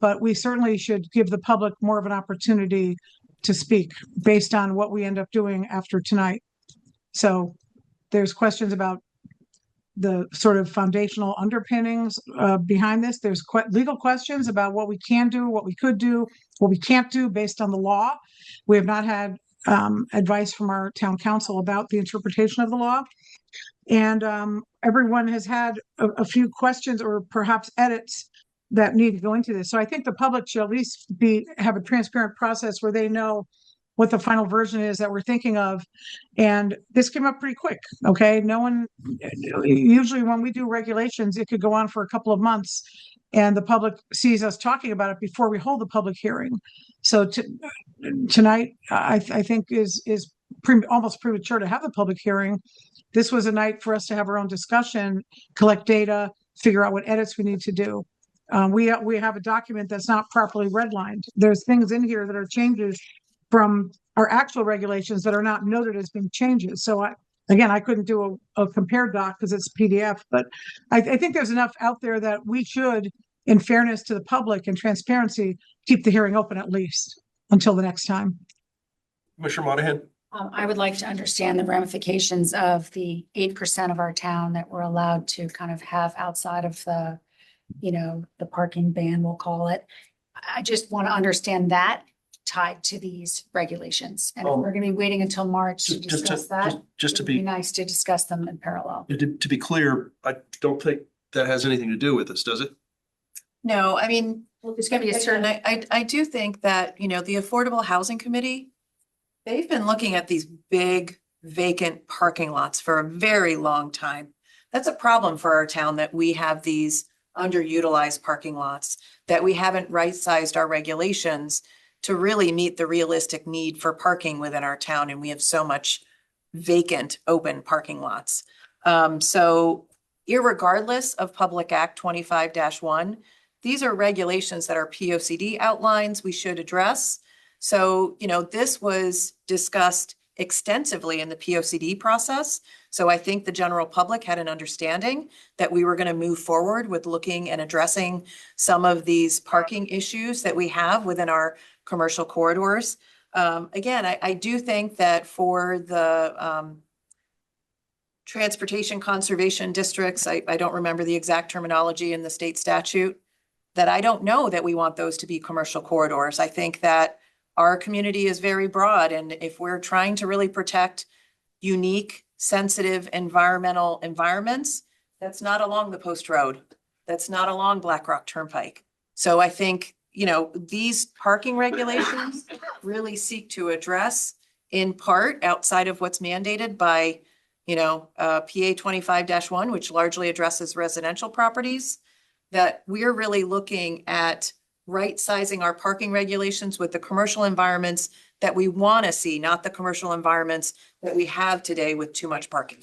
But we certainly should give the public more of an opportunity to speak based on what we end up doing after tonight. So there's questions about the sort of foundational underpinnings behind this. There's legal questions about what we can do, what we could do, what we can't do based on the law. We have not had advice from our town council about the interpretation of the law. And everyone has had a few questions or perhaps edits that need to go into this. So I think the public should at least have a transparent process where they know what the final version is that we're thinking of. And this came up pretty quick, okay? No one, usually when we do regulations, it could go on for a couple of months and the public sees us talking about it before we hold the public hearing. So tonight, I think is almost premature to have the public hearing. This was a night for us to have our own discussion, collect data, figure out what edits we need to do. We have a document that's not properly redlined. There's things in here that are changes from our actual regulations that are not noted as being changes. So I couldn't do a compare doc because it's PDF, but I think there's enough out there that we should, in fairness to the public and transparency, keep the hearing open at least until the next time. Commissioner Monahan? I would like to understand the ramifications of the 8% of our town that we're allowed to kind of have outside of the, the parking ban, we'll call it. I just want to understand that tied to these regulations. And if we're going to be waiting until March to discuss that, just to it'd be be nice to discuss them in parallel. to be clear, I don't think that has anything to do with this, does it? No, I mean, Well, there's going to be a certain, I do think that, the Affordable Housing Committee, they've been looking at these big vacant parking lots for a very long time. That's a problem for our town, that we have these underutilized parking lots, that we haven't right-sized our regulations to really meet the realistic need for parking within our town. And we have so much vacant open parking lots. So irregardless of Public Act 25-1, these are regulations that our POCD outlines we should address. So, this was discussed extensively in the POCD process. So I think the general public had an understanding that we were going to move forward with looking and addressing some of these parking issues that we have within our commercial corridors. Again, I do think that for the transportation conservation districts, I don't remember the exact terminology in the state statute, that I don't know that we want those to be commercial corridors. I think that our community is very broad, and if we're trying to really protect unique, sensitive environmental environments, that's not along the Post Road. That's not along Black Rock Turnpike. So I think, these parking regulations really seek to address, in part, outside of what's mandated by, PA 25-1, which largely addresses residential properties, that we're really looking at right-sizing our parking regulations with the commercial environments that we want to see, not the commercial environments that we have today with too much parking.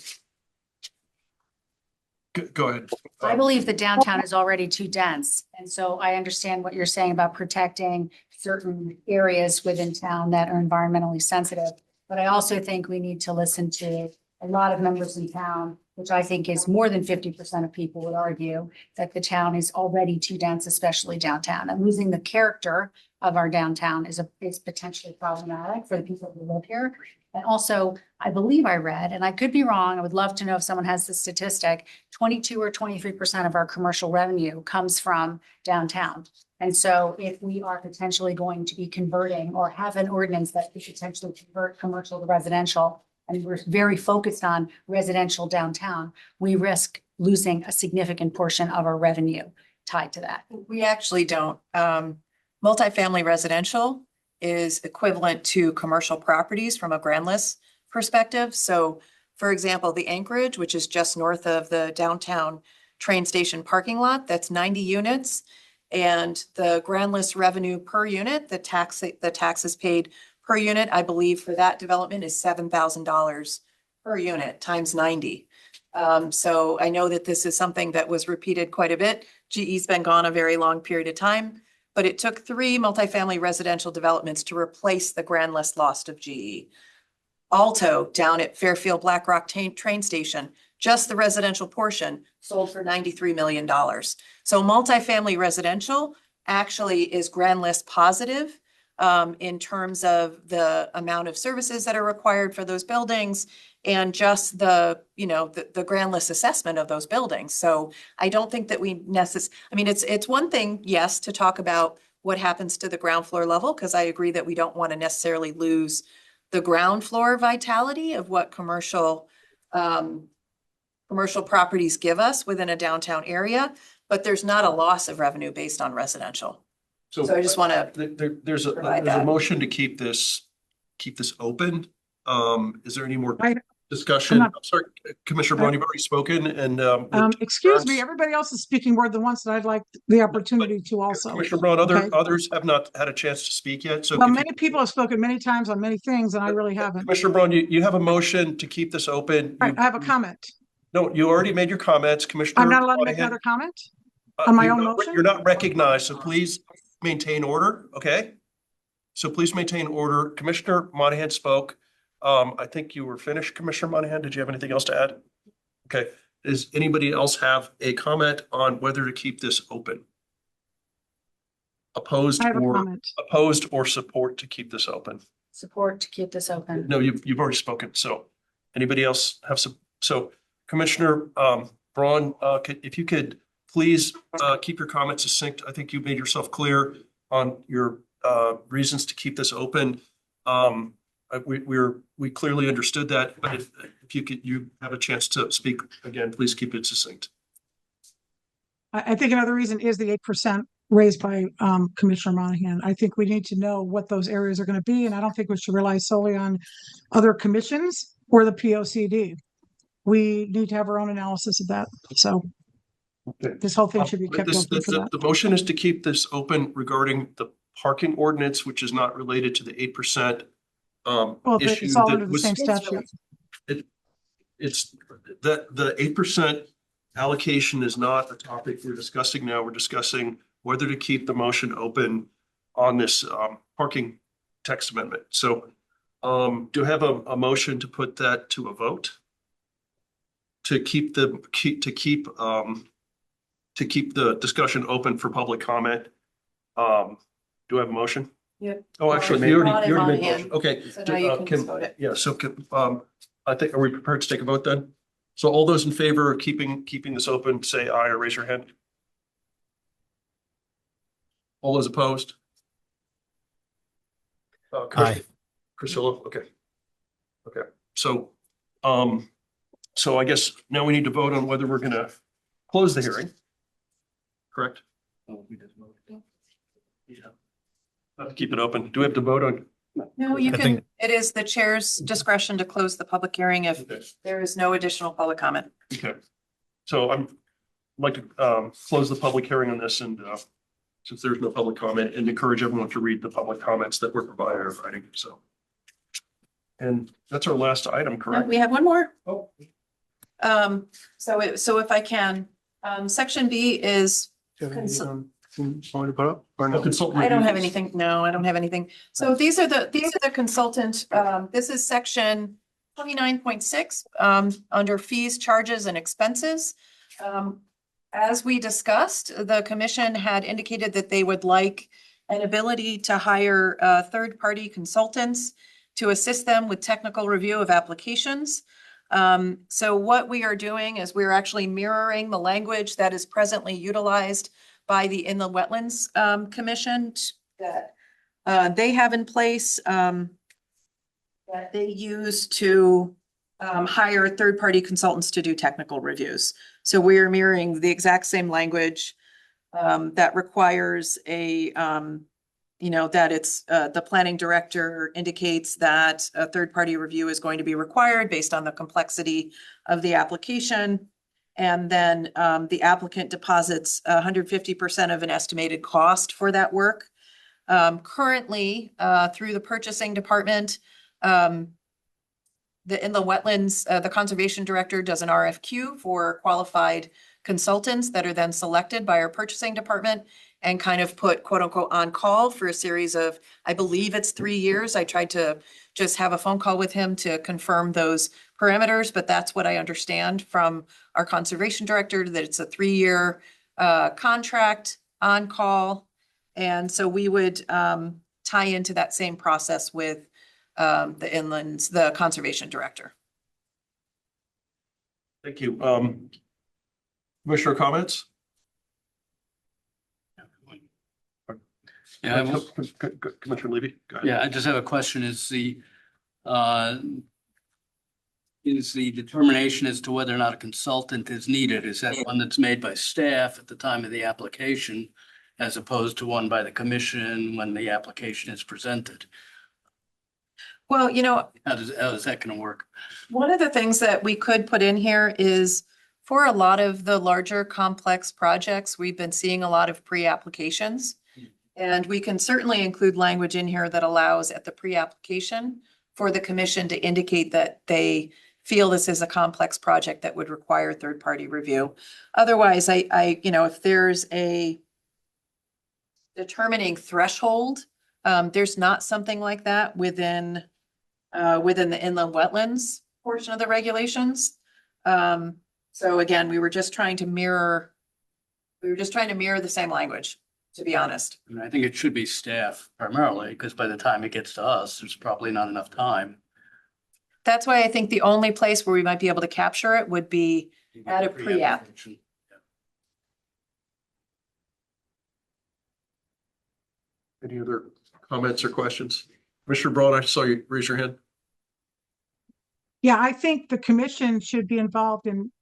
Go ahead. I believe the downtown is already too dense. And so I understand what you're saying about protecting certain areas within town that are environmentally sensitive. But I also think we need to listen to a lot of members in town, which I think is more than 50% of people would argue that the town is already too dense, especially downtown. And losing the character of our downtown is potentially problematic for the people who live here. And also, I believe I read, and I could be wrong, I would love to know if someone has the statistic, 22 or 23% of our commercial revenue comes from downtown. And so if we are potentially going to be converting or have an ordinance that could potentially convert commercial to residential, and we're very focused on residential downtown, we risk losing a significant portion of our revenue tied to that. We actually don't. Multifamily residential is equivalent to commercial properties from a grand list perspective. So, for example, the Anchorage, which is just north of the downtown train station parking lot, that's 90 units. And the grand list revenue per unit, the taxes paid per unit, I believe for that development is $7,000 per unit times 90. So I know that this is something that was repeated quite a bit. GE's been gone a very long period of time, but it took 3 multifamily residential developments to replace the grand list lost of GE. Alto down at Fairfield Black Rock train station, just the residential portion sold for $93 million. So multifamily residential actually is grand list positive in terms of the amount of services that are required for those buildings and just the grand list assessment of those buildings. So I don't think that we it's one thing, yes, to talk about what happens to the ground floor level, because I agree that we don't want to necessarily lose the ground floor vitality of what commercial properties give us within a downtown area, but there's not a loss of revenue based on residential. So I just want to, There's provide a that. motion to keep this open. Is there any more I- discussion? I'm I'm not- sorry, Commissioner Braun, you've already spoken and Excuse me, everybody else is speaking more than once, and I'd like the opportunity to also. Commissioner Braun, Okay. others have not had a chance to speak yet, so. Well, if you- many people have spoken many times on many things, and I really haven't. Commissioner Braun, you have a motion to keep this open. I have a comment. No, you already made your comments, Commissioner. I'm not allowed to make Monahan. another comment on my You're own not- motion? You're not recognized, so please maintain order, okay? So please maintain order. Commissioner Monahan spoke. I think you were finished, Commissioner Monahan. Did you have anything else to add? Okay. Does anybody else have a comment on whether to keep this open? Opposed I have a or comment. support to keep this open? Support to keep this open. No, you've already spoken. So anybody else have some? So Commissioner Braun, if you could please keep your comments succinct. I think you made yourself clear on your reasons to keep this open. We clearly understood that, but if you have a chance to speak again, please keep it succinct. I think another reason is the 8% raised by Commissioner Monahan. I think we need to know what those areas are going to be, and I don't think we should rely solely on other commissions or the POCD. We need to have our own analysis of that. So Okay. this whole thing should be kept open for that. The motion is to keep this open regarding the parking ordinance, which is not related to the 8% Well, issue. it's all that under the was- same statute. It's that the 8% allocation is not a topic we're discussing now. We're discussing whether to keep the motion open on this parking text amendment. So do I have a motion to put that to a vote? To keep the discussion open for public comment. Do I have a motion? Yep. Oh, actually, Braun you and already made a Monahan. motion. Okay. So now you can just vote it. Yeah, so I think, are we prepared to take a vote then? So all those in favor of keeping this open, say aye or raise your hand. All those opposed? Aye. Priscilla, okay. Okay, so I guess now we need to vote on whether we're gonna close the hearing. Correct? Yeah. Have to keep it open. Do we have to vote on? No, you I can, think- it is the chair's discretion to close the public hearing if there is no additional public comment. Okay, so I'd like to close the public hearing on this and since there's no public comment and encourage everyone to read the public comments that were provided in writing, so. And that's our last item, No, correct? we have one more. Oh, So if I can, section B is, Do you have anything want to put up or no no? consultant. I don't have reviews. anything. No, I don't have anything. So these are the consultant, this is section 29.6, under fees, charges and expenses. As we discussed, the commission had indicated that they would like an ability to hire third-party consultants to assist them with technical review of applications. So what we are doing is we're actually mirroring the language that is presently utilized by the Inland Wetlands Commission that they have in place that they use to hire third-party consultants to do technical reviews. So we are mirroring the exact same language that requires a that it's the planning director indicates that a third-party review is going to be required based on the complexity of the application. And then the applicant deposits 150% of an estimated cost for that work. Currently, through the purchasing department, the Inland Wetlands, the conservation director does an RFQ for qualified consultants that are then selected by our purchasing department and kind of put quote unquote on call for a series of, I believe it's 3 years. I tried to just have a phone call with him to confirm those parameters, but that's what I understand from our conservation director, that it's a 3-year contract on call. And so we would tie into that same process with the conservation director. Thank you. Commissioner comments? Yeah, Commissioner Levy? Go ahead. yeah, I just have a question. Is the is the determination as to whether or not a consultant is needed. Is that one that's made by staff at the time of the application as opposed to one by the commission when the application is presented? Well, How is that going to work? one of the things that we could put in here is for a lot of the larger complex projects, we've been seeing a lot of pre-applications. And we can certainly include language in here that allows at the pre-application for the commission to indicate that they feel this is a complex project that would require third-party review. Otherwise, if there's a determining threshold, there's not something like that within the inland wetlands portion of the regulations. So again, we were just trying to mirror the same language, to be honest. And I think it should be staff primarily, because by the time it gets to us, there's probably not enough time. That's why I think the only place where we might be able to capture it would be at a pre-app. Any other comments or questions? Commissioner Braun, I saw you raise your hand. Yeah, I think the commission should be involved in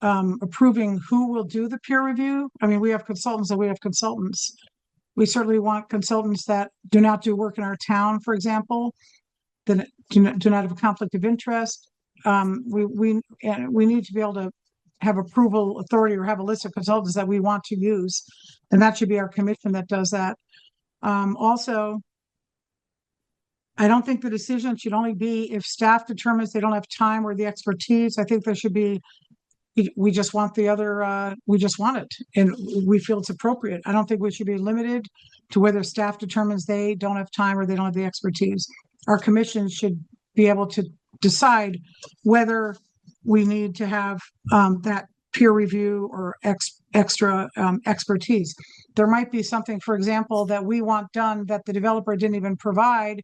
approving who will do the peer review. I mean, we have consultants and we have consultants. We certainly want consultants that do not do work in our town, for example, that do not have a conflict of interest. We need to be able to have approval authority or have a list of consultants that we want to use. And that should be our commission that does that. Also, I don't think the decision should only be if staff determines they don't have time or the expertise. I think there should be, we just want the other, we just want it and we feel it's appropriate. I don't think we should be limited to whether staff determines they don't have time or they don't have the expertise. Our commission should be able to decide whether we need to have that peer review or extra expertise. There might be something, for example, that we want done that the developer didn't even provide,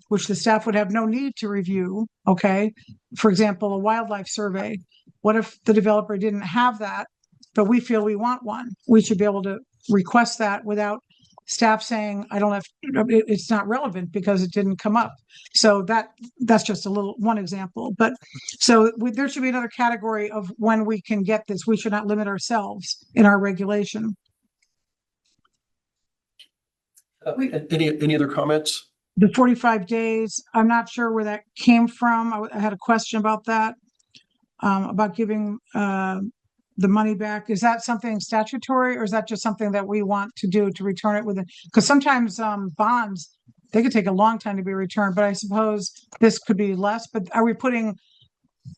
which the staff would have no need to review, okay? For example, a wildlife survey. What if the developer didn't have that, but we feel we want one? We should be able to request that without staff saying, I don't have, it's not relevant because it didn't come up. So that's just one example. But so there should be another category of when we can get this. We should not limit ourselves in our regulation. Any other comments? The 45 days, I'm not sure where that came from. I had a question about that, about giving the money back. Is that something statutory or is that just something that we want to do to return it within? Because sometimes bonds, they could take a long time to be returned, but I suppose this could be less. But are we putting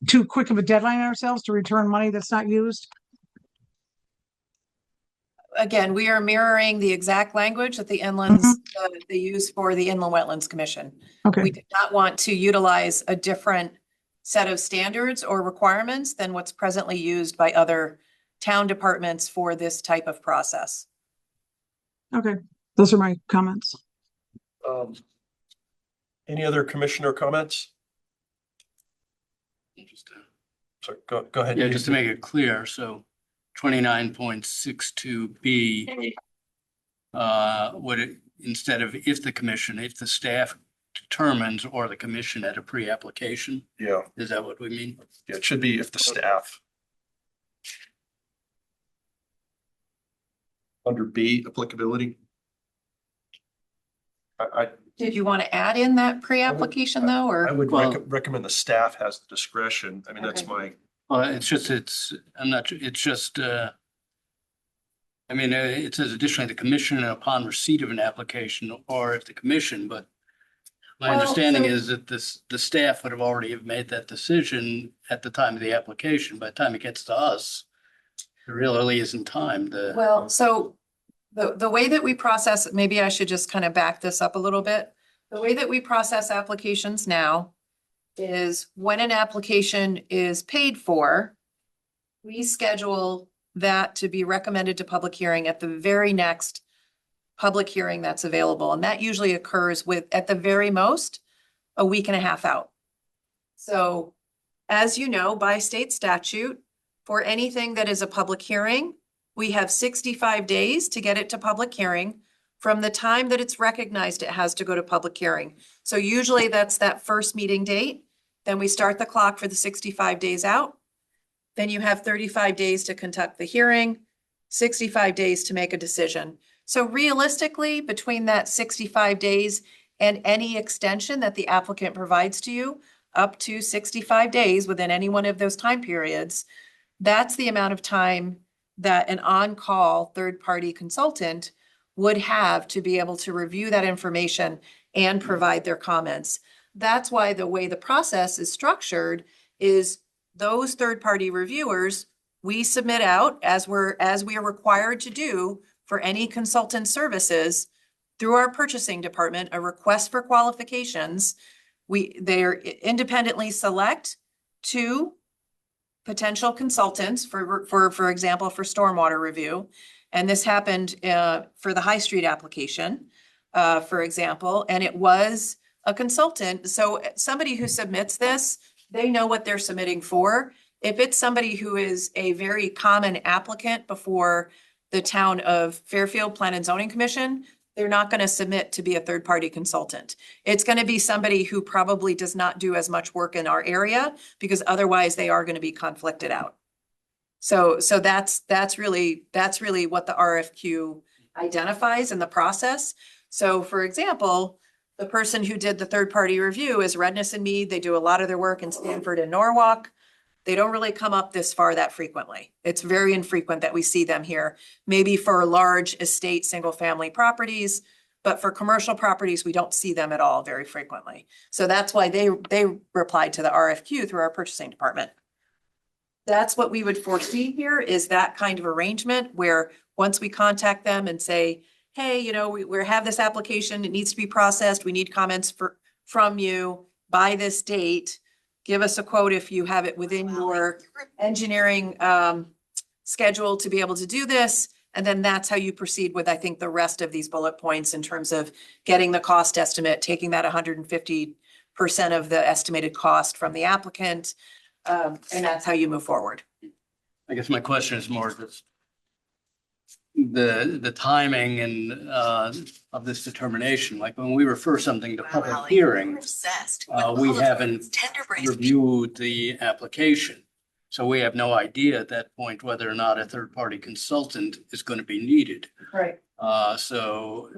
too quick of a deadline on ourselves to return money that's not used? Again, we are mirroring the exact language that the inlands, they use for the Inland Wetlands Commission. Okay. We did not want to utilize a different set of standards or requirements than what's presently used by other town departments for this type of process. Okay, those are my comments. Any other commissioner comments? Sorry, go ahead. Yeah, just to make it clear, so 29.62B, would it, instead of if the staff determines or the commission at a pre-application? Yeah. Is that what we mean? Yeah, it should be if the staff. Under B, applicability. Did you want to add in that pre-application though, or? I would recommend the staff has the discretion. I mean, that's my. Well, it says additionally the commission upon receipt of an application or if the commission, but my understanding is that the staff would have already have made that decision at the time of the application. By the time it gets to us, there really isn't time to. Well, so the way that we process, maybe I should just kind of back this up a little bit. The way that we process applications now is when an application is paid for, we schedule that to be recommended to public hearing at the very next public hearing that's available. And that usually occurs with, at the very most, a week and a half out. So as you know, by state statute, for anything that is a public hearing, we have 65 days to get it to public hearing From the time that it's recognized, it has to go to public hearing. So usually that's that first meeting date. Then we start the clock for the 65 days out. Then you have 35 days to conduct the hearing, 65 days to make a decision. So realistically, between that 65 days and any extension that the applicant provides to you, up to 65 days within any one of those time periods, that's the amount of time that an on-call third-party consultant would have to be able to review that information and provide their comments. That's why the way the process is structured is those third-party reviewers, we submit out as we are required to do for any consultant services through our purchasing department, a request for qualifications. They are independently select two potential consultants for example, for stormwater review. And this happened for the High Street application, for example, and it was a consultant. So somebody who submits this, they know what they're submitting for. If it's somebody who is a very common applicant before the town of Fairfield Plan and Zoning Commission, they're not going to submit to be a third-party consultant. It's going to be somebody who probably does not do as much work in our area because otherwise they are going to be conflicted out. So that's really what the RFQ identifies in the process. So for example, the person who did the third-party review is Redness and Mead. They do a lot of their work in Stanford and Norwalk. They don't really come up this far that frequently. It's very infrequent that we see them here, maybe for large estate, single-family properties, but for commercial properties, we don't see them at all very frequently. So that's why they replied to the RFQ through our purchasing department. That's what we would foresee here is that kind of arrangement where once we contact them and say, hey, we have this application, it needs to be processed. We need comments from you by this date. Give us a quote if you have it within your engineering schedule to be able to do this. And then that's how you proceed with, I think, the rest of these bullet points in terms of getting the cost estimate, taking that 150% of the estimated cost from the applicant. And that's how you move forward. I guess my question is more just the timing and of this determination. Like when we refer something to public hearing, we haven't reviewed the application. So we have no idea at that point whether or not a third-party consultant is going to be needed. Right. So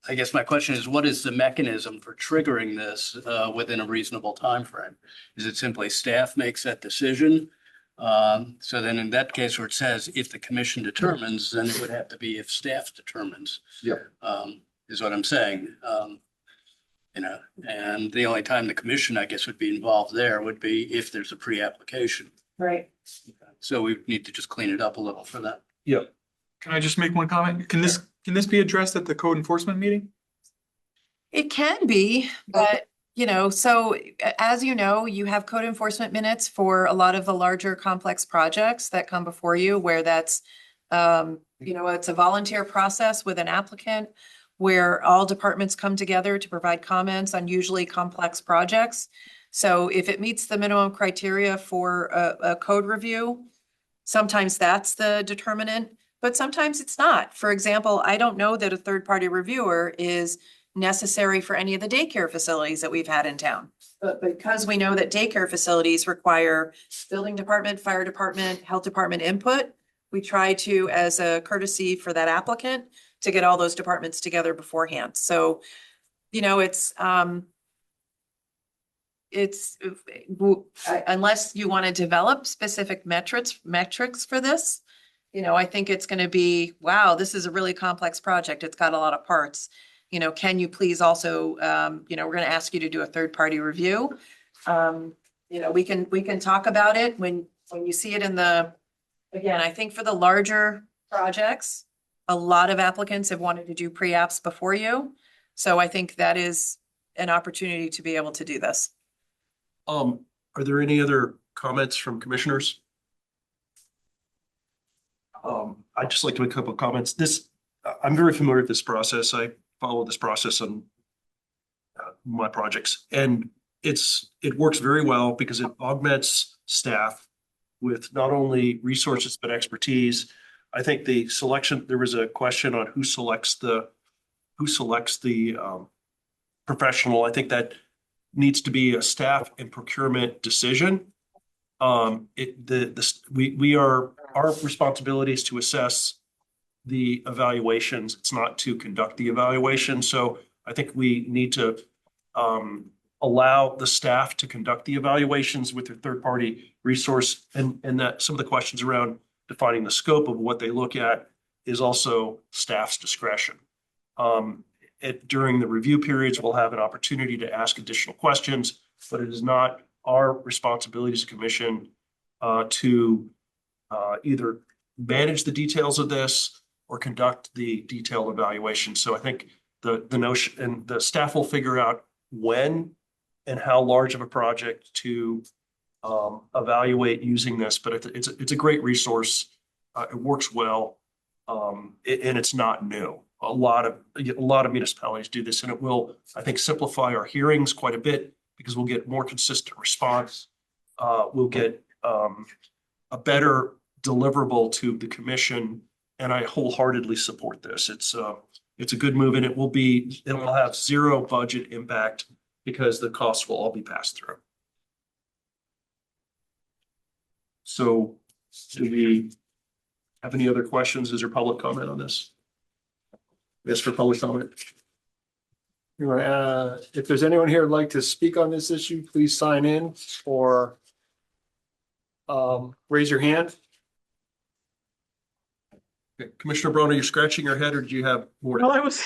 I guess my question is, what is the mechanism for triggering this within a reasonable time frame? Is it simply staff makes that decision? So then in that case where it says if the commission determines, then it would have to be if staff determines. Yeah. Is what I'm saying. And the only time the commission, I guess, would be involved there would be if there's a pre-application. Right. So we need to just clean it up a little for that. Yeah. Can I just make one comment? Can this be addressed at the code enforcement meeting? It can be, but so as you have code enforcement minutes for a lot of the larger complex projects that come before you where that's, it's a volunteer process with an applicant where all departments come together to provide comments on usually complex projects. So if it meets the minimum criteria for a code review, sometimes that's the determinant, but sometimes it's not. For example, I don't know that a third-party reviewer is necessary for any of the daycare facilities that we've had in town. But because we know that daycare facilities require building department, fire department, health department input, we try to, as a courtesy for that applicant, to get all those departments together beforehand. So, it's unless you want to develop specific metrics for this, I think it's going to be, wow, this is a really complex project. It's got a lot of parts. Can you please also, we're going to ask you to do a third-party review. We can talk about it when you see it again, I think for the larger projects, a lot of applicants have wanted to do pre-apps before you. So I think that is an opportunity to be able to do this. Are there any other comments from commissioners? I'd just like to make a couple of comments. I'm very familiar with this process. I follow this process on my projects, and it works very well because it augments staff with not only resources but expertise. I think the selection, there was a question on who selects the who selects the professional. I think that needs to be a staff and procurement decision. Our responsibility is to assess the evaluations. It's not to conduct the evaluation. So I think we need to allow the staff to conduct the evaluations with their third-party resource, and that some of the questions around defining the scope of what they look at is also staff's discretion. During the review periods, we'll have an opportunity to ask additional questions, but it is not our responsibility as a commission to either manage the details of this or conduct the detailed evaluation. So I think the notion, and the staff will figure out when and how large of a project to evaluate using this, but it's a great resource. It works well, and it's not new. A lot of municipalities do this, and it will, I think, simplify our hearings quite a bit because we'll get more consistent response. We'll get a better deliverable to the commission, and I wholeheartedly support this. It's a good move, and it will have zero budget impact because the costs will all be passed through. So do we have any other questions? Is there public comment on this? Yes, for public comment. If there's anyone here who'd like to speak on this issue, please sign in or raise your hand. Okay. Commissioner Brown, are you scratching your head or do you have more? Well, I was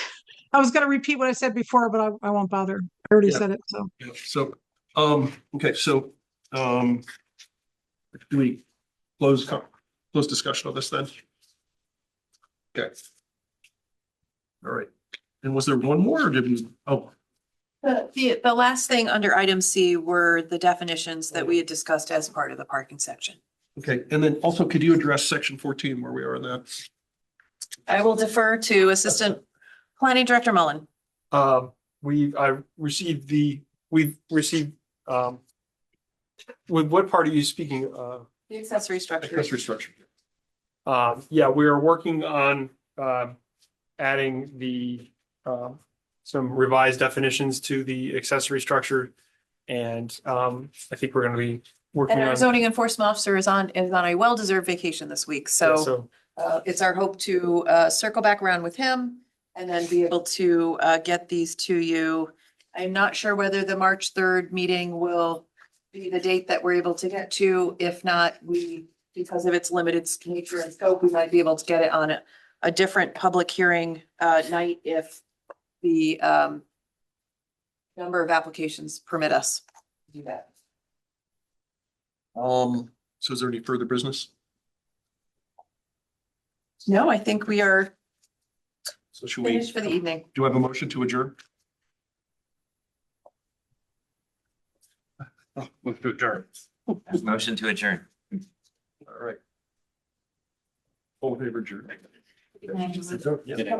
going to repeat what I said before, but I won't bother. I already said it. So, Yeah. So, okay. So, do we close discussion on this then? Okay. All right. And was there one more or did we, The last thing under item C were the definitions that we had discussed as part of the parking section. okay. And then also, could you address section 14 where we are in that? I will defer to Assistant Planning Director Mullen. We've received, with what part are you speaking? The accessory structure. Accessory structure. Yeah, we are working on adding the some revised definitions to the accessory structure. And I think we're going to be working And our on zoning enforcement officer is on a well-deserved vacation this week. So it's our hope to circle back around with him and then be able to get these to you. I'm not sure whether the March 3rd meeting will be the date that we're able to get to. If not, because of its limited nature and scope, we might be able to get it on a different public hearing night if the number of applications permit us to do that. So is there any further business? No, I think we are So should we, finished for the evening. do I have a motion to adjourn? Move to adjourn. Motion to adjourn. All right. All in favor, adjourn. Thank you. Yeah.